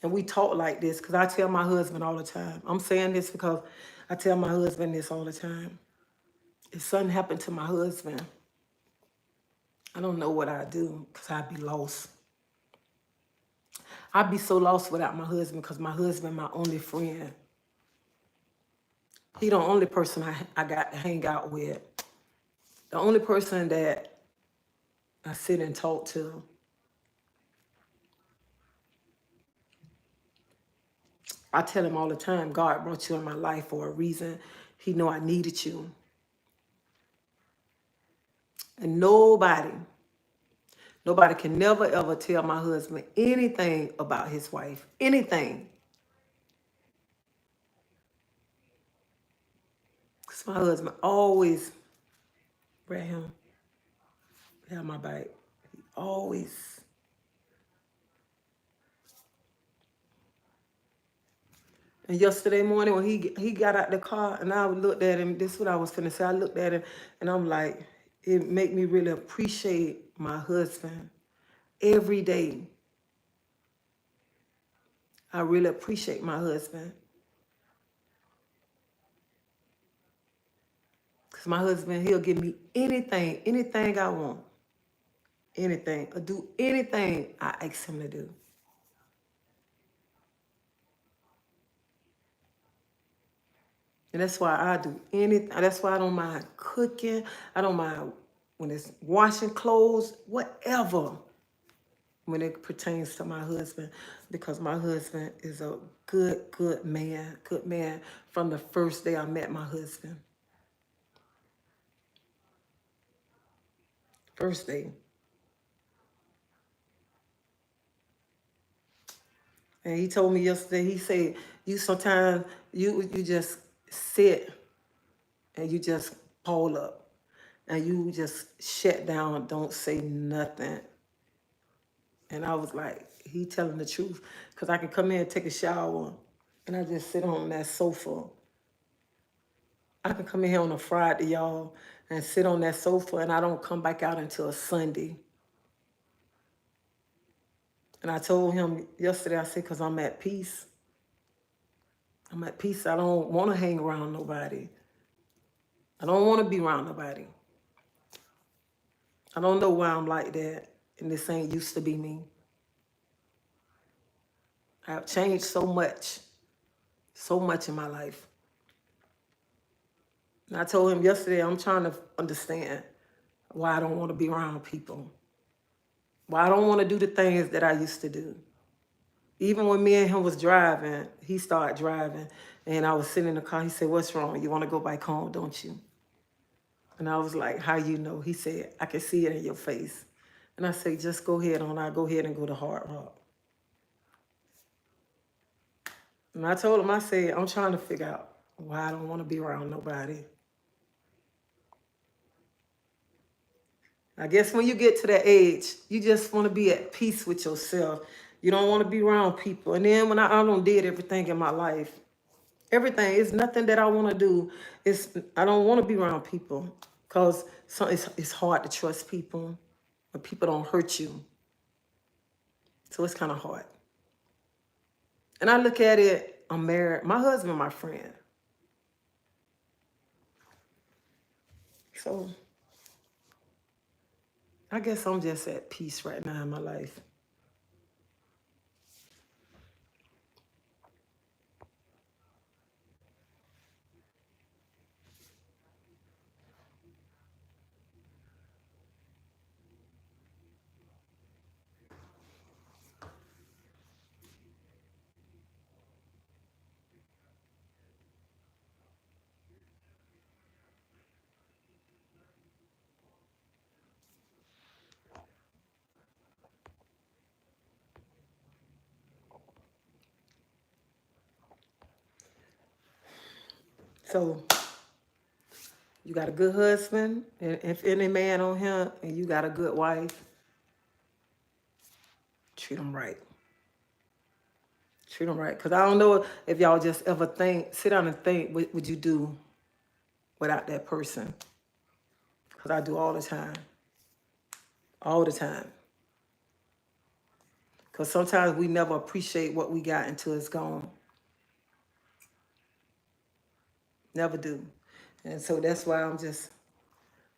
And we talk like this because I tell my husband all the time. I'm saying this because I tell my husband this all the time. If something happened to my husband, I don't know what I'd do because I'd be lost. I'd be so lost without my husband because my husband my only friend. He the only person I got to hang out with. The only person that I sit and talk to. I tell him all the time, God brought you in my life for a reason. He know I needed you. And nobody can never ever tell my husband anything about his wife. Anything. Because my husband always read him. Had my back. He always. And yesterday morning when he got out the car and I looked at him, this is what I was finna say. I looked at him and I'm like, it made me really appreciate my husband every day. I really appreciate my husband. Because my husband, he'll give me anything I want. Anything. Or do anything I ask him to do. And that's why I do anything. That's why I don't mind cooking. I don't mind when it's washing clothes, whatever, when it pertains to my husband. Because my husband is a good man. Good man from the first day I met my husband. First day. And he told me yesterday, he said, you sometimes, you just sit and you just pull up and you just shut down, don't say nothing. And I was like, he telling the truth. Because I can come in and take a shower and I just sit on that sofa. I can come in here on a Friday, y'all, and sit on that sofa and I don't come back out until a Sunday. And I told him yesterday, I said, because I'm at peace. I'm at peace. I don't want to hang around nobody. I don't want to be around nobody. I don't know why I'm like that. And this ain't used to be me. I've changed so much in my life. And I told him yesterday, I'm trying to understand why I don't want to be around people. Why I don't want to do the things that I used to do. Even when me and him was driving, he started driving, and I was sitting in the car. He said, what's wrong? You want to go back home, don't you? And I was like, how you know? He said, I can see it in your face. And I said, just go ahead on. I'll go ahead and go to Hard Rock. And I told him, I said, I'm trying to figure out why I don't want to be around nobody. I guess when you get to that age, you just want to be at peace with yourself. You don't want to be around people. And then when I don't did everything in my life, everything, it's nothing that I want to do. I don't want to be around people because it's hard to trust people when people don't hurt you. So it's kind of hard. And I look at it, I'm married. My husband, my friend. So I guess I'm just at peace right now in my life. So you got a good husband, and if any man on him, and you got a good wife, treat them right. Treat them right. Because I don't know if y'all just ever sit down and think, what would you do without that person? Because I do all the time. All the time. Because sometimes we never appreciate what we got until it's gone. Never do. And so that's why I'm just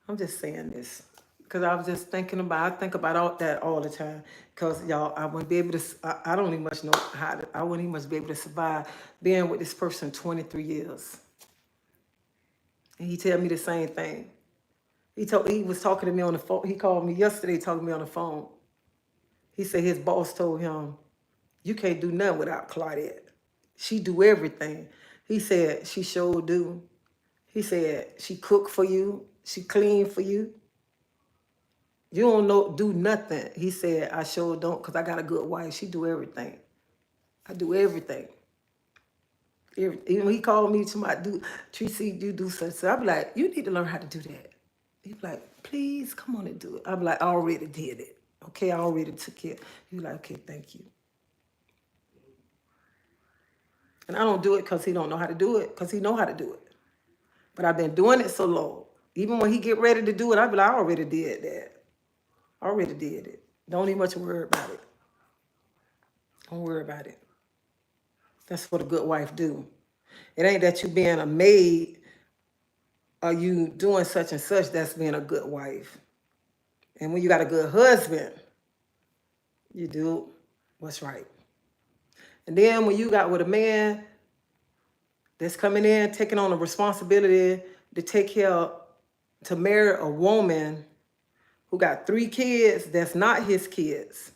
saying this. Because I was just I think about all that all the time. Because y'all, I wouldn't be able to, I don't even much know I wouldn't even much be able to survive being with this person 23 years. And he tell me the same thing. He was talking to me on the phone. He called me yesterday talking to me on the phone. He said his boss told him, you can't do nothing without Claudette. She do everything. He said, she sure do. He said, she cook for you. She clean for you. You don't do nothing. He said, I sure don't, because I got a good wife. She do everything. I do everything. Even he called me to Tracy, you do such. So I be like, you need to learn how to do that. He be like, please, come on and do it. I be like, I already did it. Okay, I already took it. He be like, okay, thank you. And I don't do it because he don't know how to do it, because he know how to do it. But I've been doing it so long. Even when he get ready to do it, I be like, I already did that. I already did it. Don't even much worry about it. Don't worry about it. That's what a good wife do. It ain't that you being a maid or you doing such and such, that's being a good wife. And when you got a good husband, you do what's right. And then when you got with a man that's coming in, taking on the responsibility to take care, to marry a woman who got 3 kids that's not his kids.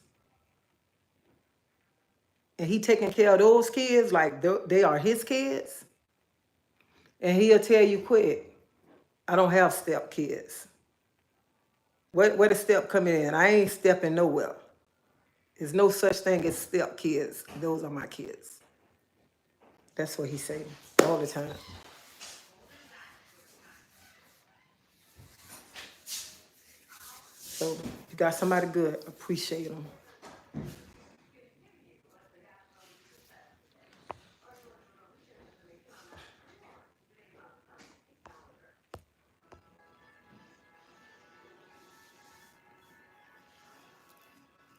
And he taking care of those kids like they are his kids. And he'll tell you quick, I don't have step kids. Where the step coming in? I ain't stepping nowhere. There's no such thing as step kids. Those are my kids. That's what he say all the time. So you got somebody good, appreciate them.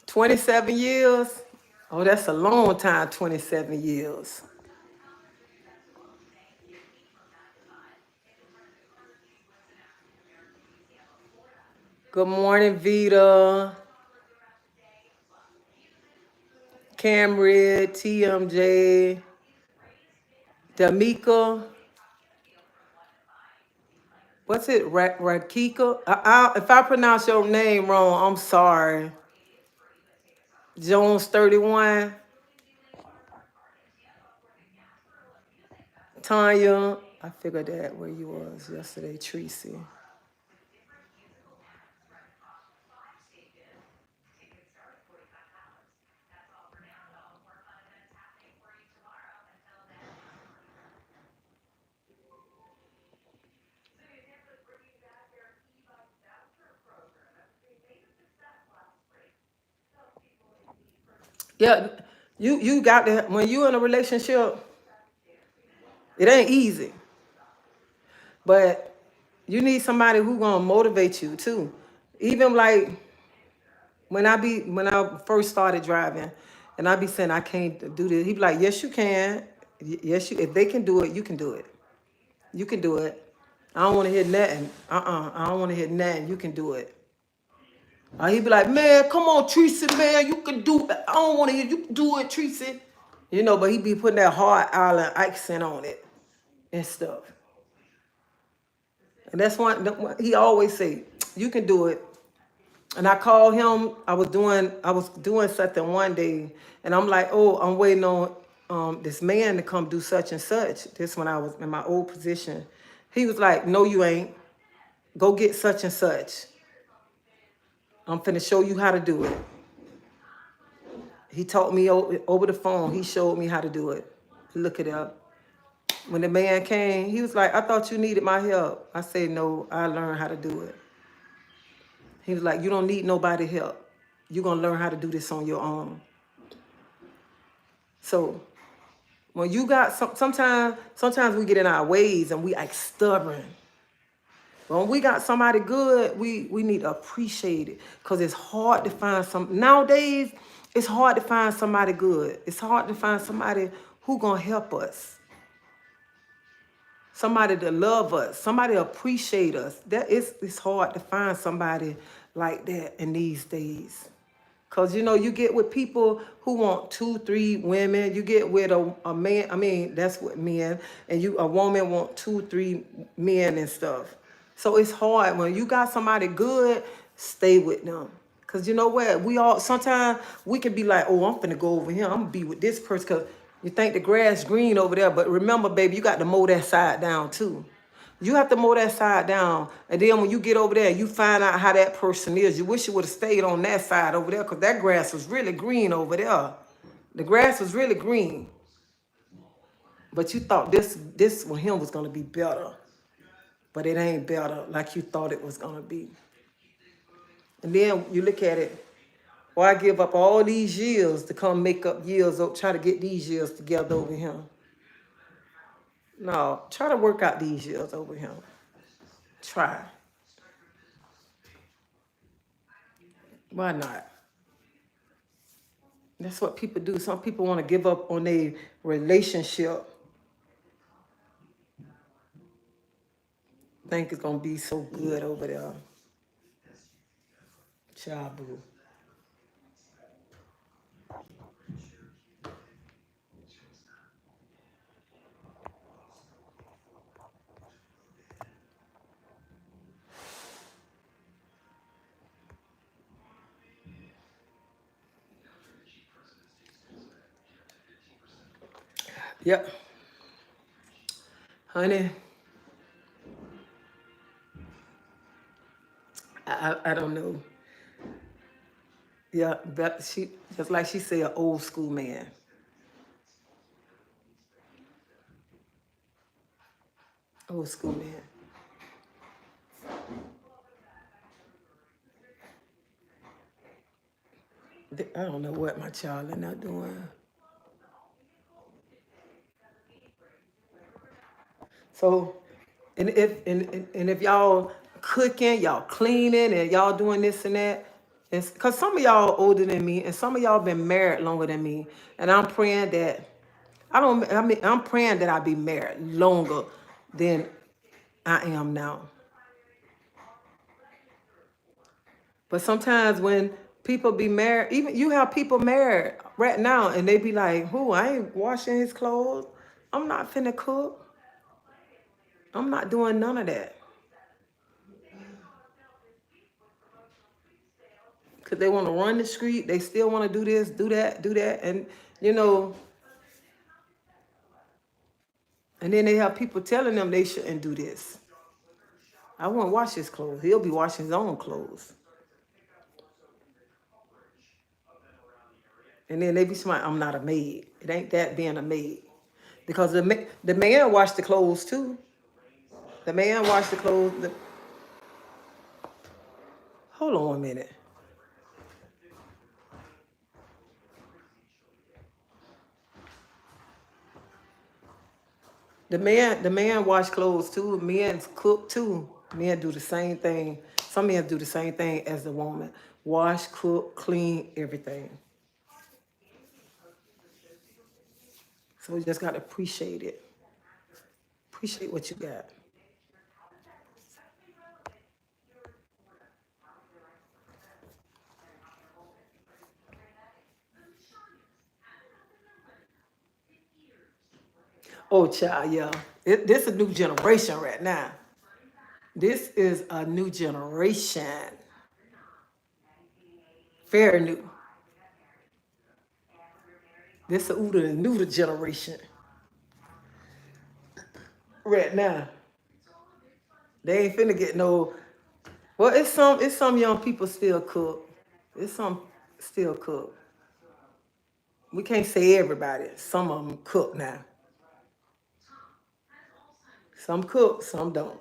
$27 years? Oh, that's a long time, 27 years. Good morning, Vita, Camry, TMJ, Damika. What's it, Rakika? If I pronounce your name wrong, I'm sorry. Jones 31. Tanya, I figured that where you was yesterday, Tracy. Yeah, you got to, when you in a relationship, it ain't easy. But you need somebody who gonna motivate you too. Even like when I first started driving and I be saying I can't do this, he be like, yes you can. Yes, if they can do it, you can do it. You can do it. I don't want to hear nothing. I don't want to hear nothing. You can do it. He be like, man, come on, Tracy, man, you can do it. I don't want to hear, you can do it, Tracy. You know, but he be putting that hard island accent on it and stuff. And that's one he always say, you can do it. And I called him, I was doing something one day, and I'm like, oh, I'm waiting on this man to come do such and such. This when I was in my old position. He was like, no, you ain't. Go get such and such. I'm finna show you how to do it. He taught me over the phone. He showed me how to do it. Look it up. When the man came, he was like, I thought you needed my help. I said, no, I learned how to do it. He was like, you don't need nobody help. You're going to learn how to do this on your own. So when you got sometimes we get in our ways and we act stubborn. When we got somebody good, we need to appreciate it, because it's hard to find nowadays, it's hard to find somebody good. It's hard to find somebody who gonna help us. Somebody to love us, somebody to appreciate us. It's hard to find somebody like that in these days. Cause you get with people who want 2, 3 women. You get with a man. I mean, that's what men, and a woman want 2, 3 men and stuff. So it's hard when you got somebody good. Stay with them. Cause you know what? Sometimes we can be like, oh, I'm finna go over here. I'm gonna be with this person. Cause you think the grass green over there, but remember, baby, you got to mow that side down too. You have to mow that side down. And then when you get over there, you find out how that person is. You wish you would have stayed on that side over there, because that grass was really green over there. The grass was really green. But you thought this with him was going to be better. But it ain't better like you thought it was going to be. And then you look at it. Why give up all these years to come make up years, try to get these years together over here? No, try to work out these years over here. Try. Why not? That's what people do. Some people want to give up on their relationship. Think it's going to be so good over there. Child boo. Yep. Honey, I don't know. Yeah, but she, just like she said, old school man. Old school man. I don't know what my child are not doing. So, and if y'all cooking, y'all cleaning, and y'all doing this and that, it's because some of y'all are older than me, and some of y'all been married longer than me, and I'm praying that I'm praying that I be married longer than I am now. But sometimes when people be married, even you have people married right now, and they be like, "Who? I ain't washing his clothes. I'm not finna cook. I'm not doing none of that." Because they want to run the street. They still want to do this, do that, do that. And, you know, and then they have people telling them they shouldn't do this. I won't wash his clothes. He'll be washing his own clothes. And then they be smart, I'm not a maid. It ain't that being a maid. Because the man washed the clothes too. The man washed the clothes. Hold on a minute. The man wash clothes too. Men cook too. Men do the same thing. Some men do the same thing as the woman. Wash, cook, clean, everything. So we just gotta appreciate it. Appreciate what you got. Oh, child, yeah. This is a new generation right now. This is a new generation. Very new. This is the new generation right now. They ain't finna get no. Well, it's some young people still cook. It's some still cook. We can't say everybody. Some of them cook now. Some cook, some don't.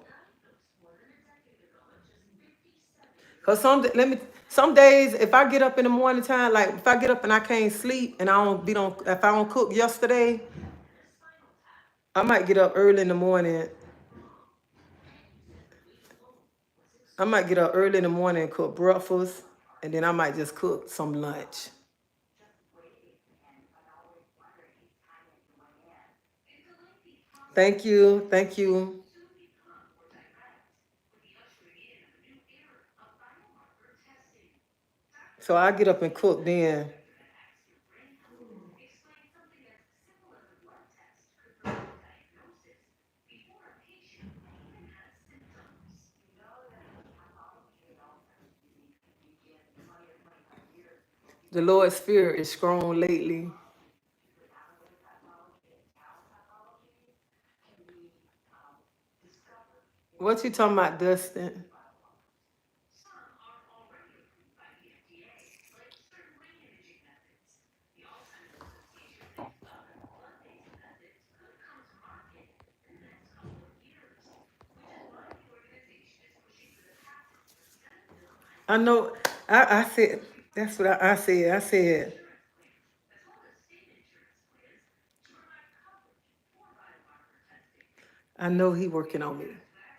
Cause some days if I get up in the morning time, like if I get up and I can't sleep and if I don't cook yesterday, I might get up early in the morning. I might get up early in the morning and cook breakfast, and then I might just cook some lunch. Thank you, thank you. So I get up and cook then. The Lord's Spirit is strong lately. What you talking about, Dustin? I know. I said that's what I said. I said I know he working on me.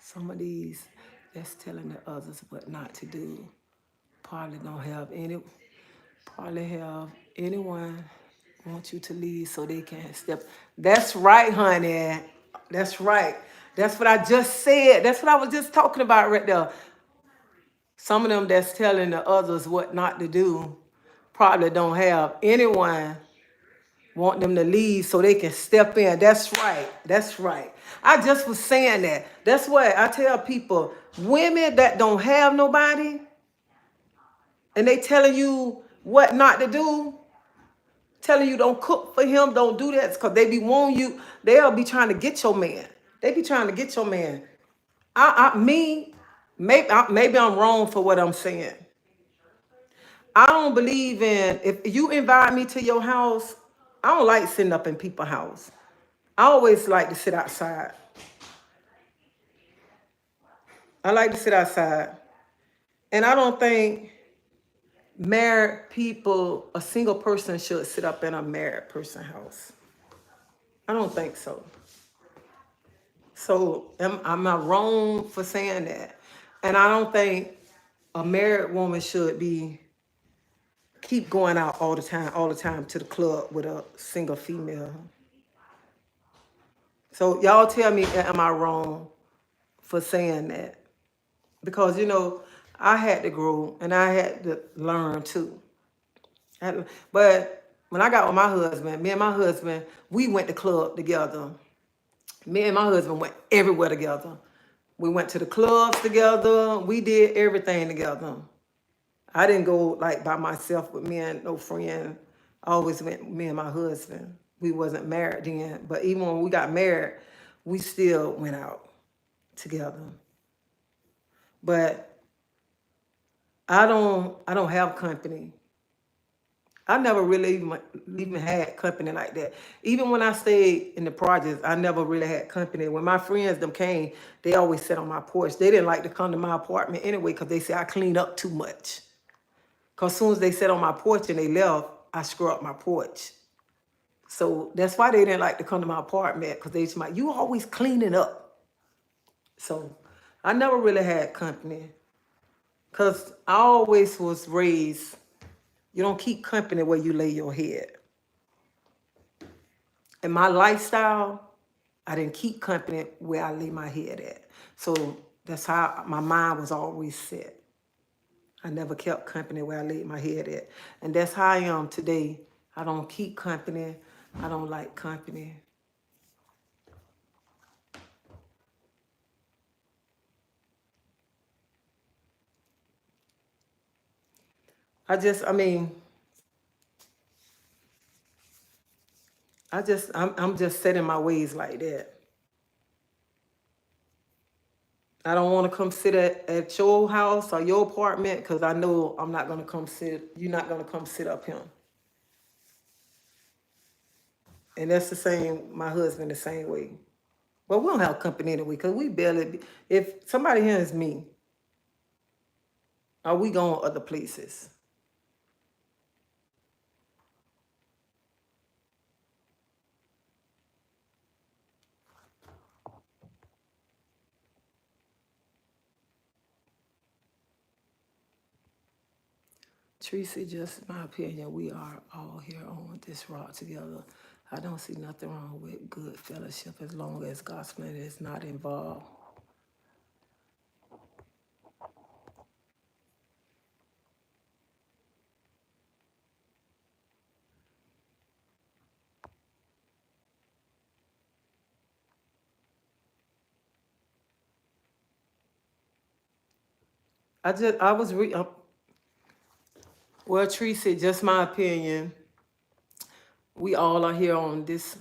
Some of these that's telling the others what not to do probably have anyone want you to leave so they can step. That's right, honey. That's right. That's what I just said. That's what I was just talking about right there. Some of them that's telling the others what not to do probably don't have anyone want them to leave so they can step in. That's right. That's right. I just was saying that. That's what I tell people. Women that don't have nobody and they telling you what not to do, telling you don't cook for him, don't do that, because they be wanting you. They'll be trying to get your man. They be trying to get your man. Maybe I'm wrong for what I'm saying. I don't believe in if you invite me to your house. I don't like sitting up in people's house. I always like to sit outside. I like to sit outside. And I don't think married people, a single person should sit up in a married person's house. I don't think so. So am I wrong for saying that? And I don't think a married woman should be keep going out all the time to the club with a single female. So y'all tell me, am I wrong for saying that? Because I had to grow and I had to learn too. But when I got with my husband, me and my husband, we went to club together. Me and my husband went everywhere together. We went to the clubs together. We did everything together. I didn't go like by myself with me and no friend. I always went with me and my husband. We wasn't married then, but even when we got married, we still went out together. But I don't have company. I never really even had company like that. Even when I stayed in the projects, I never really had company. When my friends them came, they always sat on my porch. They didn't like to come to my apartment anyway because they said I clean up too much. Because as soon as they sat on my porch and they left, I scrub up my porch. So that's why they didn't like to come to my apartment because they just like, you always cleaning up. So I never really had company because I always was raised, you don't keep company where you lay your head. In my lifestyle, I didn't keep company where I lay my head at. So that's how my mind was always set. I never kept company where I laid my head at. And that's how I am today. I don't keep company. I don't like company. I mean, I'm just set in my ways like that. I don't want to come sit at your house or your apartment because I know I'm not going to come sit, you're not going to come sit up here. And that's the same, my husband the same way. Well, we don't have company anyway because we barely, if somebody here is me, are we going other places? Tracy, just my opinion, we are all here on this rock together. I don't see nothing wrong with good fellowship as long as gospel is not involved. I was well, Tracy, just my opinion. We all are here on this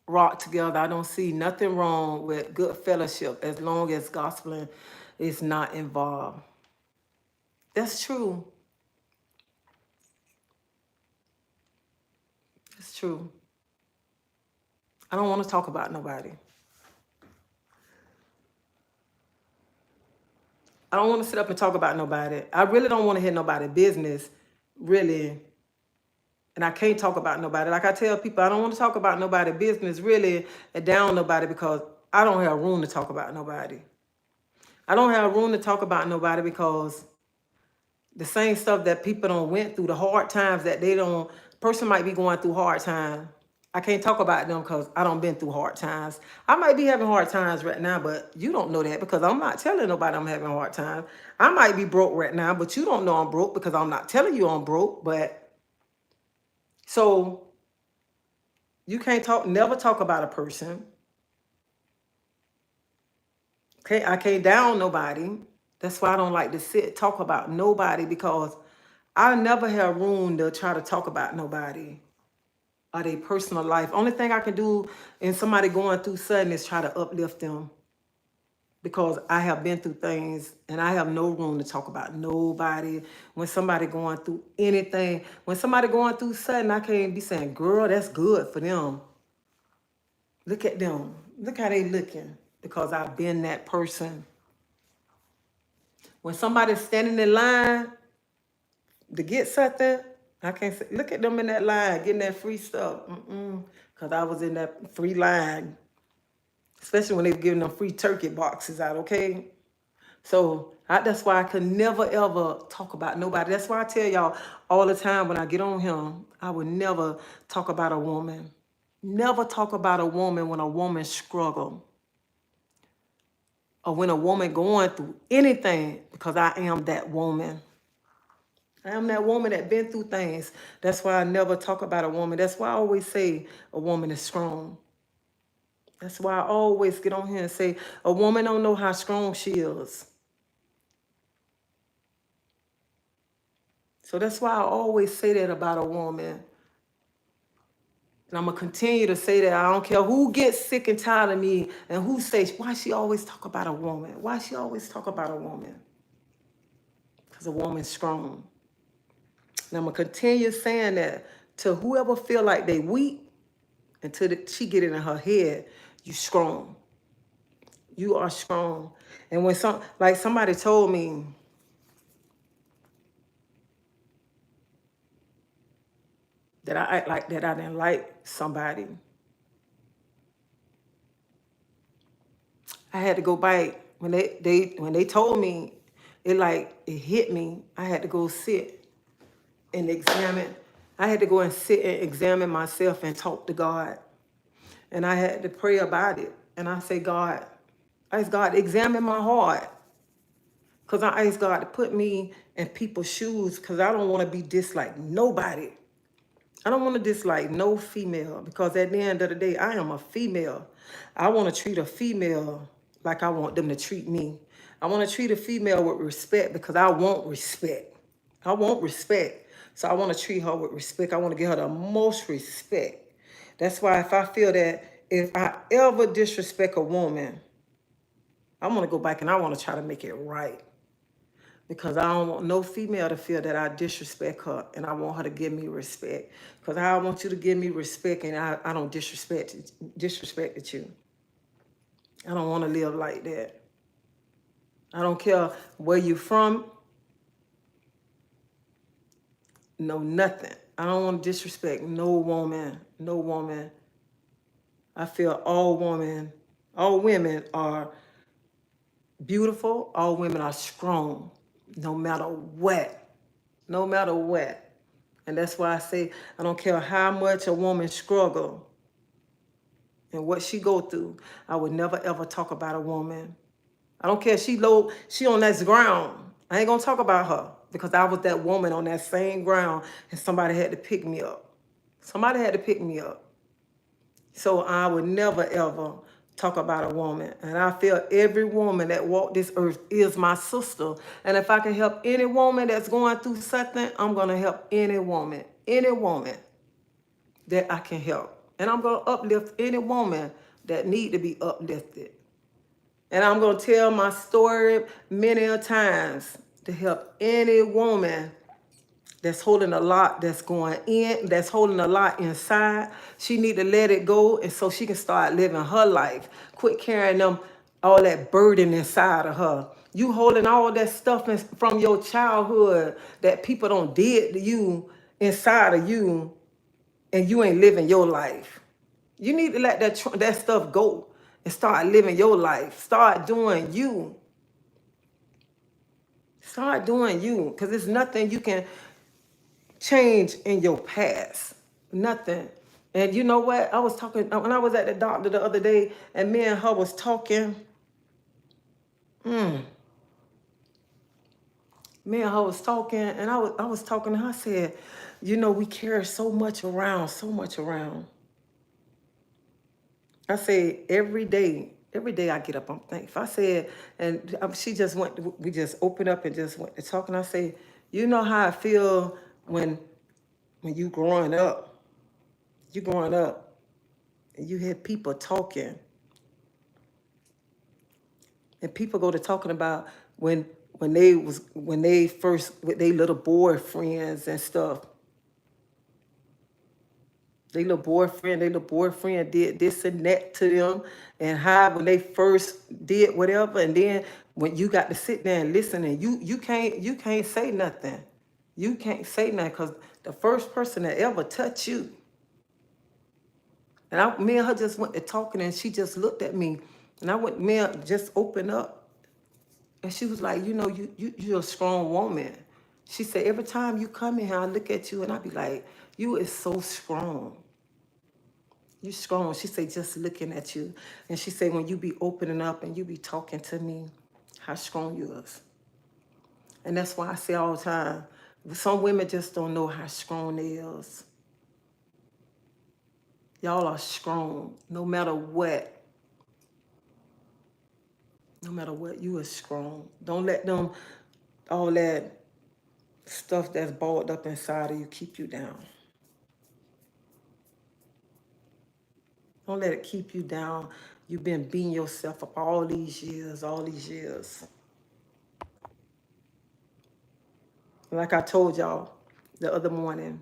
rock together. I don't see nothing wrong with good fellowship as long as gospel is not involved. That's true. That's true. I don't want to talk about nobody. I don't want to sit up and talk about nobody. I really don't want to hear nobody business, really. And I can't talk about nobody. Like I tell people, I don't want to talk about nobody business, really, and down nobody because I don't have room to talk about nobody. I don't have room to talk about nobody because the same stuff that people don't went through, the hard times that they don't, person might be going through hard times. I can't talk about them because I don't been through hard times. I might be having hard times right now, but you don't know that because I'm not telling nobody I'm having a hard time. I might be broke right now, but you don't know I'm broke because I'm not telling you I'm broke. But so you can't never talk about a person. Okay, I can't down nobody. That's why I don't like to talk about nobody because I never have room to try to talk about nobody or their personal life. Only thing I can do in somebody going through something is try to uplift them because I have been through things and I have no room to talk about nobody. When somebody going through anything, when somebody going through something, I can't be saying, girl, that's good for them. Look at them. Look how they looking because I've been that person. When somebody's standing in line to get something, I can't say, look at them in that line, getting that free stuff. Because I was in that free line, especially when they were giving them free turkey boxes out, okay? So that's why I could never, ever talk about nobody. That's why I tell y'all all the time when I get on him, I would never talk about a woman. Never talk about a woman when a woman struggle or when a woman going through anything because I am that woman. I am that woman that been through things. That's why I never talk about a woman. That's why I always say a woman is strong. That's why I always get on here and say a woman don't know how strong she is. So that's why I always say that about a woman. And I'm going to continue to say that. I don't care who gets sick and tired of me and who says, why she always talk about a woman? Why she always talk about a woman? Because a woman's strong. And I'm going to continue saying that to whoever feel like they weak until she get it in her head, you strong. You are strong. And when somebody told me that I act like that I didn't like somebody, I had to go back. When they told me, it hit me. I had to go sit and examine. I had to go and sit and examine myself and talk to God. And I had to pray about it. And I say, God, I ask God, examine my heart. Because I ask God to put me in people's shoes because I don't want to be disliked nobody. I don't want to dislike no female because at the end of the day, I am a female. I want to treat a female like I want them to treat me. I want to treat a female with respect because I want respect. I want respect. So I want to treat her with respect. I want to give her the most respect. That's why if I feel that if I ever disrespect a woman, I want to go back and I want to try to make it right. Because I don't want no female to feel that I disrespect her and I want her to give me respect. Because I want you to give me respect and I don't disrespect you. I don't want to live like that. I don't care where you're from. No, nothing. I don't want to disrespect no woman. No woman. I feel all women are beautiful. All women are strong, no matter what. No matter what. And that's why I say I don't care how much a woman struggle and what she go through. I would never ever talk about a woman. I don't care if she low, she on that ground. I ain't gonna talk about her because I was that woman on that same ground and somebody had to pick me up. Somebody had to pick me up. So I would never ever talk about a woman. And I feel every woman that walked this earth is my sister. And if I can help any woman that's going through something, I'm gonna help any woman that I can help. And I'm gonna uplift any woman that need to be uplifted. And I'm gonna tell my story many a times to help any woman that's holding a lot that's going in, that's holding a lot inside. She need to let it go and so she can start living her life. Quit carrying them all that burden inside of her. You holding all that stuff from your childhood that people don't did to you inside of you, and you ain't living your life. You need to let that stuff go and start living your life. Start doing you. Start doing you, because there's nothing you can change in your past. Nothing. And you know what? I was talking, when I was at the doctor the other day, and me and her was talking. Me and her was talking, and I was talking to her. I said, you know, we carry so much around, so much around. I said, every day I get up, I'm thankful. I said, and she just went, we just opened up and just went to talking. I said, you know how I feel when you growing up, and you hear people talking, and people go to talking about when they first with their little boyfriends and stuff. Their little boyfriend did this and that to them, and how when they first did whatever, and then when you got to sit there and listen, and you can't say nothing. You can't say nothing because the first person that ever touched you. And me and her just went to talking, and she just looked at me, and me and just opened up, and she was like, you know, you're a strong woman. She said, every time you come in here, I look at you, and I be like, you is so strong. You strong. She said, just looking at you. And she said, when you be opening up and you be talking to me, how strong you is. And that's why I say all the time, some women just don't know how strong they is. Y'all are strong, no matter what. No matter what, you are strong. Don't let them, all that stuff that's balled up inside of you, keep you down. Don't let it keep you down. You've been beating yourself up all these years. Like I told y'all the other morning,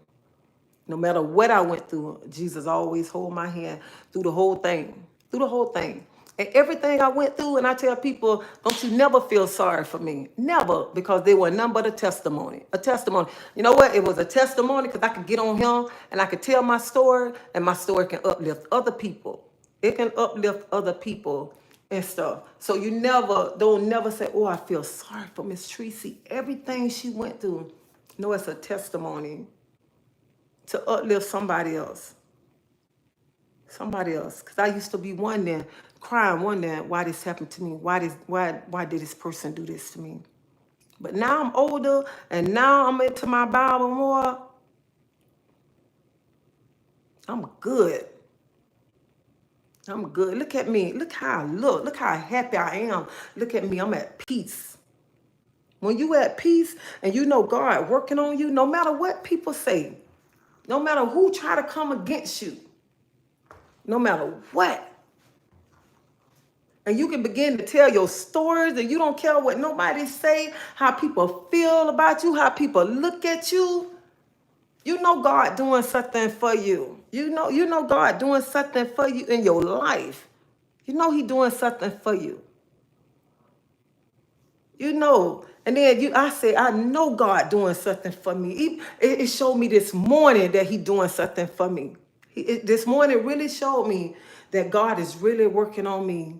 no matter what I went through, Jesus always hold my hand through the whole thing. And everything I went through, and I tell people, don't you never feel sorry for me. Never, because they were none but a testimony. A testimony. You know what? It was a testimony because I could get on here and I could tell my story, and my story can uplift other people. It can uplift other people and stuff. So don't never say, oh, I feel sorry for Miss Tracy. Everything she went through, no, it's a testimony to uplift somebody else. Because I used to be wondering, why this happened to me. Why did this person do this to me? But now I'm older, and now I'm into my Bible more. I'm good. Look at me. Look how I look. Look how happy I am. Look at me. I'm at peace. When you at peace and you know God working on you, no matter what people say, no matter who try to come against you, no matter what. And you can begin to tell your stories, and you don't care what nobody say, how people feel about you, how people look at you. You know God doing something for you. You know God doing something for you in your life. You know he doing something for you. You know. And then I say, I know God doing something for me. It showed me this morning that he doing something for me. This morning really showed me that God is really working on me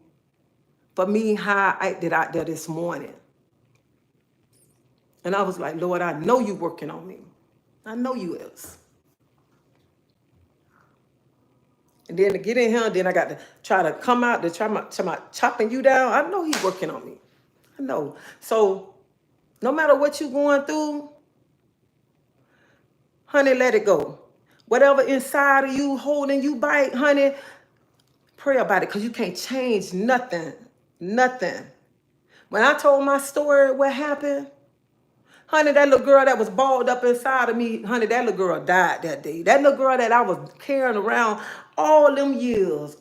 for me how I acted out there this morning. And I was like, Lord, I know you working on me. I know you is. And then to get in here, then I got to try to come out to try my chopping you down. I know he's working on me. I know. So no matter what you're going through, honey, let it go. Whatever inside of you holding you back, honey, pray about it because you can't change nothing. Nothing. When I told my story, what happened, honey, that little girl that was balled up inside of me, honey, that little girl died that day. That little girl that I was carrying around all them years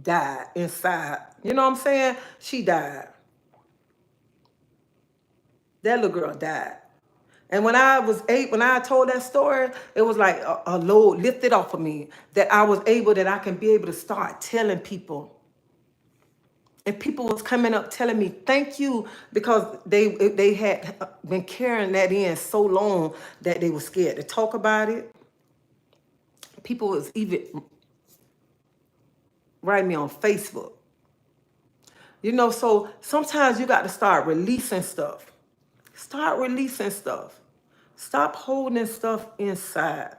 died inside. You know what I'm saying? She died. That little girl died. And when I told that story, it was like a load lifted off of me that I can be able to start telling people. And people was coming up telling me, thank you, because they had been carrying that in so long that they were scared to talk about it. People was even writing me on Facebook. You know, so sometimes you got to start releasing stuff. Start releasing stuff. Stop holding stuff inside.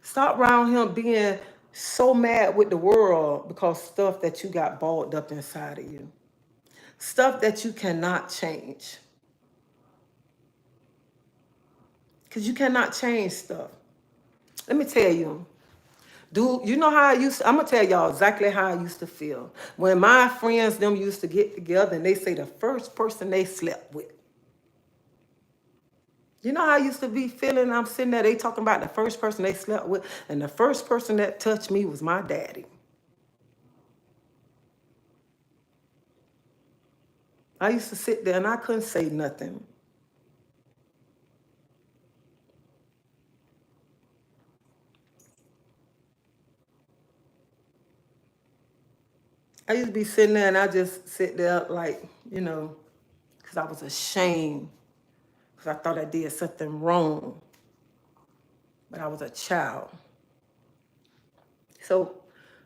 Stop around him being so mad with the world because stuff that you got balled up inside of you. Stuff that you cannot change. Because you cannot change stuff. Let me tell you. Dude, you know how I'm going to tell y'all exactly how I used to feel. When my friends, them used to get together and they say the first person they slept with. You know how I used to be feeling? I'm sitting there, they talking about the first person they slept with, and the first person that touched me was my daddy. I used to sit there and I couldn't say nothing. I used to be sitting there and I just sit there like, you know, because I was ashamed. Because I thought I did something wrong. But I was a child. So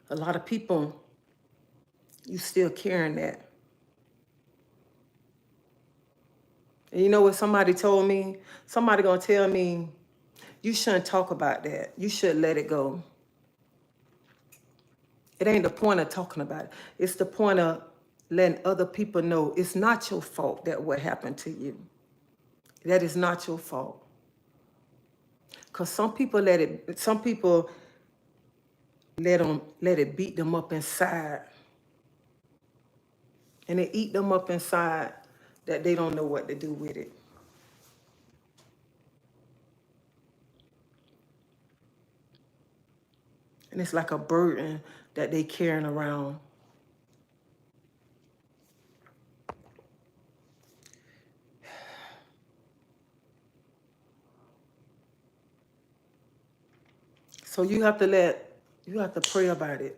a lot of people, you still carrying that. And you know what somebody told me? Somebody gonna tell me, you shouldn't talk about that. You should let it go. It ain't the point of talking about it. It's the point of letting other people know it's not your fault that what happened to you. That is not your fault. Because some people let it beat them up inside. And it eat them up inside that they don't know what to do with it. And it's like a burden that they carrying around. So you have to pray about it.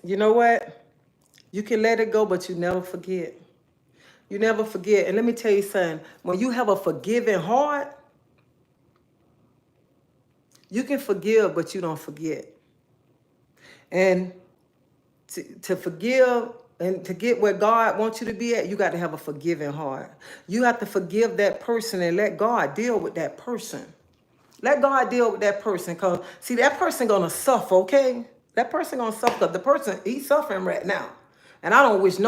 You know what? You can let it go, but you never forget. You never forget. And let me tell you something. When you have a forgiving heart, you can forgive, but you don't forget. And to forgive and to get where God wants you to be at, you got to have a forgiving heart. You have to forgive that person and let God deal with that person. Let God deal with that person. Because, see, that person going to suffer, okay? That person going to suffer because the person, he's suffering right now. And I don't wish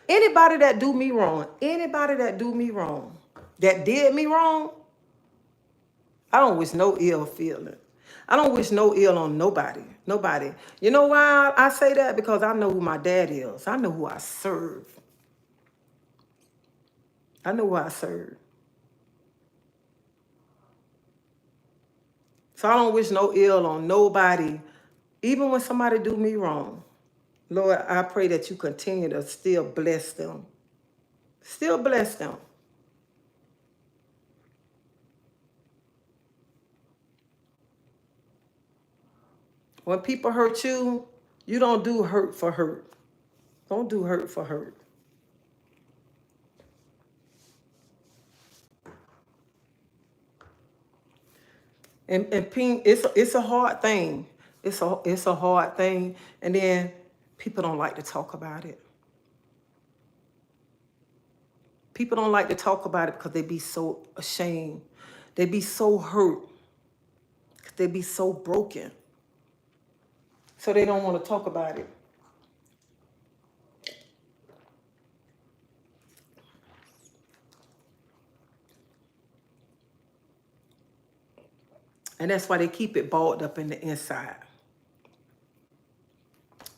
anybody that do me wrong, that did me wrong, I don't wish no ill feeling. I don't wish no ill on nobody. Nobody. You know why I say that? Because I know who my dad is. I know who I serve. I know who I serve. So I don't wish no ill on nobody, even when somebody do me wrong. Lord, I pray that you continue to still bless them. Still bless them. When people hurt you, you don't do hurt for hurt. Don't do hurt for hurt. And Ping, it's a hard thing. It's a hard thing. And then people don't like to talk about it. People don't like to talk about it because they be so ashamed. They be so hurt. They be so broken. So they don't want to talk about it. And that's why they keep it balled up in the inside.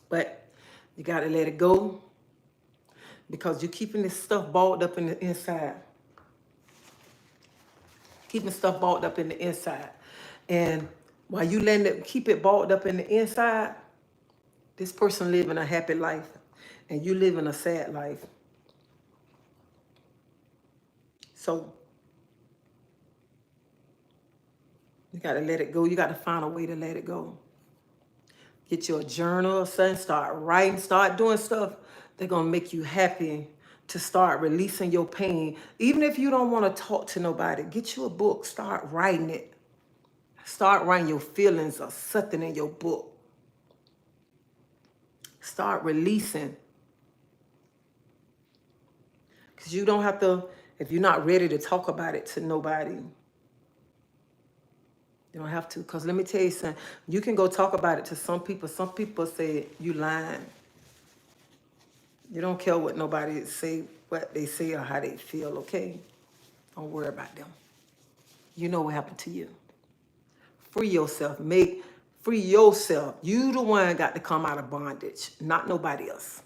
But you got to let it go because you're keeping this stuff balled up in the inside. Keeping stuff balled up in the inside. And while you letting it keep it balled up in the inside, this person living a happy life and you living a sad life. So you got to let it go. You got to find a way to let it go. Get you a journal or something, start writing, start doing stuff that's going to make you happy, to start releasing your pain. Even if you don't want to talk to nobody, get you a book, start writing it. Start writing your feelings or something in your book. Start releasing. Because you don't have to, if you're not ready to talk about it to nobody, you don't have to. Because let me tell you something, you can go talk about it to some people. Some people say you lying. You don't care what nobody say, what they say or how they feel, okay? Don't worry about them. You know what happened to you. Free yourself. Free yourself. You the one got to come out of bondage, not nobody else.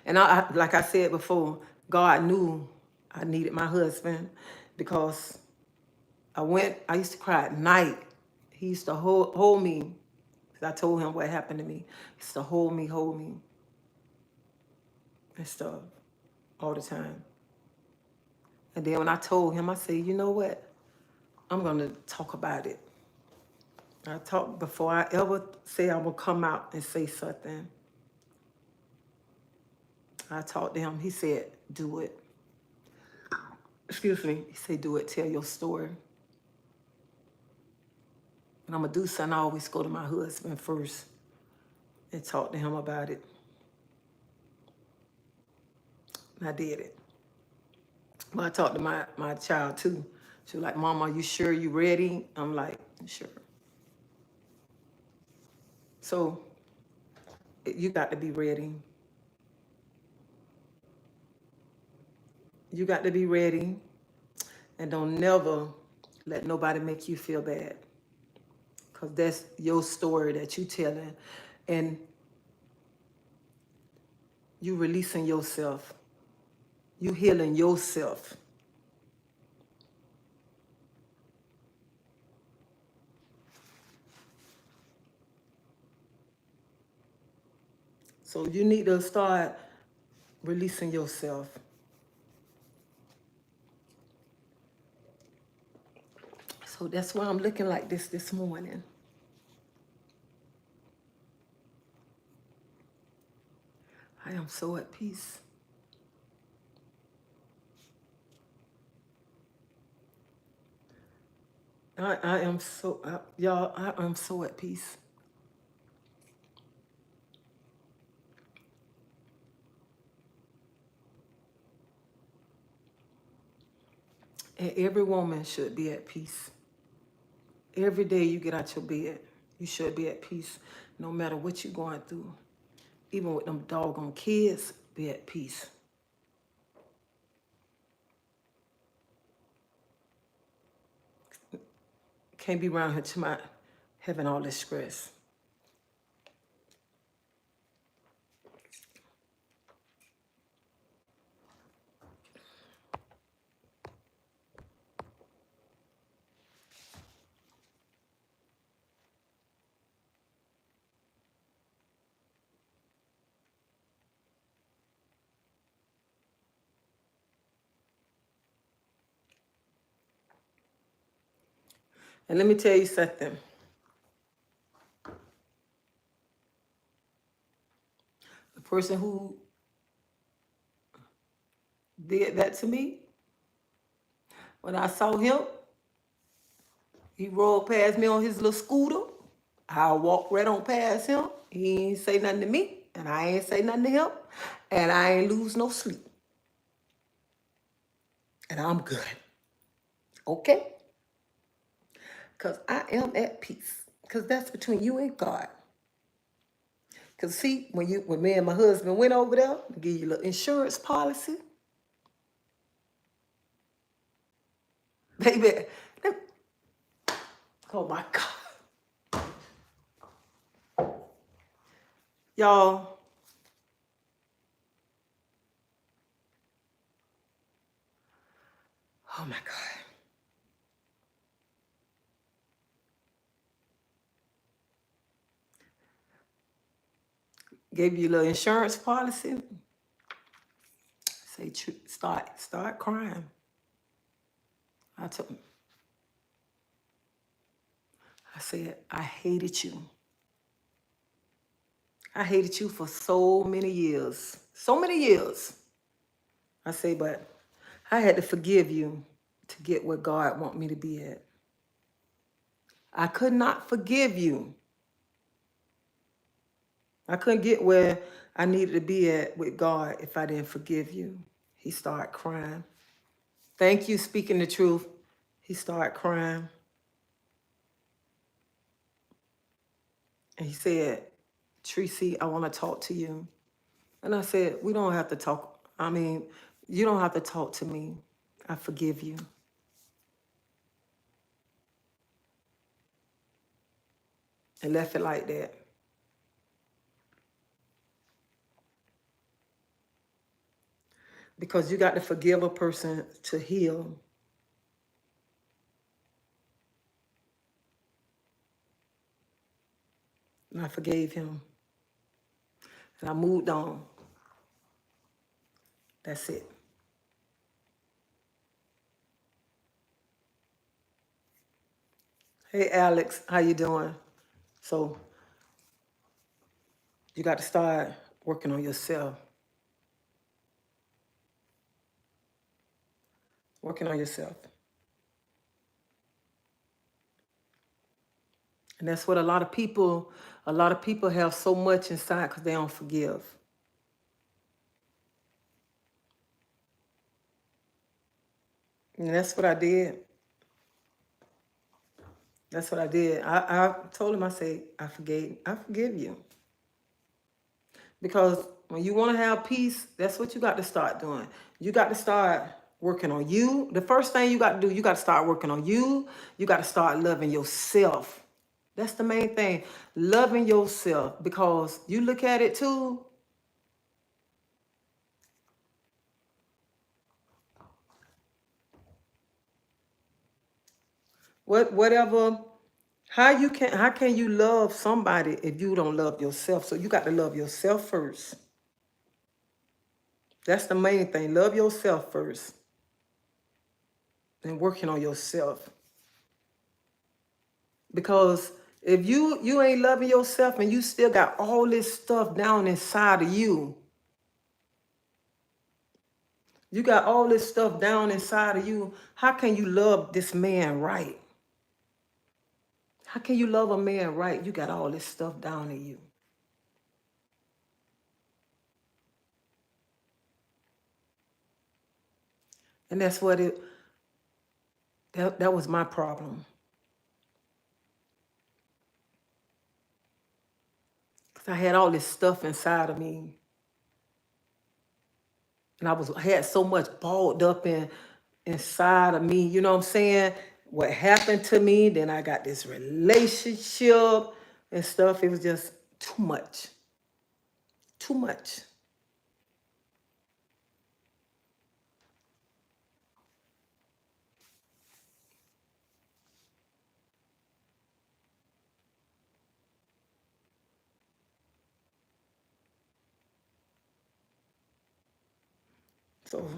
And I like I said before, God knew I needed my husband because I used to cry at night. He used to hold me. I told him what happened to me. He used to hold me and stuff all the time. And then when I told him, I said, you know what? I'm going to talk about it. I talked before I ever say I will come out and say something. I talked to him. He said, do it. Excuse me. He said, do it. Tell your story. And I'm going to do something. I always go to my husband first and talk to him about it. And I did it. But I talked to my child too. She was like, Mom, are you sure you ready? I'm like, sure. So you got to be ready. You got to be ready. And don't never let nobody make you feel bad. Because that's your story that you telling. And you releasing yourself. You healing yourself. So you need to start releasing yourself. So that's why I'm looking like this morning. I am so at peace. I am so, y'all, I am so at peace. And every woman should be at peace. Every day you get out your bed, you should be at peace, no matter what you're going through. Even with them doggone kids, be at peace. Can't be around here to my having all this stress. And let me tell you something. The person who did that to me, when I saw him, he rolled past me on his little scooter. I walked right on past him. He ain't say nothing to me, and I ain't say nothing to him, and I ain't lose no sleep. And I'm good. Okay? Because I am at peace. Because that's between you and God. Because see, when me and my husband went over there to give you a little insurance policy, baby, oh my God. Y'all, oh my God. Gave you a little insurance policy. Say, start crying. I said, I hated you. I hated you for so many years. So many years. I say, but I had to forgive you to get where God want me to be at. I could not forgive you. I couldn't get where I needed to be at with God if I didn't forgive you. He started crying. Thank you, speaking the truth. He started crying. And he said, Tracy, I want to talk to you. And I said, we don't have to talk. I mean, you don't have to talk to me. I forgive you. And left it like that. Because you got to forgive a person to heal. And I forgave him. And I moved on. That's it. Hey, Alex, how you doing? So you got to start working on yourself. Working on yourself. And that's what a lot of people have so much inside because they don't forgive. And that's what I did. That's what I did. I told him, I said, I forgive you. Because when you want to have peace, that's what you got to start doing. You got to start working on you. The first thing you got to do, you got to start working on you. You got to start loving yourself. That's the main thing. Loving yourself. Because you look at it too. Whatever. How can you love somebody if you don't love yourself? So you got to love yourself first. That's the main thing. Love yourself first. And working on yourself. Because if you ain't loving yourself and you still got all this stuff down inside of you, you got all this stuff down inside of you, how can you love this man right? How can you love a man right? You got all this stuff down in you. And that's what that was my problem. Because I had all this stuff inside of me. And I had so much balled up inside of me, you know what I'm saying? what happened to me. Then I got this relationship and stuff. It was just too much. Too much. So,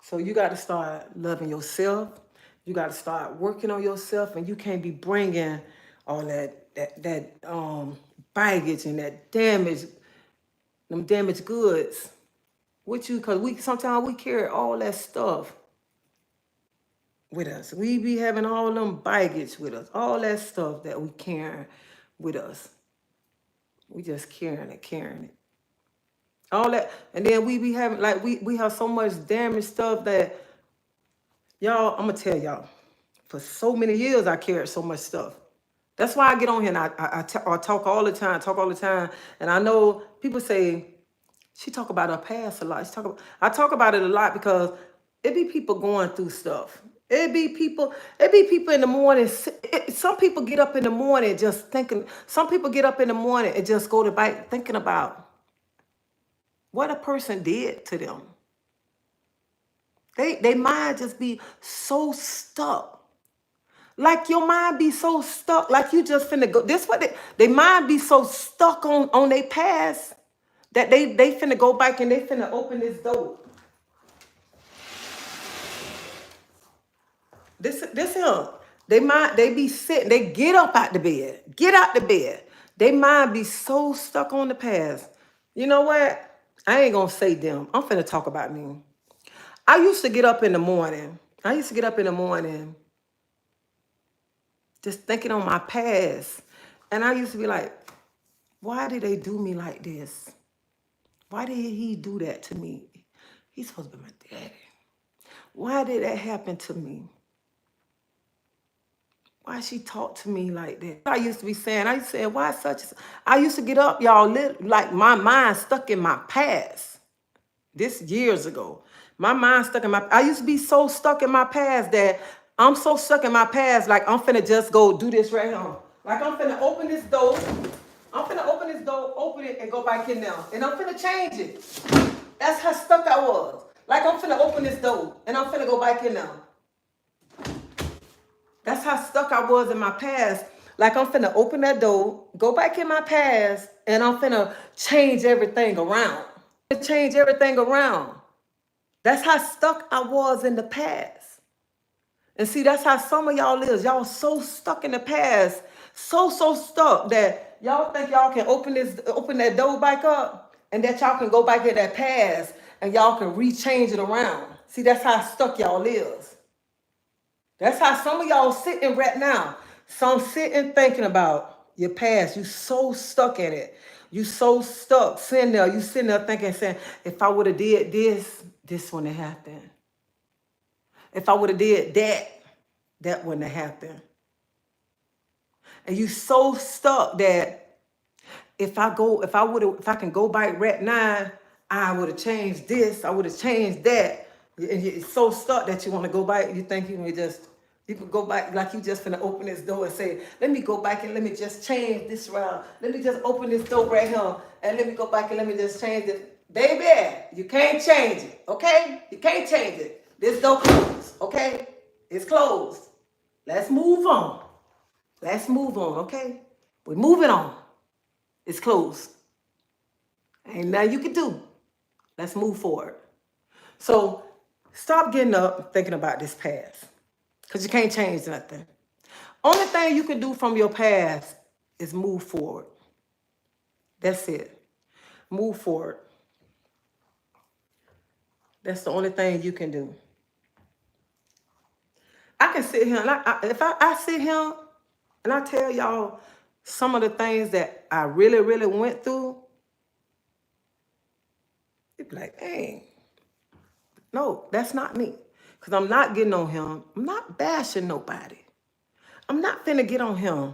so you got to start loving yourself. You got to start working on yourself, and you can't be bringing all that baggage and that damage, them damaged goods with you, because we sometimes we carry all that stuff with us. We be having all them baggage with us, all that stuff that we carrying with us. We just carrying it. All that, and then we be having like we have so much damaged stuff that y'all. I'm gonna tell y'all, for so many years I carried so much stuff. That's why I get on here and I talk all the time, and I know people say she talk about her past a lot. I talk about it a lot because it be people going through stuff. It be people in the morning. Some people get up in the morning just thinking. Some people get up in the morning and just go to bed thinking about what a person did to them. They mind just be so stuck. Like your mind be so stuck, like you just finna go. This what they mind be so stuck on their past that they finna go back and they finna open this door. This him. They be sitting, they get up out the bed. Get out the bed. They mind be so stuck on the past. You know what? I ain't gonna say them. I'm finna talk about me. I used to get up in the morning. Just thinking on my past. And I used to be like, why did they do me like this? Why did he do that to me? He's supposed to be my daddy. Why did that happen to me? Why she talk to me like that? I used to be saying, why such? I used to get up, y'all, like my mind stuck in my past. This years ago. My mind stuck in I used to be so stuck in my past that I'm so stuck in my past, like I'm finna just go do this right now. Like I'm finna open this door. Open it, and go back in there. And I'm finna change it. That's how stuck I was. Like I'm finna open this door and I'm finna go back in there. That's how stuck I was in my past. Like I'm finna open that door, go back in my past, and I'm finna change everything around. Change everything around. That's how stuck I was in the past. And see, that's how some of y'all is. Y'all so stuck in the past, so stuck that y'all think y'all can open that door back up, and that y'all can go back in that past and y'all can rechange it around. See, that's how stuck y'all is. That's how some of y'all sitting right now. Some sitting thinking about your past. You so stuck in it. You so stuck sitting there. You sitting there thinking, saying, if I would have did this, this wouldn't have happened. If I would have did that, that wouldn't have happened. And you so stuck that if I can go back right now, I would have changed this. I would have changed that. And you're so stuck that you want to go back. You think you could go back like you just finna open this door and say, let me go back and let me just change this round. Let me just open this door right here and let me go back and let me just change it. Baby, you can't change it, okay? You can't change it. This door closed, okay? It's closed. Let's move on. Okay? We're moving on. It's closed. Ain't nothing you can do. Let's move forward. So stop getting up thinking about this past. Because you can't change nothing. Only thing you can do from your past is move forward. That's it. Move forward. That's the only thing you can do. I can sit here and I sit here and I tell y'all some of the things that I really, really went through, you'd be like, dang, no, that's not me. Because I'm not getting on him. I'm not bashing nobody. I'm not finna get on him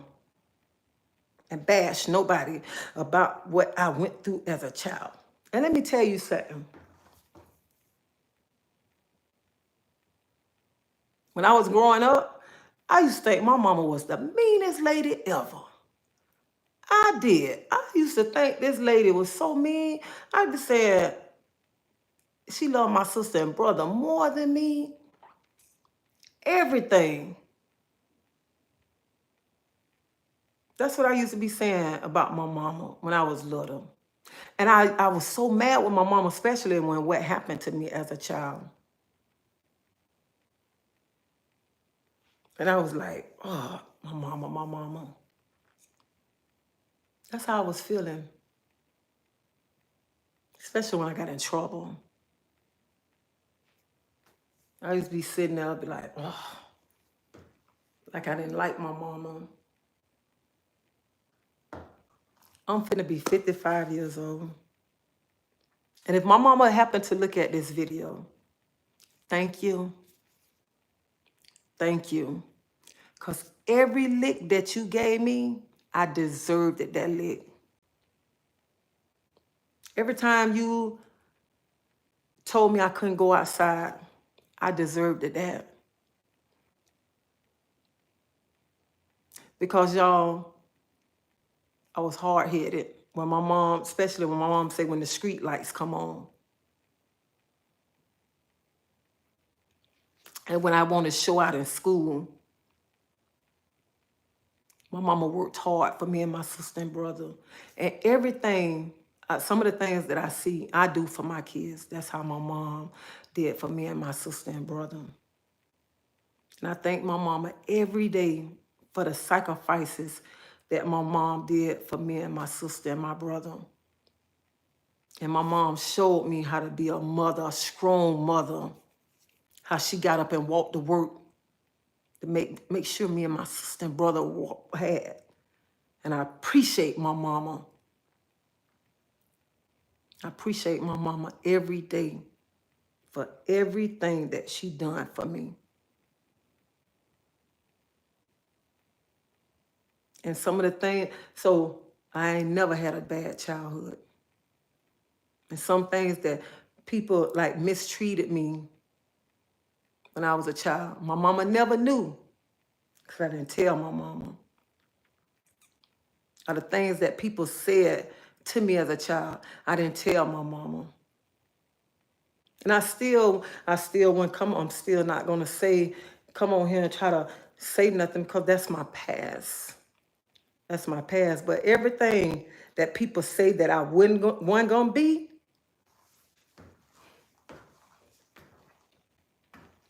and bash nobody about what I went through as a child. And let me tell you something. When I was growing up, I used to think my mama was the meanest lady ever. I did. I used to think this lady was so mean. I just said, she loved my sister and brother more than me. Everything. That's what I used to be saying about my mama when I was little. And I was so mad with my mama, especially when what happened to me as a child. And I was like, oh, my mama, my mama. That's how I was feeling, especially when I got in trouble. I used to be sitting there and be like, oh, like I didn't like my mama. I'm finna be 55 years old. And if my mama happened to look at this video, thank you. Thank you. Because every lick that you gave me, I deserved it, that lick. Every time you told me I couldn't go outside, I deserved it, that. Because y'all, I was hard-headed. When my mom, especially when my mom said when the street lights come on. And when I wanted to show out in school, my mama worked hard for me and my sister and brother. And everything, some of the things that I see, I do for my kids. That's how my mom did for me and my sister and brother. And I thank my mama every day for the sacrifices that my mom did for me and my sister and my brother. And my mom showed me how to be a mother, a strong mother, how she got up and walked to work to make sure me and my sister and brother had. And I appreciate my mama. I appreciate my mama every day for everything that she done for me. And some of the things, so I ain't never had a bad childhood. And some things that people like mistreated me when I was a child, my mama never knew because I didn't tell my mama. Or the things that people said to me as a child, I didn't tell my mama. And I still won't come, I'm still not gonna say, come on here and try to say nothing because that's my past. That's my past. But everything that people say that I wasn't gonna be,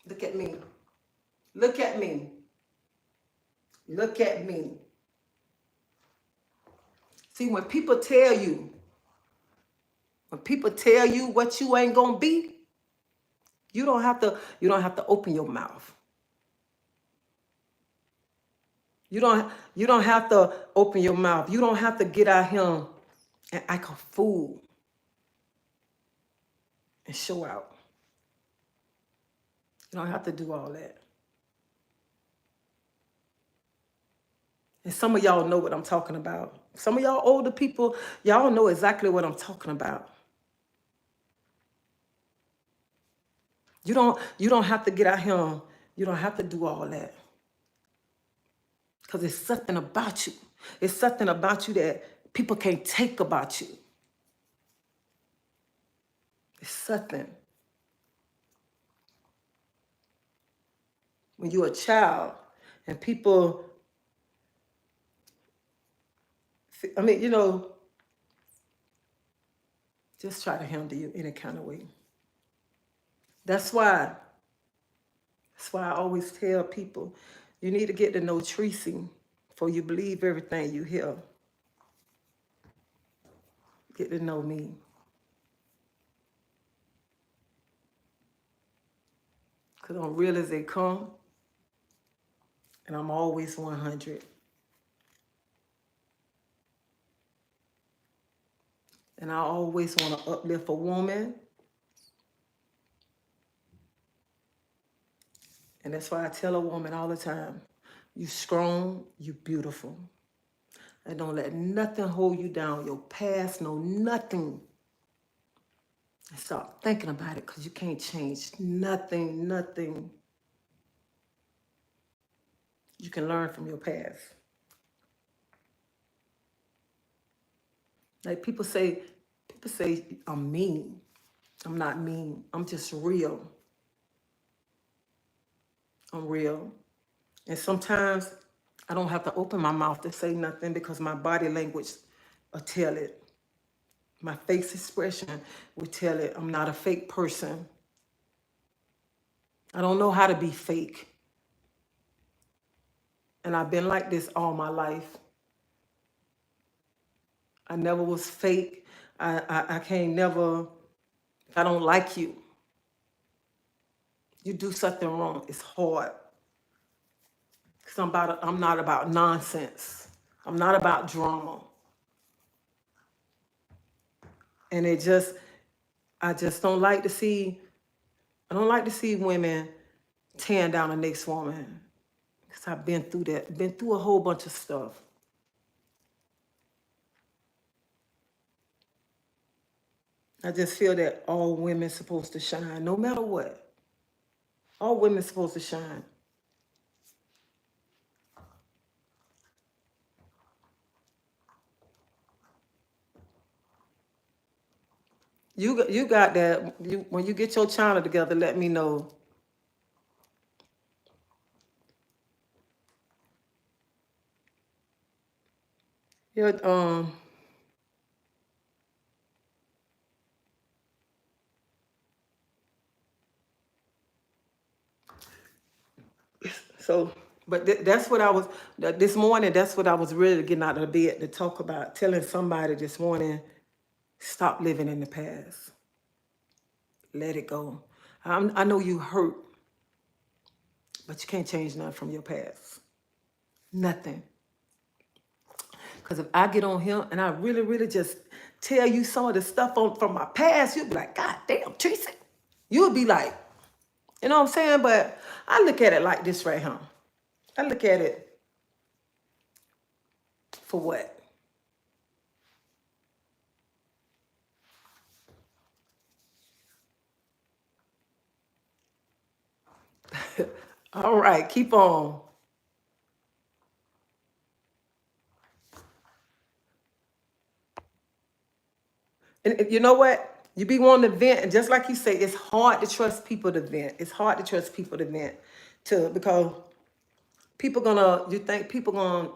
look at me. Look at me. Look at me. See, when people tell you what you ain't gonna be, you don't have to open your mouth. You don't have to open your mouth. You don't have to get out here and act a fool and show out. You don't have to do all that. And some of y'all know what I'm talking about. Some of y'all older people, y'all know exactly what I'm talking about. You don't have to get out here. You don't have to do all that. Because it's something about you. It's something about you that people can't take about you. It's something. When you're a child and people, I mean, just try to handle you any kind of way. That's why I always tell people, you need to get to know Tracy before you believe everything you hear. Get to know me. Because I'm real as they come. And I'm always 100. And I always want to uplift a woman. And that's why I tell a woman all the time, you strong, you beautiful. And don't let nothing hold you down. Your past, no nothing. And stop thinking about it because you can't change nothing. You can learn from your past. Like people say I'm mean. I'm not mean. I'm just real. I'm real. And sometimes I don't have to open my mouth to say nothing because my body language will tell it. My face expression will tell it. I'm not a fake person. I don't know how to be fake. And I've been like this all my life. I never was fake. I can't never, if I don't like you, you do something wrong, it's hard. Because I'm not about nonsense. I'm not about drama. And I just don't like to see, I don't like to see women tearing down the next woman. Because I've been through that, been through a whole bunch of stuff. I just feel that all women supposed to shine, no matter what. All women supposed to shine. You got that. When you get your channel together, let me know. Your so, but that's what I was this morning. That's what I was really getting out of bed to talk about. Telling somebody this morning, stop living in the past. Let it go. I know you hurt, but you can't change nothing from your past. Nothing. Because if I get on here and I really, really just tell you some of the stuff from my past, you'll be like, God damn, Tracy. You'll be like, you know what I'm saying? But I look at it like this right here. I look at it for what? All right, keep on. And you know what? You be wanting to vent, and just like you say, it's hard to trust people to vent. It's hard to trust people to vent to because you think people gonna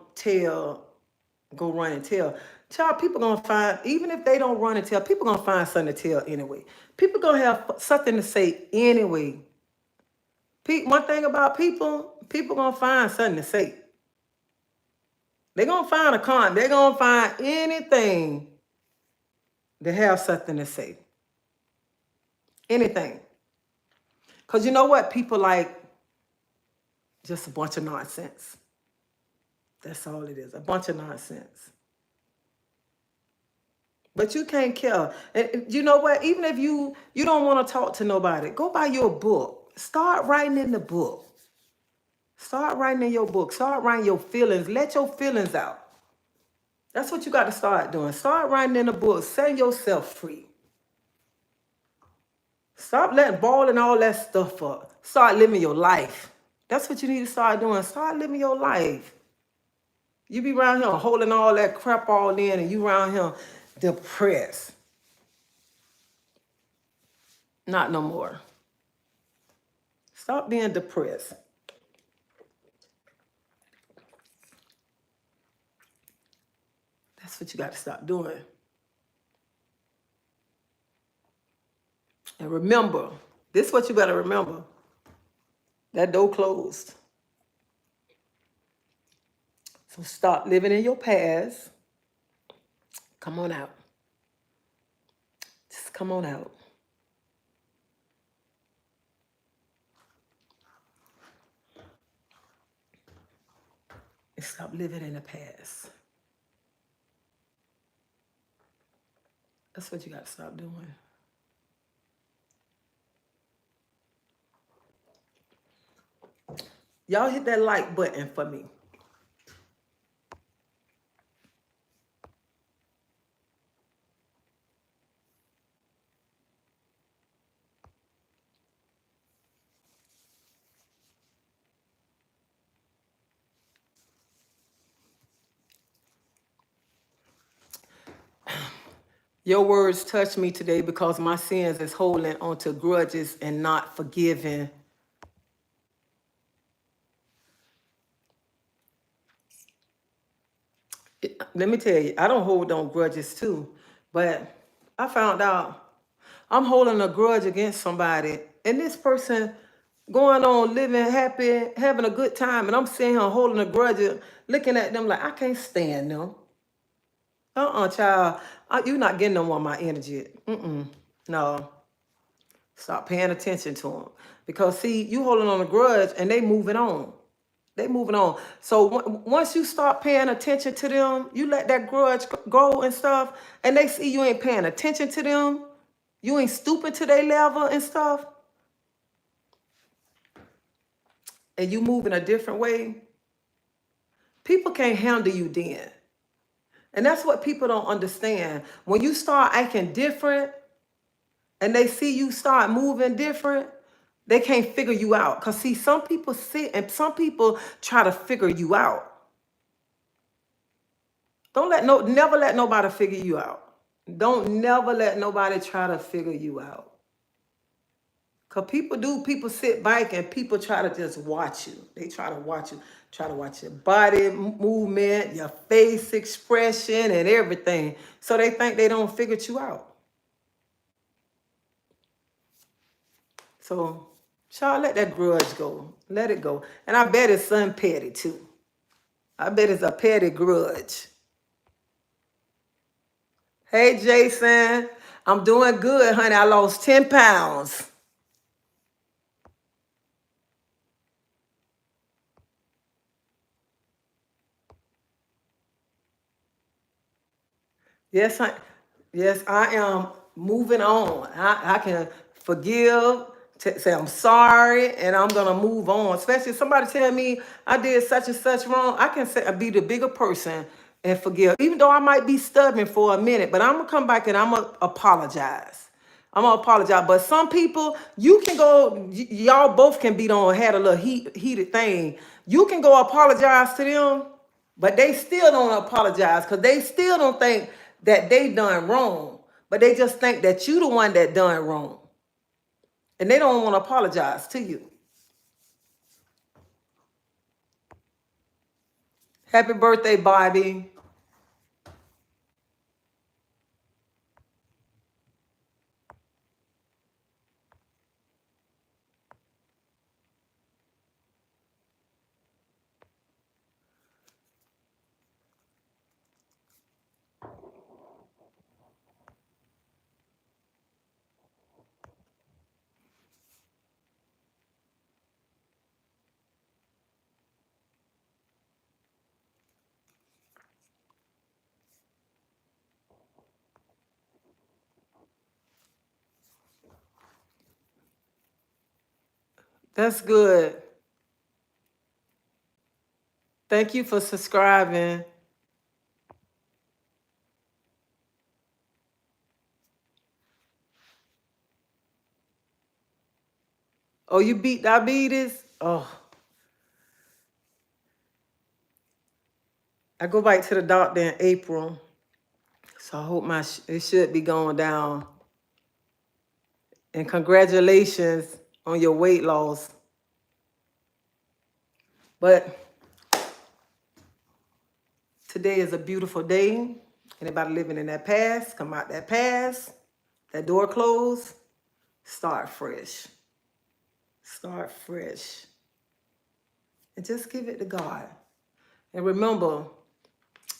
go run and tell. Child, people gonna find, even if they don't run and tell, people gonna find something to tell anyway. People gonna have something to say anyway. One thing about people gonna find something to say. They're gonna find a comment. They're gonna find anything to have something to say. Anything. Because you know what? People like just a bunch of nonsense. That's all it is. A bunch of nonsense. But you can't care. And you know what? Even if you don't want to talk to nobody, go buy your book. Start writing in the book. Start writing in your book. Start writing your feelings. Let your feelings out. That's what you got to start doing. Start writing in the book. Setting yourself free. Stop letting balling all that stuff up. Start living your life. That's what you need to start doing. Start living your life. You be around here holding all that crap all in and you around here depressed. Not no more. Stop being depressed. That's what you got to stop doing. And remember, this is what you better remember. That door closed. So stop living in your past. Come on out. Just come on out. And stop living in the past. That's what you got to stop doing. Y'all hit that like button for me. Your words touch me today because my sins is holding onto grudges and not forgiving. Let me tell you, I don't hold on grudges too, but I found out I'm holding a grudge against somebody, and this person going on living happy, having a good time, and I'm sitting here holding a grudge, looking at them like I can't stand them. Child, you're not getting no more of my energy. No, stop paying attention to them because see, you holding on a grudge, and they moving on. They moving on. So once you start paying attention to them, you let that grudge go and stuff, and they see you ain't paying attention to them, you ain't stooping to their level and stuff, and you move in a different way, people can't handle you then. And that's what people don't understand. When you start acting different and they see you start moving different, they can't figure you out. Because see, some people sit and some people try to figure you out. Never let nobody figure you out. Don't never let nobody try to figure you out. Because people sit back and people try to just watch you. They try to watch you, try to watch your body movement, your face expression, and everything. So they think they don't figure you out. So, child, let that grudge go. Let it go. And I bet it's something petty, too. I bet it's a petty grudge. Hey, Jason. I'm doing good, honey. I lost 10 pounds. Yes, yes, I am moving on. I can forgive, say I'm sorry, and I'm gonna move on. Especially if somebody tell me I did such and such wrong, I can say be the bigger person and forgive. Even though I might be stubborn for a minute, but I'm gonna come back and I'm gonna apologize. I'm gonna apologize. But some people, you can go, y'all both can be on had a little heated thing. You can go apologize to them, but they still don't apologize because they still don't think that they done wrong. But they just think that you the one that done wrong. And they don't want to apologize to you. Happy birthday, Bobby. That's good. Thank you for subscribing. Oh, you beat diabetes? Oh, I go back to the doctor in April. So I hope it should be going down. And congratulations on your weight loss. But today is a beautiful day. Anybody living in that past, come out that past. That door closed. Start fresh. Start fresh. And just give it to God. And remember,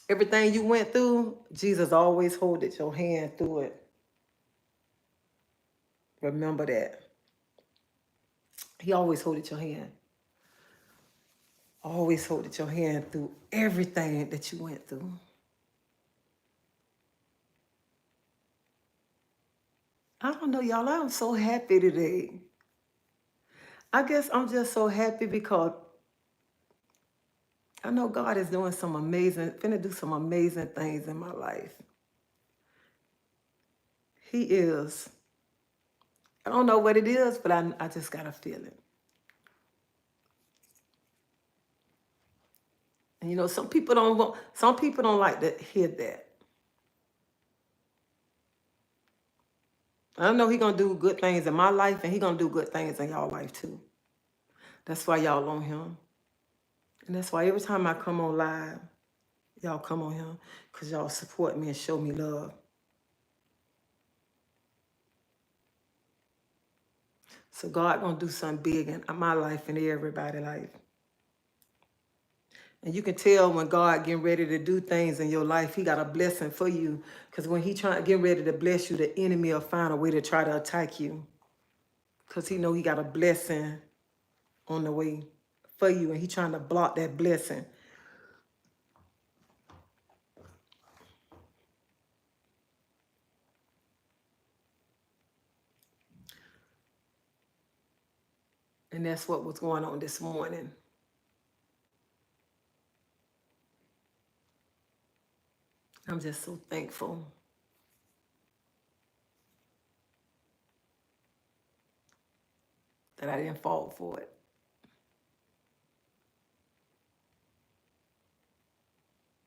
everything you went through, Jesus always holded your hand through it. Remember that. He always holded your hand. Always holded your hand through everything that you went through. I don't know, y'all. I'm so happy today. I guess I'm just so happy because I know God is doing finna do some amazing things in my life. He is. I don't know what it is, but I just got a feeling. And you know, some people don't like to hear that. I know he gonna do good things in my life, and he gonna do good things in y'all life too. That's why y'all on him. And that's why every time I come on live, y'all come on him, because y'all support me and show me love. So God gonna do something big in my life and everybody's life. And you can tell when God getting ready to do things in your life, he got a blessing for you. Because when he get ready to bless you, the enemy will find a way to try to attack you. Because he know he got a blessing on the way for you, and he trying to block that blessing. And that's what was going on this morning. I'm just so thankful that I didn't fall for it.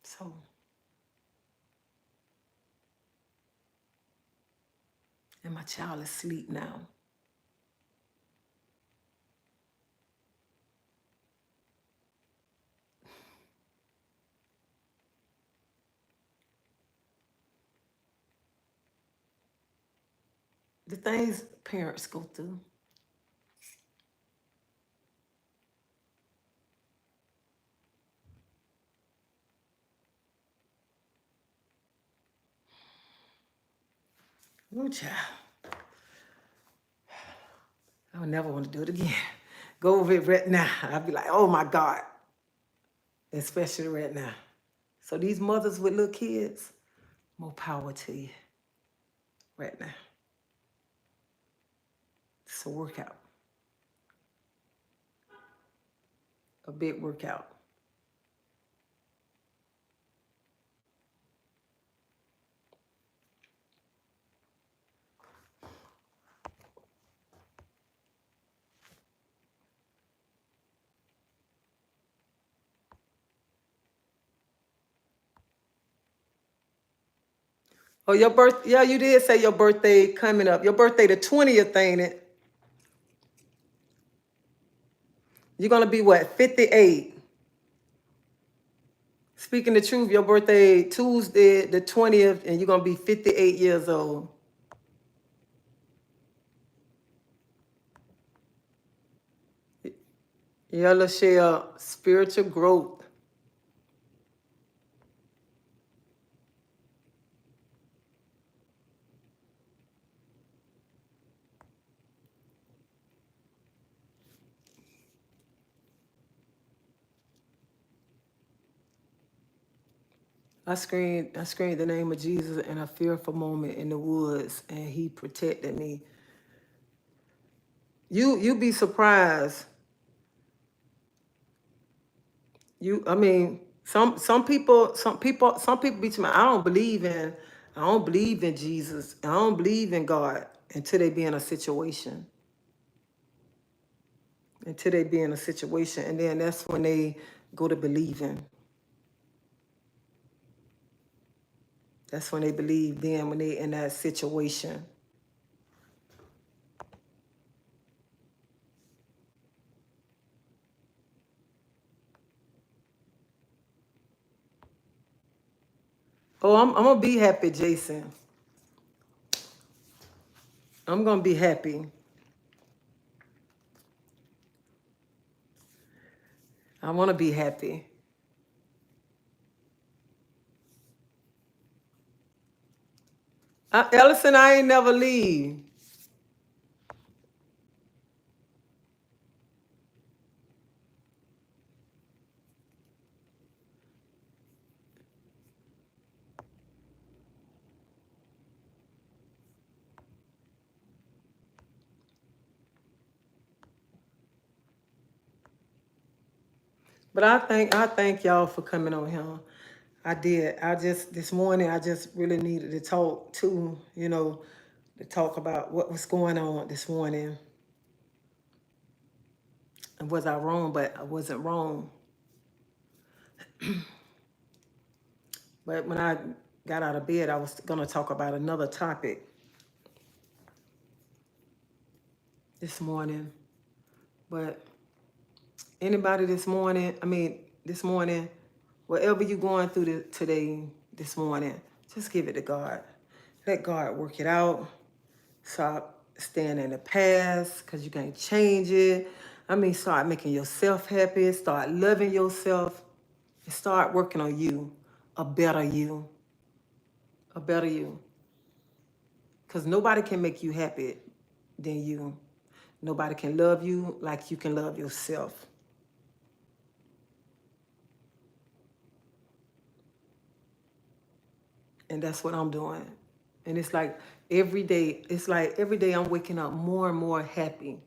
So, and my child is asleep now. The things parents go through. Oh, child. I would never want to do it again. Go over it right now. I'd be like, oh my God. Especially right now. So these mothers with little kids, more power to you right now. It's a workout. A big workout. Oh, your birth, yeah, you did say your birthday coming up. Your birthday the 20th, ain't it? You're gonna be what, 58? Speaking the truth, your birthday Tuesday the 20th, and you're gonna be 58 years old. Yeah, Lachelle, spiritual growth. I screamed the name of Jesus in a fearful moment in the woods, and he protected me. You be surprised. I mean, some people be to me, I don't believe in Jesus. I don't believe in God until they be in a situation. Until they be in a situation, and then that's when they go to believing. That's when they believe then when they in that situation. Oh, I'm gonna be happy, Jason. I'm gonna be happy. I wanna be happy. Ellison, I ain't never leave. But I thank y'all for coming on here. I did. This morning I just really needed to talk too, to talk about what was going on this morning. And was I wrong? But I wasn't wrong. But when I got out of bed, I was gonna talk about another topic. this morning. But anybody this morning, whatever you're going through today, this morning, just give it to God. Let God work it out. Stop staying in the past because you can't change it. Start making yourself happy. Start loving yourself. And start working on you, a better you. A better you. Because nobody can make you happy than you. Nobody can love you like you can love yourself. And that's what I'm doing. And it's like every day I'm waking up more and more happy.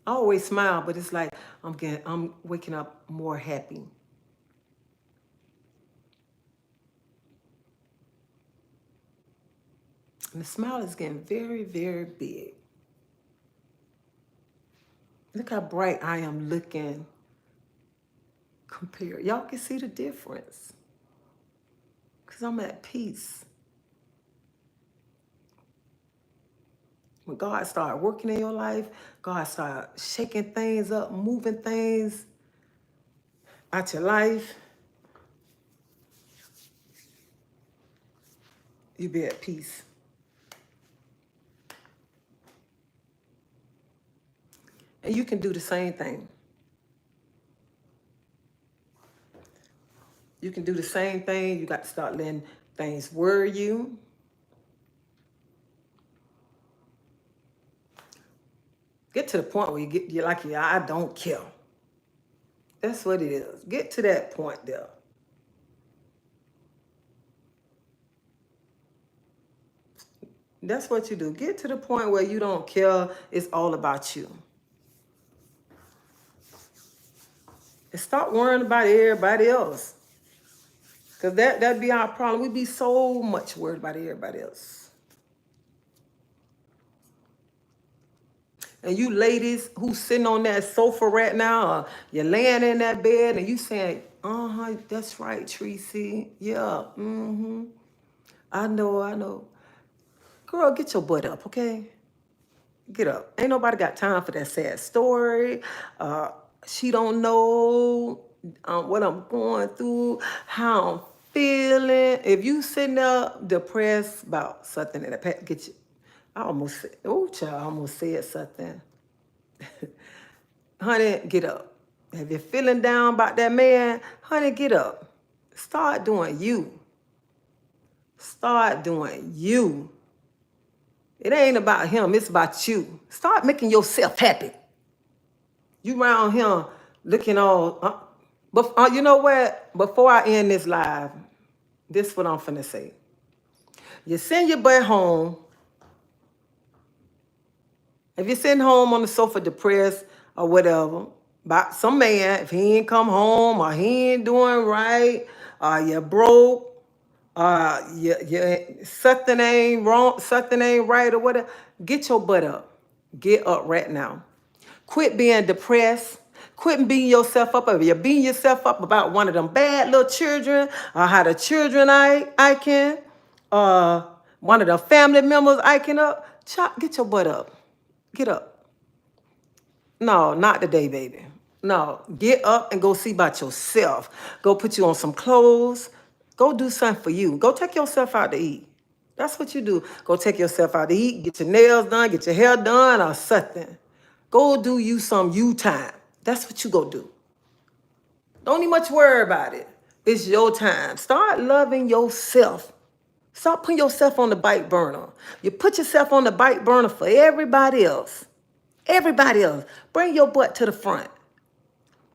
I always smile, but it's like I'm waking up more happy. And the smile is getting very, very big. Look how bright I am looking compared. Y'all can see the difference. Because I'm at peace. When God started working in your life, God started shaking things up, moving things out your life, you be at peace. And you can do the same thing. You can do the same thing. You got to start letting things worry you. Get to the point where you're like, yeah, I don't care. That's what it is. Get to that point there. That's what you do. Get to the point where you don't care. It's all about you. And stop worrying about everybody else. Because that'd be our problem. We'd be so much worried about everybody else. And you ladies who's sitting on that sofa right now, or you're laying in that bed and you saying, that's right, Tracy. Yeah, I know. Girl, get your butt up, okay? Get up. Ain't nobody got time for that sad story. She don't know what I'm going through, how I'm feeling. If you sitting there depressed about something in the past, get you. I almost said something. Honey, get up. If you're feeling down about that man, honey, get up. Start doing you. Start doing you. It ain't about him, it's about you. Start making yourself happy. You around him looking all... But you know what? Before I end this live, this is what I'm finna say. You send your butt home. If you're sitting home on the sofa depressed or whatever, about some man, if he ain't come home or he ain't doing right, or you're broke, something ain't wrong, something ain't right or whatever, get your butt up. Get up right now. Quit being depressed. Quit beating yourself up. If you're beating yourself up about one of them bad little children, or how the children icing, one of the family members icing up, get your butt up. Get up. No, not today, baby. No, get up and go see about yourself. Go put you on some clothes. Go do something for you. Go take yourself out to eat. That's what you do. Go take yourself out to eat, get your nails done, get your hair done or something. Go do you some you time. That's what you go do. Don't even much worry about it. It's your time. Start loving yourself. Stop putting yourself on the back burner. You put yourself on the back burner for everybody else. Everybody else. Bring your butt to the front.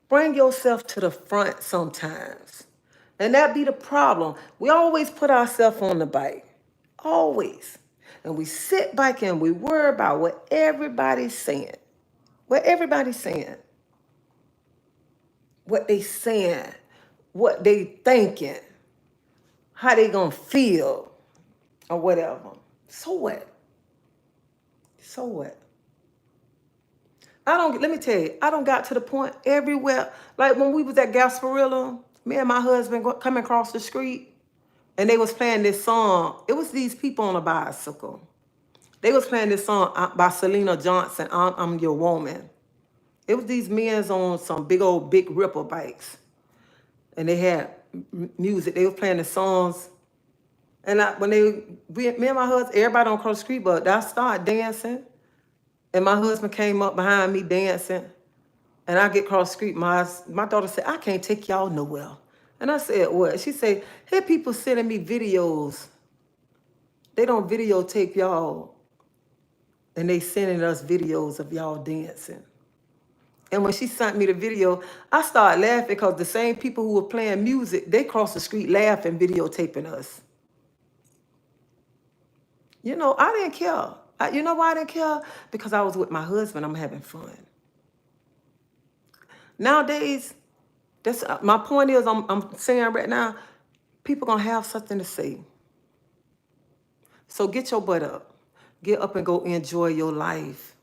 Bring yourself to the front sometimes. And that be the problem. We always put ourselves on the bike. Always. And we sit back and we worry about what everybody's saying. What everybody's saying. What they saying. What they thinking. How they gonna feel. Or whatever. So what? So what? Let me tell you, I don't got to the point everywhere. Like when we was at Gasparilla, me and my husband coming across the street, and they was playing this song. It was these people on a bicycle. They was playing this song by Selena Johnson, I'm Your Woman. It was these men on some big ripper bikes. And they had music. They were playing the songs. And me and my husband, everybody on cross the street, but I started dancing. And my husband came up behind me dancing. And I get across the street. My daughter said, I can't take y'all nowhere. And I said, what? She said, here people sending me videos. They don't videotape y'all. And they sending us videos of y'all dancing. And when she sent me the video, I started laughing because the same people who were playing music, they crossed the street laughing, videotaping us. You know, I didn't care. You know why I didn't care? Because I was with my husband. I'm having fun. Nowadays, that's my point is, I'm saying right now, people gonna have something to say. So get your butt up. Get up and go enjoy your life.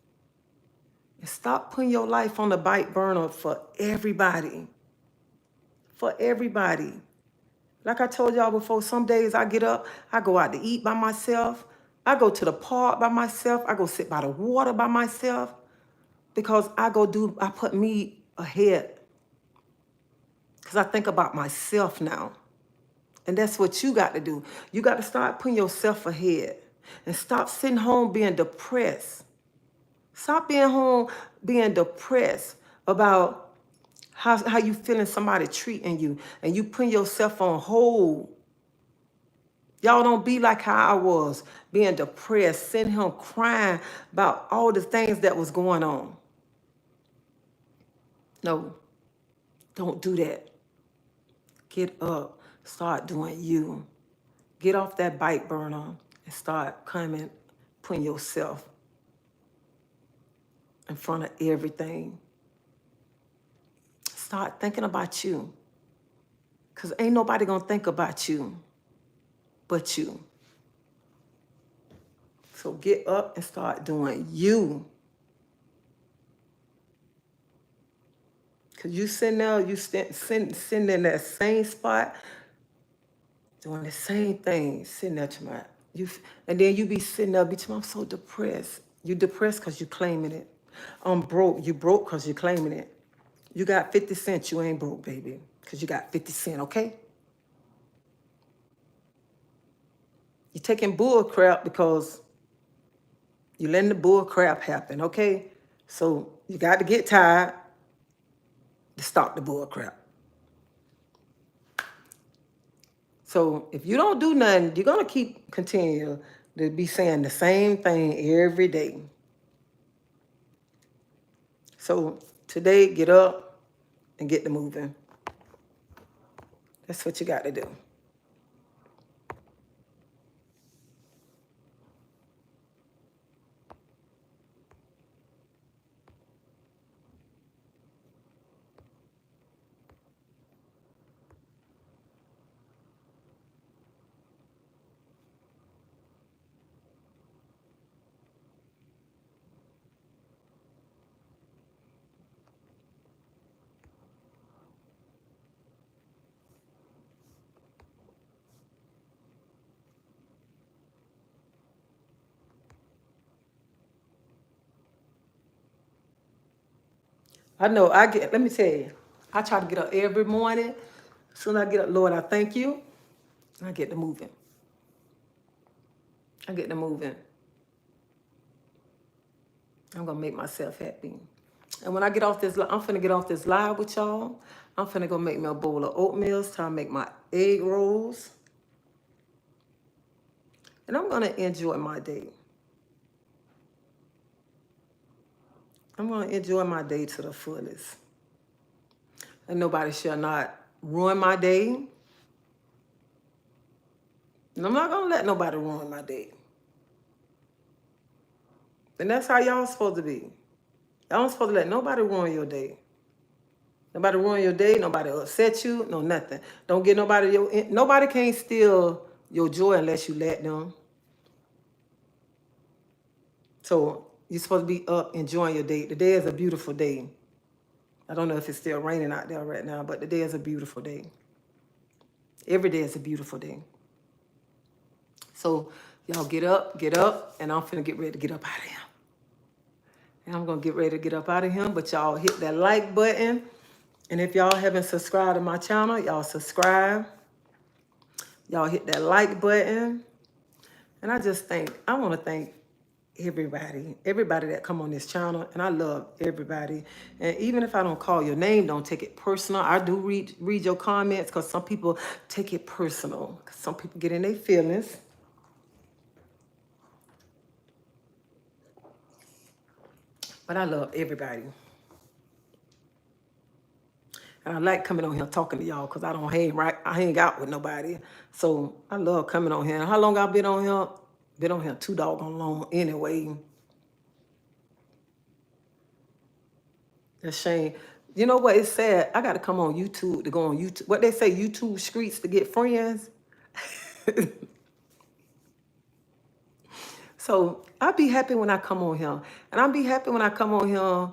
And stop putting your life on the back burner for everybody. For everybody. Like I told y'all before, some days I get up, I go out to eat by myself. I go to the park by myself. I go sit by the water by myself. Because I put me ahead. Because I think about myself now. And that's what you got to do. You got to start putting yourself ahead. And stop sitting home being depressed. Stop being home being depressed about how you feeling somebody treating you. And you putting yourself on hold. Y'all don't be like how I was, being depressed, sitting home crying about all the things that was going on. No, don't do that. Get up, start doing you. Get off that bike burner and start putting yourself in front of everything. Start thinking about you. Because ain't nobody gonna think about you but you. So get up and start doing you. Because you sitting there, you sitting in that same spot, doing the same thing, sitting there tomorrow. And then you be sitting there, I'm so depressed. You depressed because you claiming it. I'm broke. You broke because you claiming it. You got 50 cents, you ain't broke, baby. Because you got 50 cents, okay? You taking bull crap because you letting the bull crap happen, okay? So you got to get tired to stop the bull crap. So if you don't do nothing, you're going to continue to be saying the same thing every day. So today, get up and get to moving. That's what you got to do. I know, let me tell you, I try to get up every morning. As soon as I get up, Lord, I thank you. And I get to moving. I get to moving. I'm going to make myself happy. And when I get off this, I'm finna get off this live with y'all. I'm finna go make me a bowl of oatmeal. Time to make my egg rolls. And I'm going to enjoy my day. I'm going to enjoy my day to the fullest. And nobody shall not ruin my day. And I'm not going to let nobody ruin my day. And that's how y'all supposed to be. Y'all don't supposed to let nobody ruin your day. Nobody ruin your day. Nobody upset you. No, nothing. Don't get nobody can't steal your joy unless you let them. So you're supposed to be up enjoying your day. The day is a beautiful day. I don't know if it's still raining out there right now, but the day is a beautiful day. Every day is a beautiful day. So Y'all get up, and I'm finna get ready to get up out of here. And I'm gonna get ready to get up out of here, but y'all hit that like button. And if y'all haven't subscribed to my channel, y'all subscribe. Y'all hit that like button. And I want to thank everybody that come on this channel. And I love everybody. And even if I don't call your name, don't take it personal. I do read your comments, because some people take it personal. Some people get in their feelings. But I love everybody. And I like coming on here talking to y'all, because I hang out with nobody. So I love coming on here. How long I've been on here? Been on here too doggone long anyway. That's shame. You know what? It's sad. I got to come on YouTube to go on YouTube. What they say, YouTube streets to get friends. So I'll be happy when I come on here. And I'll be happy when I come on here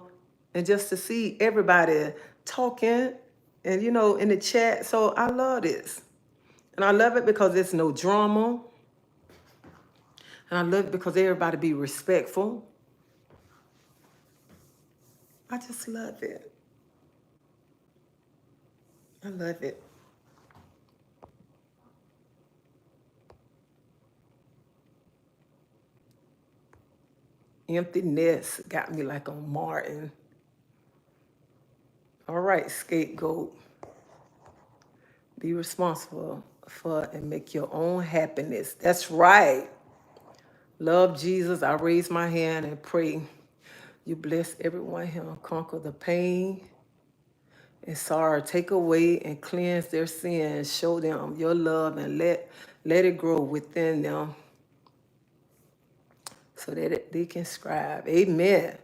and just to see everybody talking and, in the chat. So I love this. And I love it because there's no drama. And I love it because everybody be respectful. I just love it. I love it. Emptiness got me like on Martin. All right, scapegoat. Be responsible for and make your own happiness. That's right. Love Jesus. I raise my hand and pray. You bless everyone here. Conquer the pain and sorrow. Take away and cleanse their sins. Show them your love and let it grow within them so that they can scribe. Amen.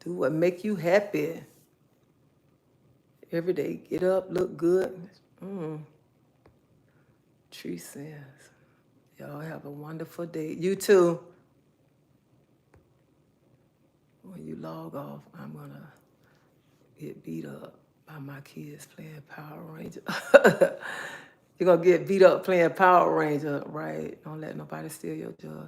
Do what make you happy. Every day, get up, look good. Tree says, y'all have a wonderful day. You too. When you log off, I'm going to get beat up by my kids playing Power Ranger. You're going to get beat up playing Power Ranger, right? Don't let nobody steal your joy.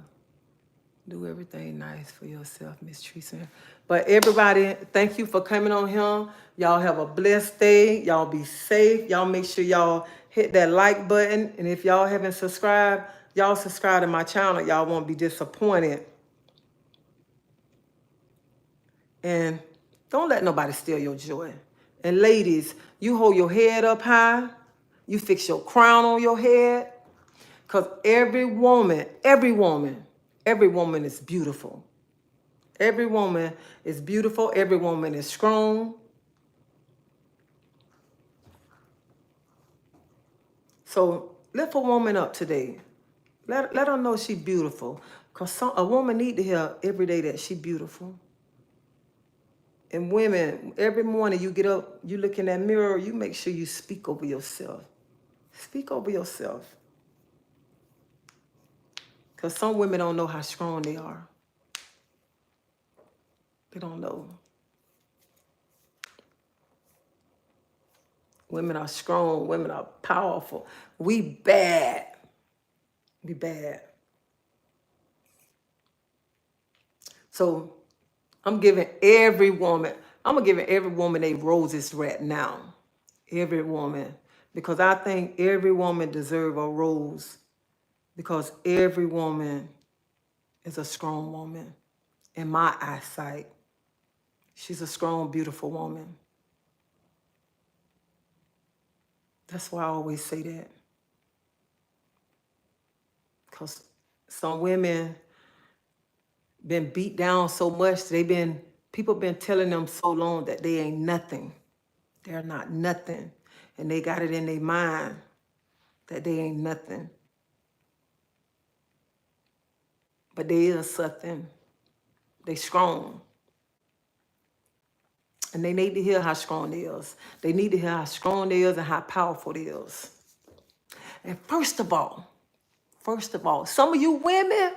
Do everything nice for yourself, Miss Teresa. But everybody, thank you for coming on here. Y'all have a blessed day. Y'all be safe. Y'all make sure y'all hit that like button. And if y'all haven't subscribed, y'all subscribe to my channel. Y'all won't be disappointed. And don't let nobody steal your joy. And ladies, you hold your head up high. You fix your crown on your head. Because every woman is beautiful. Every woman is beautiful. Every woman is strong. So lift a woman up today. Let her know she's beautiful. Because a woman need to hear every day that she's beautiful. And women, every morning you get up, you look in that mirror, you make sure you speak over yourself. Speak over yourself. Because some women don't know how strong they are. They don't know. Women are strong. Women are powerful. We bad. We bad. So I'm giving every woman a roses right now. Every woman. Because I think every woman deserves a rose. Because every woman is a strong woman. In my eyesight, she's a strong, beautiful woman. That's why I always say that. Because some women been beat down so much, people been telling them so long that they ain't nothing. They're not nothing. And they got it in their mind that they ain't nothing. But they is something. They strong. And they need to hear how strong they is. They need to hear how strong they is and how powerful they is. And first of all, some of you women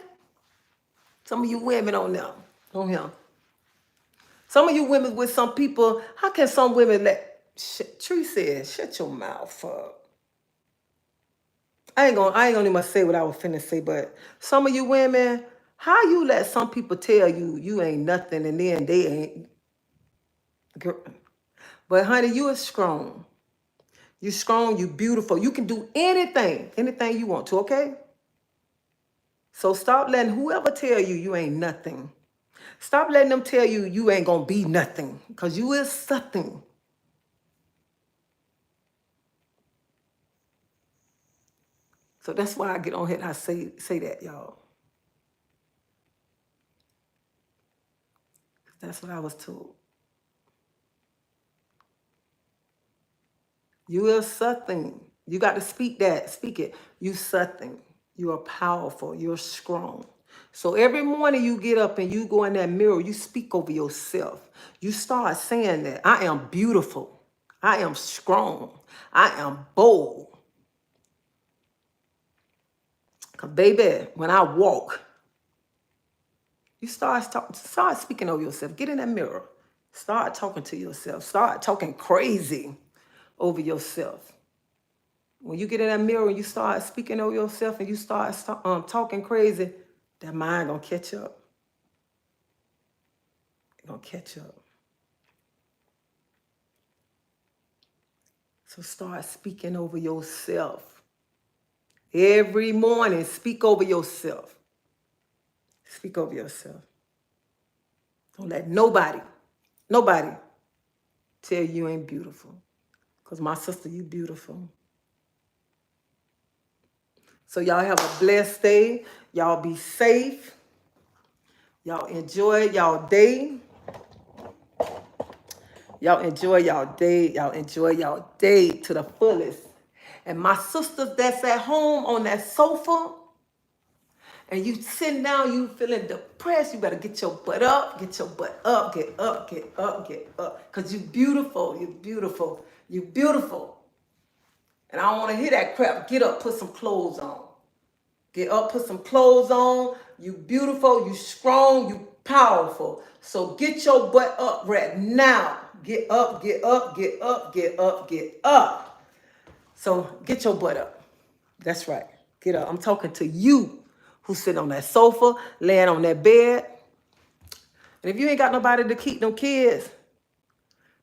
on there, on here. Some of you women with some people, how can some women Tree said, shut your mouth up. I ain't gonna even say what I was finna say, but some of you women, how you let some people tell you you ain't nothing and then they ain't. Girl. But honey, you are strong. You strong, you beautiful. You can do anything you want to, okay? So stop letting whoever tell you you ain't nothing. Stop letting them tell you you ain't gonna be nothing, because you is something. So that's why I get on here and I say that, y'all. That's what I was told. You is something. You got to speak that. Speak it. You something. You are powerful. You're strong. So every morning you get up and you go in that mirror, you speak over yourself. You start saying that I am beautiful. I am strong. I am bold. Because baby, when I walk, you start speaking over yourself. Get in that mirror. Start talking to yourself. Start talking crazy over yourself. When you get in that mirror and you start speaking over yourself and you start talking crazy, that mind gonna catch up. It's gonna catch up. So start speaking over yourself. Every morning, speak over yourself. Speak over yourself. Don't let nobody tell you ain't beautiful. Because my sister, you beautiful. So y'all have a blessed day. Y'all be safe. Y'all enjoy y'all day. Y'all enjoy y'all day. Y'all enjoy y'all day to the fullest. And my sisters that's at home on that sofa, and you sitting down, you feeling depressed, you better get your butt up, get your butt up, get up, get up, get up. Because you beautiful, you beautiful, you beautiful. And I don't want to hear that crap. Get up, put some clothes on. Get up, put some clothes on. You beautiful, you strong, you powerful. So get your butt up right now. Get up, get up, get up, get up, get up. So get your butt up. That's right. Get up. I'm talking to you who sit on that sofa, laying on that bed. And if you ain't got nobody to keep them kids,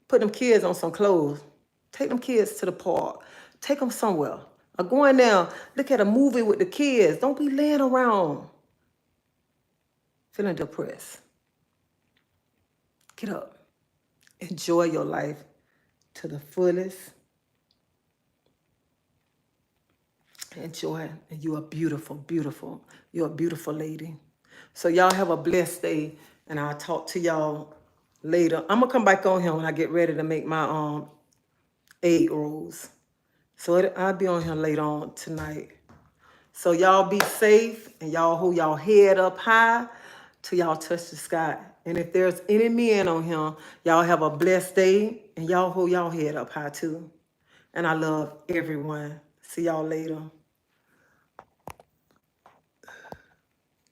put them kids on some clothes. Take them kids to the park. Take them somewhere. Or go in there, look at a movie with the kids. Don't be laying around feeling depressed. Get up. Enjoy your life to the fullest. Enjoy. And you are beautiful, beautiful. You're a beautiful lady. So y'all have a blessed day. And I'll talk to y'all later. I'm going to come back on here when I get ready to make my egg rolls. So I'll be on here later on tonight. So y'all be safe and y'all hold y'all head up high till y'all touch the sky. And if there's any men on here, y'all have a blessed day and y'all hold y'all head up high too. And I love everyone. See y'all later.